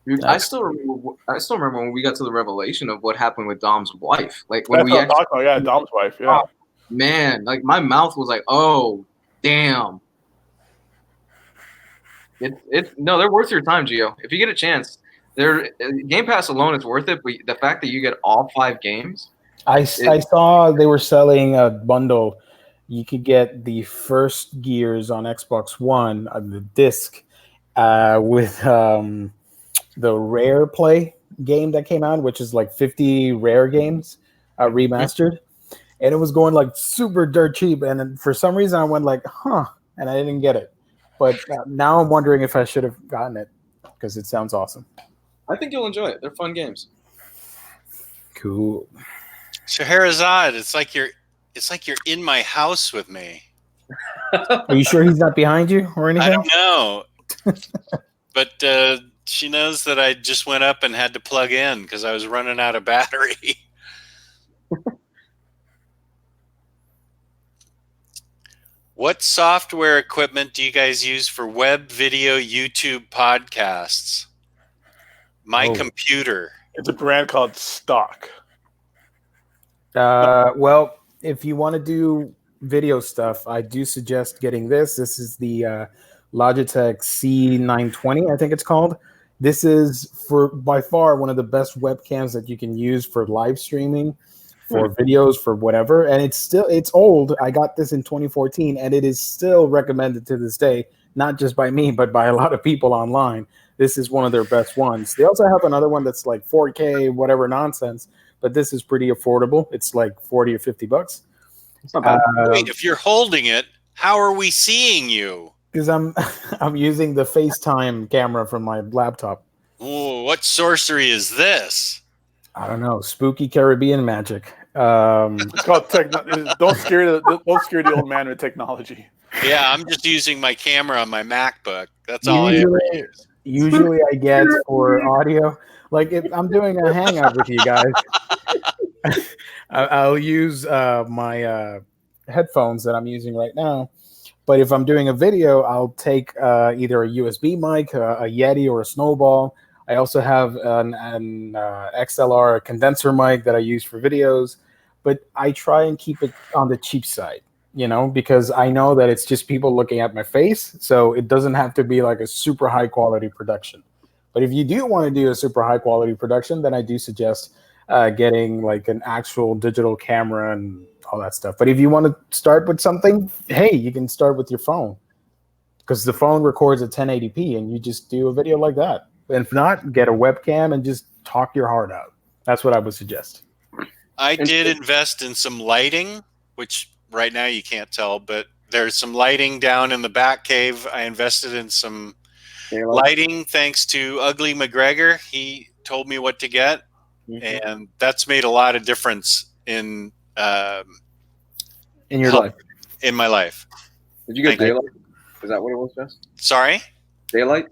[SPEAKER 2] Dude, I still remember when we got to the revelation of what happened with Dom's wife. Like when
[SPEAKER 3] That's what I'm talking about. Yeah, Dom's wife. Yeah.
[SPEAKER 2] Oh, man, like my mouth was like, oh damn. No, they're worth your time, Gio. If you get a chance, Game Pass alone is worth it. But the fact that you get all 5 games,
[SPEAKER 4] I saw they were selling a bundle. You could get the first Gears on Xbox One on the disc with the Rare Play game that came out, which is like 50 Rare games remastered. And it was going like super dirt cheap. And then for some reason I went like, and I didn't get it. But now I'm wondering if I should have gotten it because it sounds awesome.
[SPEAKER 2] I think you'll enjoy it. They're fun games.
[SPEAKER 4] Cool.
[SPEAKER 1] Scheherazade, it's like you're in my house with me.
[SPEAKER 4] Are you sure he's not behind you or anything?
[SPEAKER 1] I don't know. But she knows that I just went up and had to plug in because I was running out of battery. What software equipment do you guys use for web, video, YouTube podcasts? My computer.
[SPEAKER 3] It's a brand called Stock.
[SPEAKER 4] Well, if you want to do video stuff, I do suggest getting this. This is the Logitech C920, I think it's called. This is by far one of the best webcams that you can use for live streaming, for videos, for whatever. And it's old. I got this in 2014, and it is still recommended to this day, not just by me, but by a lot of people online. This is one of their best ones. They also have another one that's like 4K, whatever nonsense, but this is pretty affordable. It's like 40 or 50 bucks.
[SPEAKER 2] It's not bad.
[SPEAKER 1] Wait, if you're holding it, how are we seeing you?
[SPEAKER 4] Because I'm using the FaceTime camera from my laptop.
[SPEAKER 1] Ooh, what sorcery is this?
[SPEAKER 4] I don't know, spooky Caribbean magic.
[SPEAKER 3] It's called don't scare the old man with technology.
[SPEAKER 1] Yeah, I'm just using my camera on my MacBook. That's all I ever use.
[SPEAKER 4] Usually I get for audio, like if I'm doing a hangout with you guys, I'll use my headphones that I'm using right now. But if I'm doing a video, I'll take either a USB mic, a Yeti, or a Snowball. I also have an XLR condenser mic that I use for videos. But I try and keep it on the cheap side, because I know that it's just people looking at my face. So it doesn't have to be like a super high quality production. But if you do want to do a super high quality production, then I do suggest getting like an actual digital camera and all that stuff. But if you want to start with something, hey, you can start with your phone, because the phone records at 1080p and you just do a video like that. And if not, get a webcam and just talk your heart out. That's what I would suggest.
[SPEAKER 1] I did invest in some lighting, which right now you can't tell, but there's some lighting down in the back cave. I invested in some lighting thanks to Ugly McGregor. He told me what to get, and that's made a lot of difference in
[SPEAKER 2] your life.
[SPEAKER 1] In my life.
[SPEAKER 2] Did you get daylight? Is that what it was, Jess?
[SPEAKER 1] Sorry?
[SPEAKER 2] Daylight?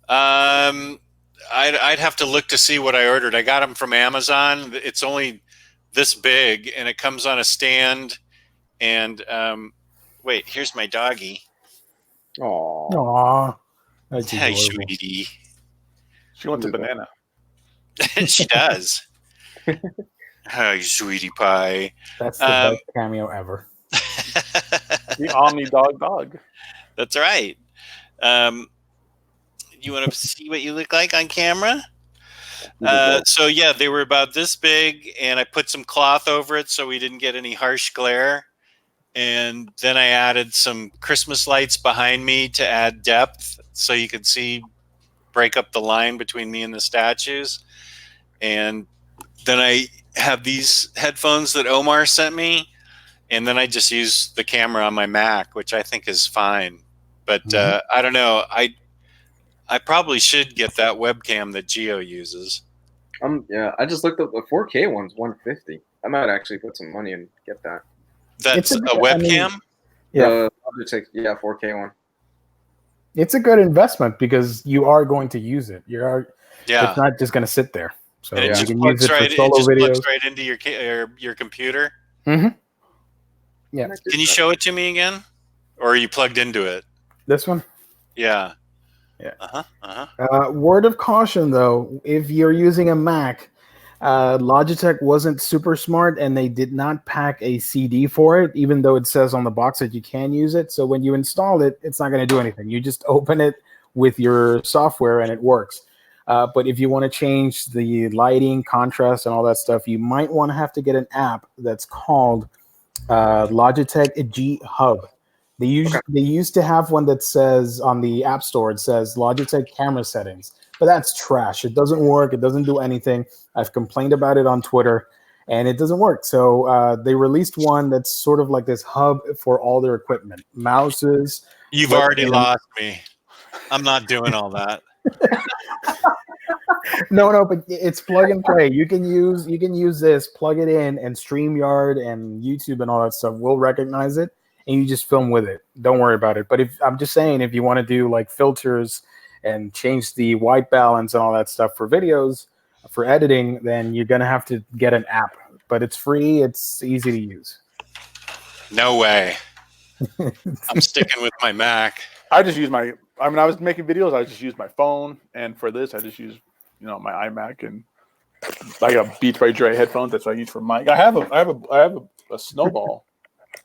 [SPEAKER 1] I'd have to look to see what I ordered. I got them from Amazon. It's only this big, and it comes on a stand. And wait, here's my doggy.
[SPEAKER 4] Aww.
[SPEAKER 1] Hi, sweetie.
[SPEAKER 3] She wants a banana.
[SPEAKER 1] She does. Hi, sweetie pie.
[SPEAKER 4] That's the best cameo ever.
[SPEAKER 3] The Omnidog dog.
[SPEAKER 1] That's right. You want to see what you look like on camera? So yeah, they were about this big, and I put some cloth over it so we didn't get any harsh glare. And then I added some Christmas lights behind me to add depth so you could break up the line between me and the statues. And then I have these headphones that Omar sent me, and then I just use the camera on my Mac, which I think is fine. But I don't know. I probably should get that webcam that Geo uses.
[SPEAKER 2] Yeah, I just looked up the 4K one's $150. I might actually put some money and get that.
[SPEAKER 1] That's a webcam?
[SPEAKER 2] Yeah, 4K one.
[SPEAKER 4] It's a good investment because you are going to use it. It's not just going to sit there. So
[SPEAKER 1] and
[SPEAKER 4] you can use it for solo videos.
[SPEAKER 1] Plugs right into your computer.
[SPEAKER 4] Mm-hmm. Yeah.
[SPEAKER 1] Can you show it to me again, or are you plugged into it?
[SPEAKER 4] This one.
[SPEAKER 1] Yeah.
[SPEAKER 4] Yeah. Word of caution, though, if you're using a Mac, Logitech wasn't super smart, and they did not pack a CD for it, even though it says on the box that you can use it. So when you install it, it's not going to do anything. You just open it with your software, and it works. But if you want to change the lighting, contrast, and all that stuff, you might want to have to get an app that's called Logitech G Hub. They used to have one that says on the App Store, it says Logitech camera settings, but that's trash. It doesn't work. It doesn't do anything. I've complained about it on Twitter, and it doesn't work. So they released one that's sort of like this hub for all their equipment, mouses.
[SPEAKER 1] You've already lost me. I'm not doing all that.
[SPEAKER 4] No, but it's plug and play. You can use this, plug it in, and StreamYard and YouTube and all that stuff will recognize it, and you just film with it. Don't worry about it. But if you want to do like filters and change the white balance and all that stuff for videos, for editing, then you're gonna have to get an app. But it's free. It's easy to use.
[SPEAKER 1] No way. I'm sticking with my Mac.
[SPEAKER 3] I just use I was making videos. I just used my phone, and for this, I just use my iMac, and I got Beats by Dre headphones. That's what I use for mic. I have a Snowball,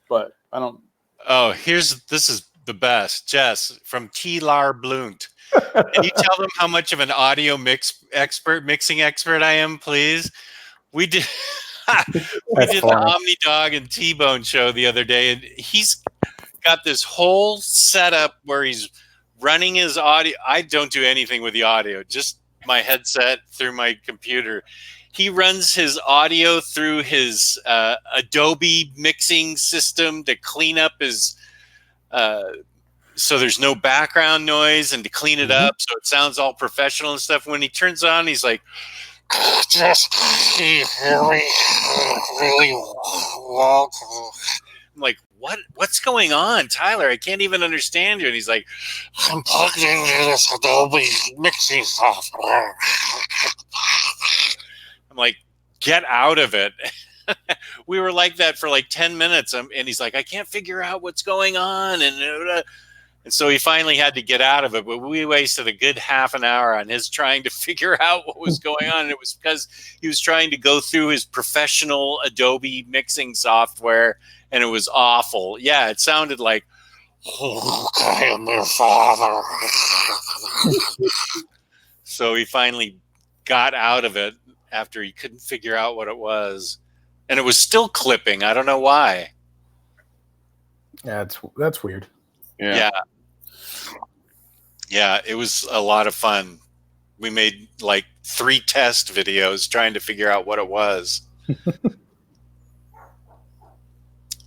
[SPEAKER 3] but I don't.
[SPEAKER 1] Oh, this is the best. Jess from T-Lar Blunt. Can you tell them how much of an audio mixing expert I am, please? We did
[SPEAKER 4] That's funny.
[SPEAKER 1] the Omnidog and T-Bone show the other day, and he's got this whole setup where he's running his audio. I don't do anything with the audio, just my headset through my computer. He runs his audio through his Adobe mixing system to clean up his so there's no background noise, and to clean it up so it sounds all professional and stuff. When he turns on, he's like, just really, really well. I'm like, what's going on, Tyler? I can't even understand you. And he's like, I'm plugged into this Adobe mixing software. I'm like, get out of it. We were like that for like 10 minutes. And he's like, I can't figure out what's going on. And so he finally had to get out of it. But we wasted a good half an hour on his trying to figure out what was going on. And it was because he was trying to go through his professional Adobe mixing software, and it was awful. Yeah, it sounded like, oh, I am your father. So he finally got out of it after he couldn't figure out what it was. And it was still clipping. I don't know why.
[SPEAKER 4] Yeah, that's weird.
[SPEAKER 1] Yeah, it was a lot of fun. We made like 3 test videos trying to figure out what it was.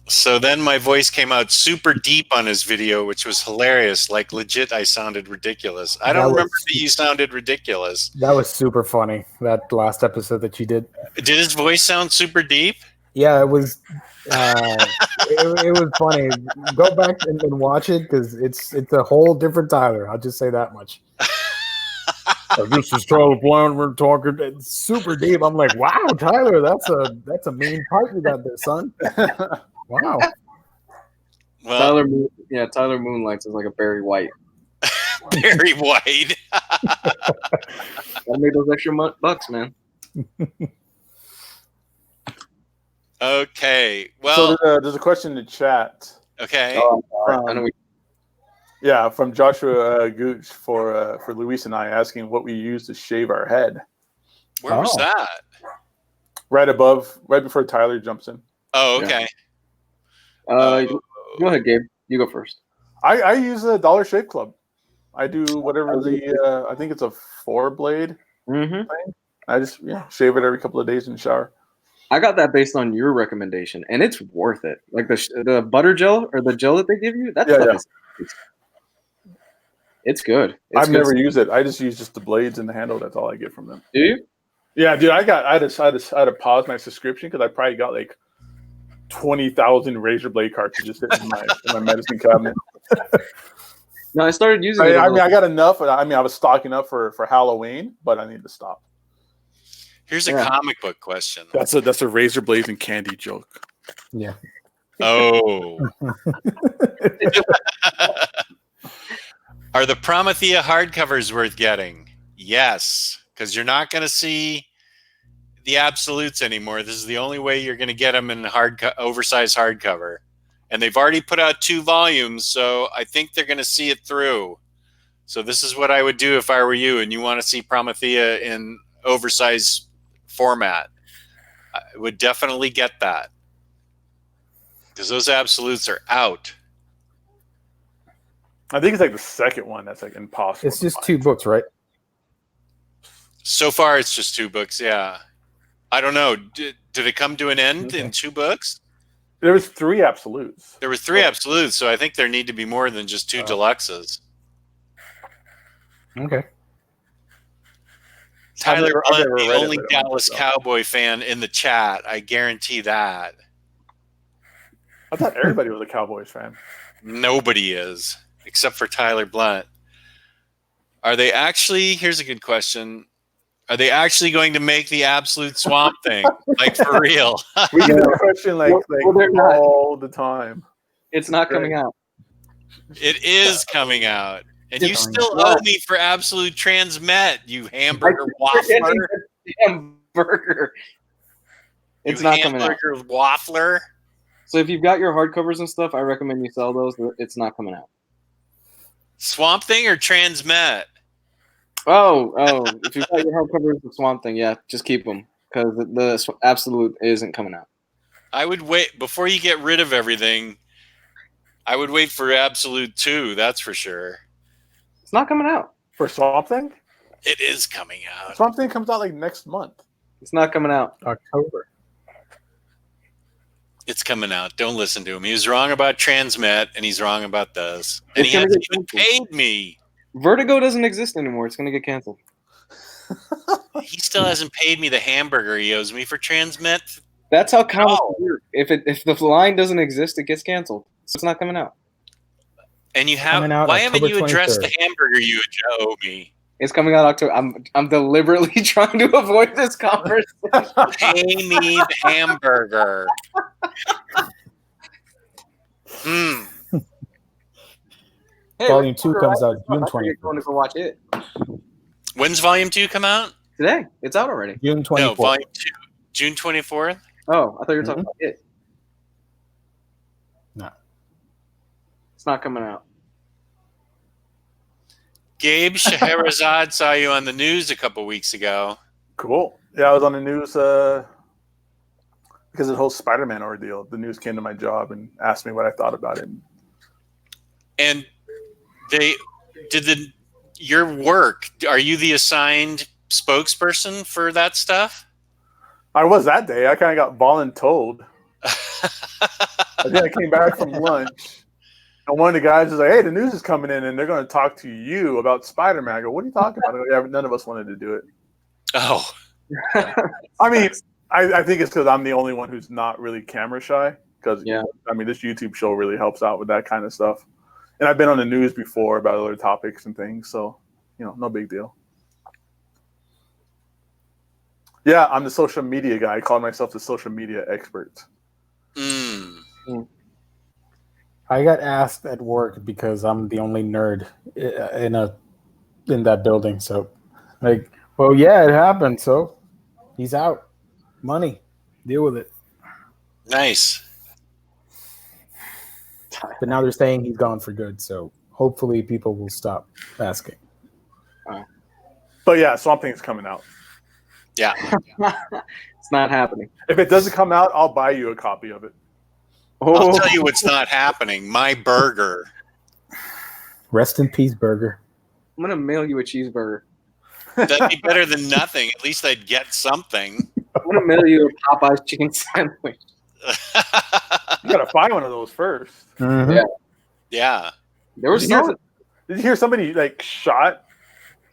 [SPEAKER 1] So then my voice came out super deep on his video, which was hilarious. Like legit, I sounded ridiculous. I don't remember that you sounded ridiculous.
[SPEAKER 4] That was super funny, that last episode that you did.
[SPEAKER 1] Did his voice sound super deep?
[SPEAKER 4] Yeah, it was. It was funny. Go back and watch it, because it's a whole different Tyler. I'll just say that much. This is Tyler Blount. We're talking. It's super deep. I'm like, wow, Tyler, that's a mean part you got there, son. Wow.
[SPEAKER 1] Well,
[SPEAKER 2] Tyler Moonlights is like a Barry White.
[SPEAKER 1] Barry White.
[SPEAKER 2] Gotta make those extra bucks, man.
[SPEAKER 1] Okay. Well,
[SPEAKER 3] so there's a question in the chat.
[SPEAKER 1] Okay.
[SPEAKER 3] From Joshua Gooch for Luis and I, asking what we use to shave our head.
[SPEAKER 1] Where was that?
[SPEAKER 3] Right before Tyler jumps in.
[SPEAKER 1] Oh, okay.
[SPEAKER 2] Go ahead, Gabe. You go first.
[SPEAKER 3] I use a Dollar Shave Club. I do whatever I think it's a 4-blade thing. I just shave it every couple of days in the shower.
[SPEAKER 2] I got that based on your recommendation, and it's worth it. Like the butter gel or the gel that they give you, it's good.
[SPEAKER 3] I've never used it. I just use the blades and the handle. That's all I get from them.
[SPEAKER 2] Do you?
[SPEAKER 3] Yeah, dude. I had to pause my subscription because I probably got like 20,000 razor blade cartridges sitting in my medicine cabinet.
[SPEAKER 2] No, I started using it.
[SPEAKER 3] I got enough. I was stocking up for Halloween, but I need to stop.
[SPEAKER 1] Here's a comic book question.
[SPEAKER 3] That's a razor blades and candy joke.
[SPEAKER 4] Yeah.
[SPEAKER 1] Oh. Are the Promethea hardcovers worth getting? Yes, because you're not going to see the absolutes anymore. This is the only way you're going to get them in oversized hardcover. And they've already put out 2 volumes, so I think they're going to see it through. So this is what I would do if I were you and you want to see Promethea in oversized format. I would definitely get that, because those absolutes are out.
[SPEAKER 3] I think it's like the second one that's like impossible.
[SPEAKER 4] It's just 2 books, right?
[SPEAKER 1] So far, it's just 2 books. Yeah, I don't know. Did it come to an end in 2 books?
[SPEAKER 3] There was 3 absolutes.
[SPEAKER 1] There were 3 absolutes, so I think there need to be more than just 2 deluxes.
[SPEAKER 4] Okay.
[SPEAKER 1] Tyler
[SPEAKER 3] I've
[SPEAKER 1] Blunt,
[SPEAKER 3] never
[SPEAKER 1] the
[SPEAKER 3] read
[SPEAKER 1] only
[SPEAKER 3] it,
[SPEAKER 1] Dallas Cowboy fan in the chat. I guarantee that.
[SPEAKER 3] I thought everybody was a Cowboys fan.
[SPEAKER 1] Nobody is, except for Tyler Blunt. Are they actually? Here's a good question. Are they actually going to make the absolute Swamp Thing? Like, for real?
[SPEAKER 3] We get that question all the time.
[SPEAKER 2] It's not coming out.
[SPEAKER 1] It is coming out. And you still owe me for Absolute Transmet, you hamburger waffler.
[SPEAKER 2] Hamburger. It's not coming out.
[SPEAKER 1] Hamburger waffler.
[SPEAKER 2] So if you've got your hardcovers and stuff, I recommend you sell those. It's not coming out.
[SPEAKER 1] Swamp Thing or Transmet?
[SPEAKER 2] Oh, if you got your hardcovers with Swamp Thing, yeah, just keep them because the Absolute isn't coming out.
[SPEAKER 1] I would wait before you get rid of everything. I would wait for Absolute 2, that's for sure.
[SPEAKER 2] It's not coming out.
[SPEAKER 3] For Swamp Thing?
[SPEAKER 1] It is coming out.
[SPEAKER 3] Swamp Thing comes out like next month.
[SPEAKER 2] It's not coming out.
[SPEAKER 4] October.
[SPEAKER 1] It's coming out. Don't listen to him. He was wrong about Transmet, and he's wrong about this. And
[SPEAKER 2] It's
[SPEAKER 1] he
[SPEAKER 2] gonna
[SPEAKER 1] hasn't
[SPEAKER 2] get
[SPEAKER 1] even
[SPEAKER 2] canceled.
[SPEAKER 1] paid me.
[SPEAKER 2] Vertigo doesn't exist anymore. It's going to get canceled.
[SPEAKER 1] He still hasn't paid me the hamburger he owes me for Transmet.
[SPEAKER 2] That's how comics
[SPEAKER 1] Oh.
[SPEAKER 2] work. If the line doesn't exist, it gets canceled. So it's not coming out.
[SPEAKER 1] And you have
[SPEAKER 4] Coming out
[SPEAKER 1] why haven't
[SPEAKER 4] October
[SPEAKER 1] you addressed
[SPEAKER 4] 23rd.
[SPEAKER 1] the hamburger you owe me?
[SPEAKER 2] It's coming out October. I'm deliberately trying to avoid this conversation.
[SPEAKER 1] Pay me the hamburger. Hmm.
[SPEAKER 2] Hey,
[SPEAKER 4] Volume 2 comes out June
[SPEAKER 2] I thought you
[SPEAKER 4] 24th.
[SPEAKER 2] were going to go watch it
[SPEAKER 1] When's Volume 2 come out?
[SPEAKER 2] today. It's out already.
[SPEAKER 4] June 24th.
[SPEAKER 1] No, Volume 2, June 24th.
[SPEAKER 2] Oh, I thought you were talking about it.
[SPEAKER 4] No.
[SPEAKER 2] It's not coming out.
[SPEAKER 1] Gabe Scheherazade saw you on the news a couple weeks ago.
[SPEAKER 3] Cool. Yeah, I was on the news because of the whole Spider-Man ordeal. The news came to my job and asked me what I thought about it.
[SPEAKER 1] And they did your work. Are you the assigned spokesperson for that stuff?
[SPEAKER 3] I was that day. I kind of got voluntold. I think I came back from lunch, and one of the guys was like, "Hey, the news is coming in, and they're going to talk to you about Spider-Man." I go, "What are you talking about?" I go, "Yeah, none of us wanted to do it."
[SPEAKER 1] Oh,
[SPEAKER 3] I mean, I think it's because I'm the only one who's not really camera shy. Because
[SPEAKER 2] Yeah.
[SPEAKER 3] I mean, this YouTube show really helps out with that kind of stuff. And I've been on the news before about other topics and things, so no big deal. Yeah, I'm the social media guy. I call myself the social media expert.
[SPEAKER 4] I got asked at work because I'm the only nerd in that building. So, like, well, yeah, it happened. So, he's out. Money, deal with it.
[SPEAKER 1] nice.
[SPEAKER 4] But now they're saying he's gone for good. So, hopefully, people will stop asking.
[SPEAKER 3] But yeah, Swamp Thing's coming out.
[SPEAKER 1] Yeah.
[SPEAKER 2] It's not happening.
[SPEAKER 3] If it doesn't come out, I'll buy you a copy of it.
[SPEAKER 1] I'll
[SPEAKER 2] Oh,
[SPEAKER 1] tell you what's not happening. My burger.
[SPEAKER 4] Rest in peace, Burger.
[SPEAKER 2] I'm gonna mail you a cheeseburger.
[SPEAKER 1] That'd be better than nothing. At least I'd get something.
[SPEAKER 2] I'm gonna mail you a Popeyes chicken sandwich.
[SPEAKER 3] You gotta find one of those first.
[SPEAKER 4] Mm-hmm.
[SPEAKER 2] Yeah.
[SPEAKER 1] Yeah.
[SPEAKER 2] There was
[SPEAKER 3] Did you, hear,
[SPEAKER 2] some.
[SPEAKER 3] did you hear somebody like shot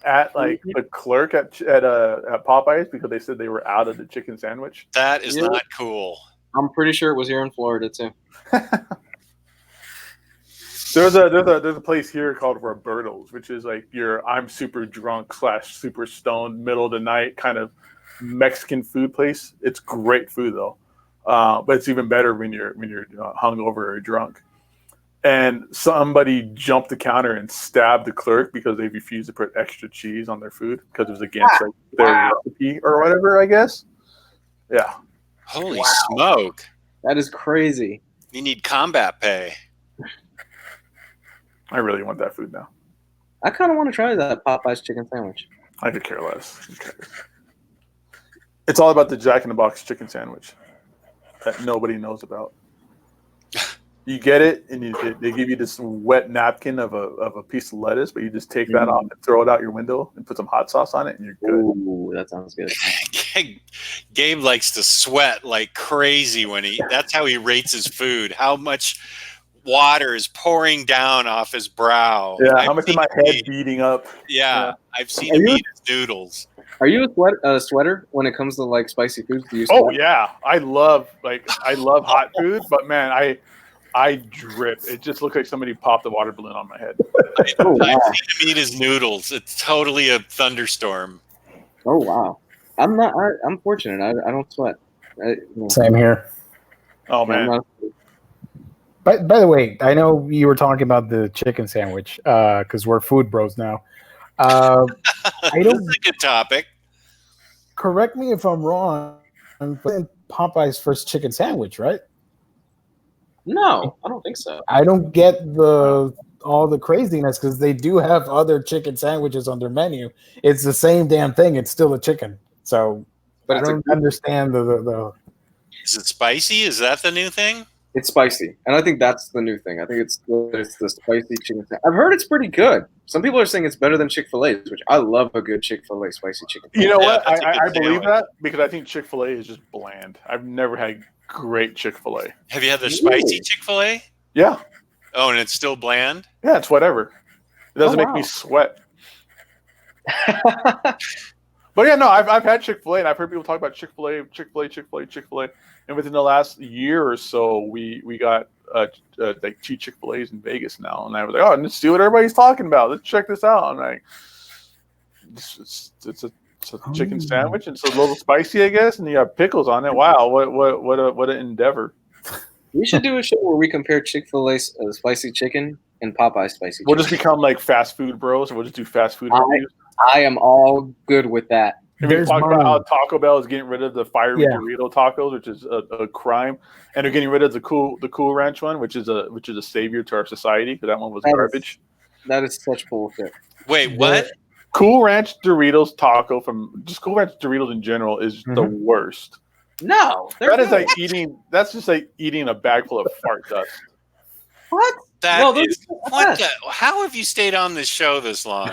[SPEAKER 3] at like the clerk at Popeyes because they said they were out of the chicken sandwich?
[SPEAKER 1] That is
[SPEAKER 2] Yeah.
[SPEAKER 1] not cool.
[SPEAKER 2] I'm pretty sure it was here in Florida too.
[SPEAKER 3] There's a place here called Roberto's, which is like your I'm super drunk / super stoned middle of the night kind of Mexican food place. It's great food though, but it's even better when you're hungover or drunk. And somebody jumped the counter and stabbed the clerk because they refused to put extra cheese on their food because it was against like, their recipe or whatever, I guess. Yeah.
[SPEAKER 1] Holy smoke.
[SPEAKER 2] That is crazy.
[SPEAKER 1] You need combat pay.
[SPEAKER 3] I really want that food now.
[SPEAKER 2] I kind of want to try that Popeyes chicken sandwich.
[SPEAKER 3] I could care less. Who cares? It's all about the Jack in the Box chicken sandwich that nobody knows about. You get it, and they give you this wet napkin of a piece of lettuce, but you just take that off and throw it out your window and put some hot sauce on it, and you're good.
[SPEAKER 2] Ooh, that sounds good.
[SPEAKER 1] Gabe likes to sweat like crazy that's how he rates his food. How much water is pouring down off his brow.
[SPEAKER 3] Yeah, how much is my head beating up?
[SPEAKER 1] Yeah, I've seen him eat his noodles.
[SPEAKER 2] Are you a sweater when it comes to like spicy foods? Do you
[SPEAKER 3] Oh
[SPEAKER 2] sweat?
[SPEAKER 3] yeah, I love hot food, but man, I drip. It just looks like somebody popped a water balloon on my head.
[SPEAKER 2] Oh, wow.
[SPEAKER 1] I've seen him eat his noodles. It's totally a thunderstorm.
[SPEAKER 2] Oh wow. I'm fortunate. I don't sweat.
[SPEAKER 4] Same here.
[SPEAKER 3] Oh man,
[SPEAKER 4] By the way, I know you were talking about the chicken sandwich because we're food bros now. I
[SPEAKER 1] This
[SPEAKER 4] don't
[SPEAKER 1] is a good topic.
[SPEAKER 4] correct me if I'm wrong. But Popeye's first chicken sandwich, right?
[SPEAKER 2] No, I don't think so.
[SPEAKER 4] I don't get the all the craziness because they do have other chicken sandwiches on their menu. It's the same damn thing. It's still a chicken. So
[SPEAKER 2] But
[SPEAKER 4] I don't understand the.
[SPEAKER 1] Is it spicy? Is that the new thing?
[SPEAKER 2] It's spicy, and I think that's the new thing. I think it's the spicy chicken. I've heard it's pretty good. Some people are saying it's better than Chick-fil-A's, which I love a good Chick-fil-A spicy chicken.
[SPEAKER 3] You know what?
[SPEAKER 1] that's a good
[SPEAKER 3] I believe
[SPEAKER 1] sandwich.
[SPEAKER 3] that because I think Chick-fil-A is just bland. I've never had great Chick-fil-A.
[SPEAKER 1] Have you had the spicy
[SPEAKER 2] Ooh.
[SPEAKER 1] Chick-fil-A?
[SPEAKER 3] Yeah.
[SPEAKER 1] Oh, and it's still bland?
[SPEAKER 3] Yeah, it's whatever. It doesn't
[SPEAKER 2] Oh,
[SPEAKER 3] make me
[SPEAKER 2] wow.
[SPEAKER 3] sweat. But yeah, no, I've had Chick-fil-A, and I've heard people talk about Chick-fil-A, and within the last year or so, we got like 2 Chick-fil-A's in Vegas now, and I was like, oh, let's see what everybody's talking about. Let's check this out. I'm like, it's a chicken sandwich, and it's a little spicy, I guess, and you have pickles on it. Wow, what an endeavor!
[SPEAKER 2] We should do a show where we compare Chick-fil-A spicy chicken and Popeyes spicy
[SPEAKER 3] We'll
[SPEAKER 2] chicken.
[SPEAKER 3] just become like fast food bros, and we'll just do fast food reviews.
[SPEAKER 2] I am all good with that.
[SPEAKER 3] And we
[SPEAKER 4] There's
[SPEAKER 3] talk about
[SPEAKER 4] money.
[SPEAKER 3] how Taco Bell is getting rid of the fiery
[SPEAKER 4] Yeah.
[SPEAKER 3] Dorito tacos, which is a crime, and they're getting rid of the Cool Ranch one, which is a savior to our society because that one was
[SPEAKER 2] That is-
[SPEAKER 3] garbage.
[SPEAKER 2] That is such bullshit.
[SPEAKER 1] Wait, what?
[SPEAKER 3] Cool Ranch Doritos taco from just Cool Ranch Doritos in general is the worst.
[SPEAKER 2] No, they're
[SPEAKER 3] That is
[SPEAKER 2] good.
[SPEAKER 3] like eating. That's just like eating a bag full of fart dust.
[SPEAKER 2] What?
[SPEAKER 1] That
[SPEAKER 2] No, those
[SPEAKER 1] is
[SPEAKER 2] are the
[SPEAKER 1] what
[SPEAKER 2] best.
[SPEAKER 1] the, how have you stayed on this show this long?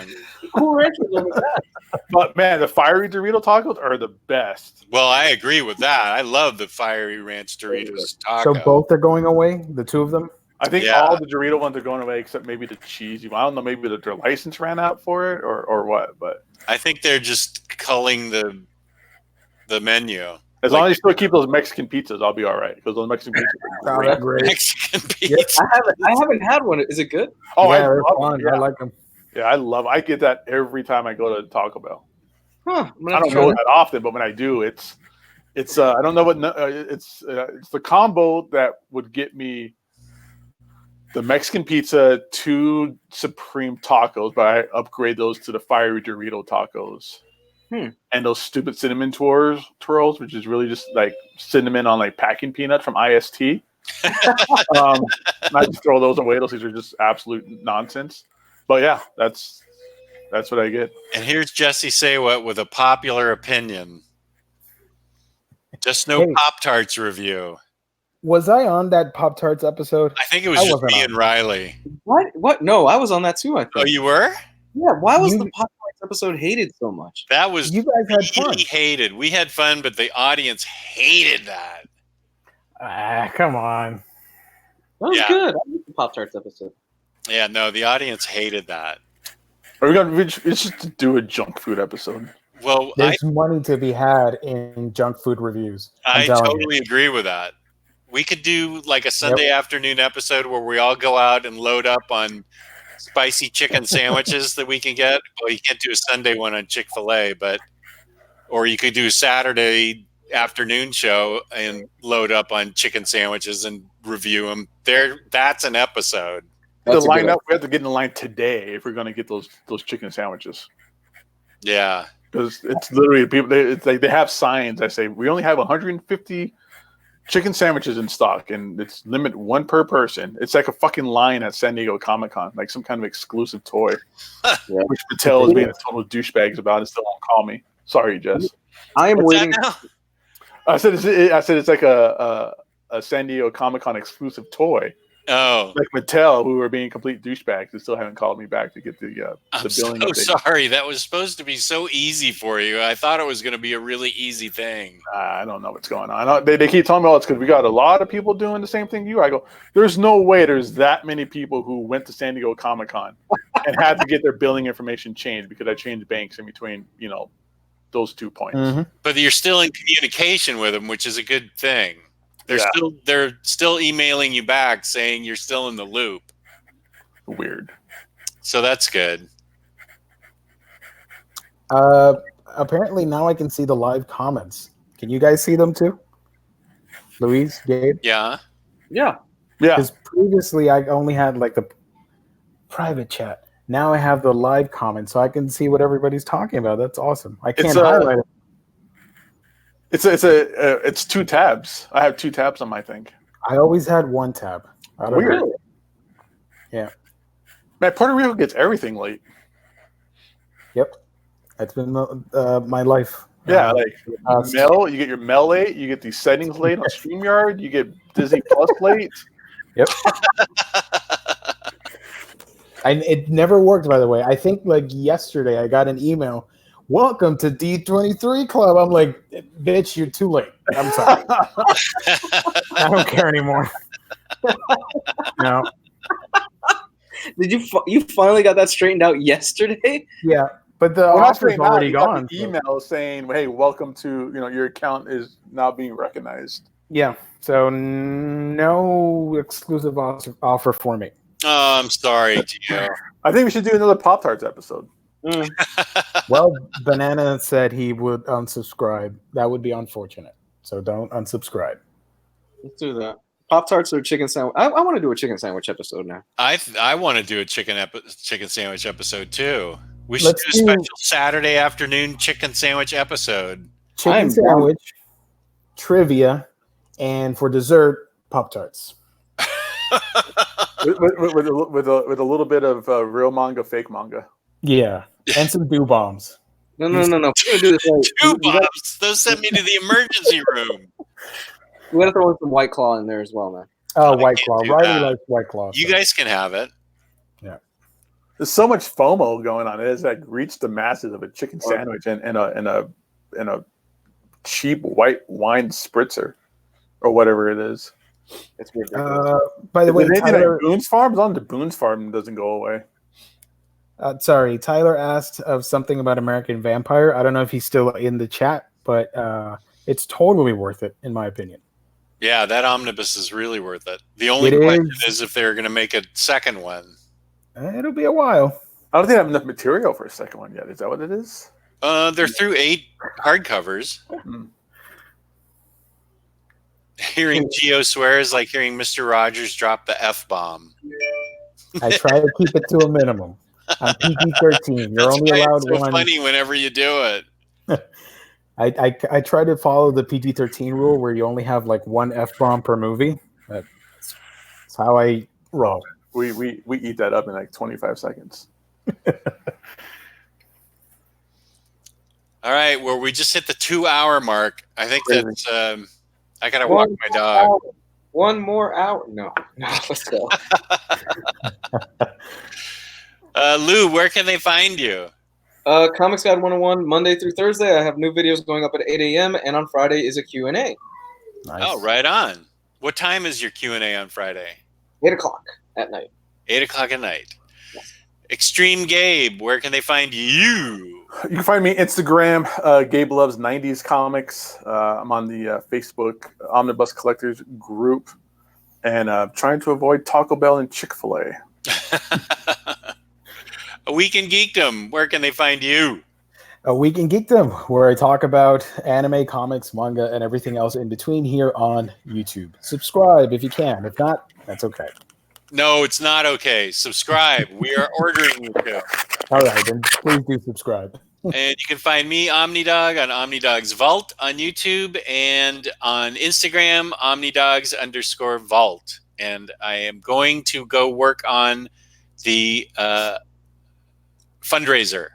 [SPEAKER 2] Cool Ranch is the best.
[SPEAKER 3] But man, the fiery Dorito tacos are the best.
[SPEAKER 1] Well, I agree with that. I love the fiery ranch Doritos taco.
[SPEAKER 4] So both are going away. The 2 of them.
[SPEAKER 3] I think
[SPEAKER 1] Yeah.
[SPEAKER 3] all the Dorito ones are going away except maybe the cheesy one. I don't know, maybe their license ran out for it or what, but
[SPEAKER 1] I think they're just culling the menu.
[SPEAKER 3] as long as you still keep those Mexican pizzas, I'll be all right because those Mexican pizzas are
[SPEAKER 4] Oh, they're
[SPEAKER 3] great.
[SPEAKER 4] great.
[SPEAKER 1] Mexican pizza.
[SPEAKER 2] I haven't had one. Is it good?
[SPEAKER 3] Oh,
[SPEAKER 4] yeah,
[SPEAKER 3] I
[SPEAKER 4] they're
[SPEAKER 3] love
[SPEAKER 4] fun.
[SPEAKER 3] them.
[SPEAKER 4] I like them.
[SPEAKER 3] Yeah, I love. I get that every time I go to Taco Bell.
[SPEAKER 2] Huh. I'm gonna
[SPEAKER 3] I
[SPEAKER 2] have
[SPEAKER 3] don't
[SPEAKER 2] to
[SPEAKER 3] go
[SPEAKER 2] try
[SPEAKER 3] that often, but when I do, it's. I don't know what it's the combo that would get me the Mexican pizza, 2 supreme tacos, but I upgrade those to the fiery Dorito tacos. And those stupid cinnamon twirls, which is really just like cinnamon on like packing peanuts from IST. I just throw those away. Those things are just absolute nonsense. But yeah, that's what I get.
[SPEAKER 1] And here's Jesse Saywet with a popular opinion. Just no
[SPEAKER 4] Hey.
[SPEAKER 1] Pop-Tarts review.
[SPEAKER 4] Was I on that Pop Tarts episode?
[SPEAKER 1] I think it was
[SPEAKER 4] I
[SPEAKER 1] just
[SPEAKER 4] wasn't
[SPEAKER 1] me
[SPEAKER 4] on.
[SPEAKER 1] and Riley.
[SPEAKER 2] What? No, I was on that too. I think.
[SPEAKER 1] Oh, you were?
[SPEAKER 2] Yeah. Why was
[SPEAKER 4] You-
[SPEAKER 2] the Popeyes episode hated so much?
[SPEAKER 1] That was
[SPEAKER 4] You guys had fun.
[SPEAKER 1] really hated. We had fun, but the audience hated that.
[SPEAKER 4] Come on.
[SPEAKER 2] That was
[SPEAKER 1] Yeah.
[SPEAKER 2] good. I like the Pop Tarts episode.
[SPEAKER 1] Yeah, no, the audience hated that.
[SPEAKER 3] Are we gonna just do a junk food episode?
[SPEAKER 1] Well,
[SPEAKER 4] There's money to be had in junk food reviews. I'm
[SPEAKER 1] I
[SPEAKER 4] telling you.
[SPEAKER 1] totally agree with that. We could do like a Sunday afternoon episode where we all go out and load up on spicy chicken sandwiches that we can get. Well, you can't do a Sunday one on Chick-fil-A, or you could do a Saturday afternoon show and load up on chicken sandwiches and review them. That's an episode.
[SPEAKER 2] That's a
[SPEAKER 3] We
[SPEAKER 2] good
[SPEAKER 3] have to get in the line today if we're going to get those chicken sandwiches.
[SPEAKER 1] Yeah.
[SPEAKER 3] Because it's literally people. It's like they have signs that say we only have 150 chicken sandwiches in stock, and it's limit 1 per person. It's like a fucking line at San Diego Comic-Con, like some kind of exclusive toy, which Mattel is being a total douchebags about and still won't call me. Sorry, Jess.
[SPEAKER 2] I am
[SPEAKER 1] What's
[SPEAKER 2] waiting.
[SPEAKER 1] that now?
[SPEAKER 3] I said it's like a San Diego Comic-Con exclusive toy.
[SPEAKER 1] Oh,
[SPEAKER 3] Like Mattel, who are being complete douchebags, and still haven't called me back to get the
[SPEAKER 1] I'm
[SPEAKER 3] billing.
[SPEAKER 1] so
[SPEAKER 3] update.
[SPEAKER 1] sorry. That was supposed to be so easy for you. I thought it was going to be a really easy thing.
[SPEAKER 3] I don't know what's going on. They keep telling me, oh, it's because we got a lot of people doing the same thing you. I go, there's no way there's that many people who went to San Diego Comic-Con and had to get their billing information changed because I changed banks in between, those 2 points.
[SPEAKER 4] Mm-hmm.
[SPEAKER 1] But you're still in communication with them, which is a good thing. They're
[SPEAKER 3] Yeah.
[SPEAKER 1] still emailing you back saying you're still in the loop.
[SPEAKER 3] Weird.
[SPEAKER 1] So that's good.
[SPEAKER 4] Apparently now I can see the live comments. Can you guys see them too? Louise, Gabe?
[SPEAKER 1] Yeah.
[SPEAKER 2] Yeah.
[SPEAKER 3] Yeah.
[SPEAKER 4] Because previously I only had like the private chat. Now I have the live comments, so I can see what everybody's talking about. That's awesome. I can't highlight it.
[SPEAKER 3] It's 2 tabs. I have 2 tabs on my thing.
[SPEAKER 4] I always had 1 tab. I don't know.
[SPEAKER 2] Really?
[SPEAKER 4] Yeah.
[SPEAKER 3] Man, Puerto Rico gets everything late.
[SPEAKER 4] Yep, that's been my life.
[SPEAKER 3] Yeah, like mail. You get your mail late. You get these settings late on StreamYard. You get Disney Plus late.
[SPEAKER 4] Yep. And it never worked, by the way. I think like yesterday I got an email. Welcome to D23 Club. I'm like, bitch, you're too late. I'm sorry. I don't care anymore. No.
[SPEAKER 2] Did you finally got that straightened out yesterday?
[SPEAKER 4] Yeah, but the offer's already gone.
[SPEAKER 3] Email saying, "Hey, welcome to your account is now being recognized."
[SPEAKER 4] Yeah, so no exclusive offer for me.
[SPEAKER 1] Oh, I'm sorry, Gio.
[SPEAKER 3] I think we should do another Pop-Tarts episode.
[SPEAKER 4] Well, Banana said he would unsubscribe. That would be unfortunate. So don't unsubscribe.
[SPEAKER 2] Let's do that. Pop-Tarts or chicken sandwich? I want to do a chicken sandwich episode now.
[SPEAKER 1] I want to do a chicken sandwich episode too. We should do a special Saturday afternoon chicken sandwich episode.
[SPEAKER 4] Chicken sandwich, trivia, and for dessert, Pop-Tarts.
[SPEAKER 3] with a little bit of real manga, fake manga.
[SPEAKER 4] Yeah, and some dew bombs.
[SPEAKER 2] No. We're gonna do this right.
[SPEAKER 1] Dew bombs. Those sent me to the emergency room.
[SPEAKER 2] We gotta throw in some White Claw in there as well, man.
[SPEAKER 4] Oh, White Claw. Ryley likes White Claw.
[SPEAKER 1] You guys can have it.
[SPEAKER 4] Yeah.
[SPEAKER 3] There's so much FOMO going on. It has like reached the masses of a chicken sandwich and a cheap white wine spritzer or whatever it is.
[SPEAKER 2] It's weird.
[SPEAKER 4] By the way,
[SPEAKER 3] Tyler, Boone's Farm on the Boone's Farm doesn't go away.
[SPEAKER 4] Sorry, Tyler asked of something about American Vampire. I don't know if he's still in the chat, but it's totally worth it, in my opinion.
[SPEAKER 1] Yeah, that omnibus is really worth it. The only question is if they're going to make a second one.
[SPEAKER 4] It'll be a while.
[SPEAKER 3] I don't think I have enough material for a second one yet. Is that what it is?
[SPEAKER 1] They're through 8 hardcovers. Hearing Gio swear is like hearing Mr. Rogers drop the F-bomb.
[SPEAKER 4] I try to keep it to a minimum. I'm PG-13. You're only allowed
[SPEAKER 1] it's so
[SPEAKER 4] one.
[SPEAKER 1] Funny whenever you do it.
[SPEAKER 4] I try to follow the PG-13 rule where you only have like one F-bomb per movie. That's how I roll.
[SPEAKER 3] We eat that up in like 25 seconds.
[SPEAKER 1] All right, well, we just hit the 2-hour mark. I think that's I gotta walk my dog.
[SPEAKER 2] One more hour. No, let's go.
[SPEAKER 1] Lou, where can they find you?
[SPEAKER 2] Comics Guide 101, Monday through Thursday. I have new videos going up at 8 a.m. and on Friday is a Q&A.
[SPEAKER 4] Nice.
[SPEAKER 1] Oh, right on. What time is your Q&A on Friday?
[SPEAKER 2] 8 o'clock at night.
[SPEAKER 1] 8 o'clock at night. Yes. Extreme Gabe, where can they find you?
[SPEAKER 3] You can find me Instagram, Gabe Loves 90s Comics. I'm on the Facebook Omnibus Collectors group. And trying to avoid Taco Bell and Chick-fil-A.
[SPEAKER 1] A Week in Geekdom, where can they find you?
[SPEAKER 4] A Week in Geekdom, where I talk about anime, comics, manga, and everything else in between here on YouTube. Subscribe if you can. If not, that's okay.
[SPEAKER 1] No, it's not okay. Subscribe. We are ordering you to.
[SPEAKER 4] All right, then please do subscribe.
[SPEAKER 1] And you can find me, Omnidog, on Omnidog's Vault on YouTube and on Instagram, Omnidogs_Vault. And I am going to go work on the fundraiser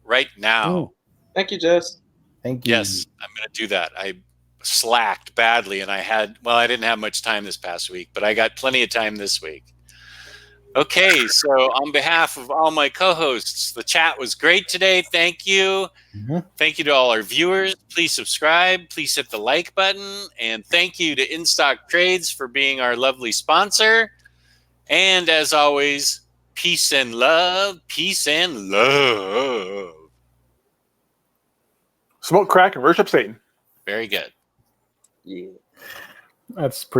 [SPEAKER 1] right now.
[SPEAKER 4] Oh.
[SPEAKER 2] Thank you, Jess.
[SPEAKER 4] Thank you.
[SPEAKER 1] Yes, I'm going to do that. I slacked badly, and I didn't have much time this past week, but I got plenty of time this week. Okay, so on behalf of all my co-hosts, the chat was great today. Thank you.
[SPEAKER 4] Mm-hmm.
[SPEAKER 1] Thank you to all our viewers. Please subscribe. Please hit the like button. And thank you to InStock Trades for being our lovely sponsor. And as always, peace and love. Peace and love.
[SPEAKER 3] Smoke crack and worship Satan.
[SPEAKER 1] Very good.
[SPEAKER 2] Yeah.
[SPEAKER 4] That's pretty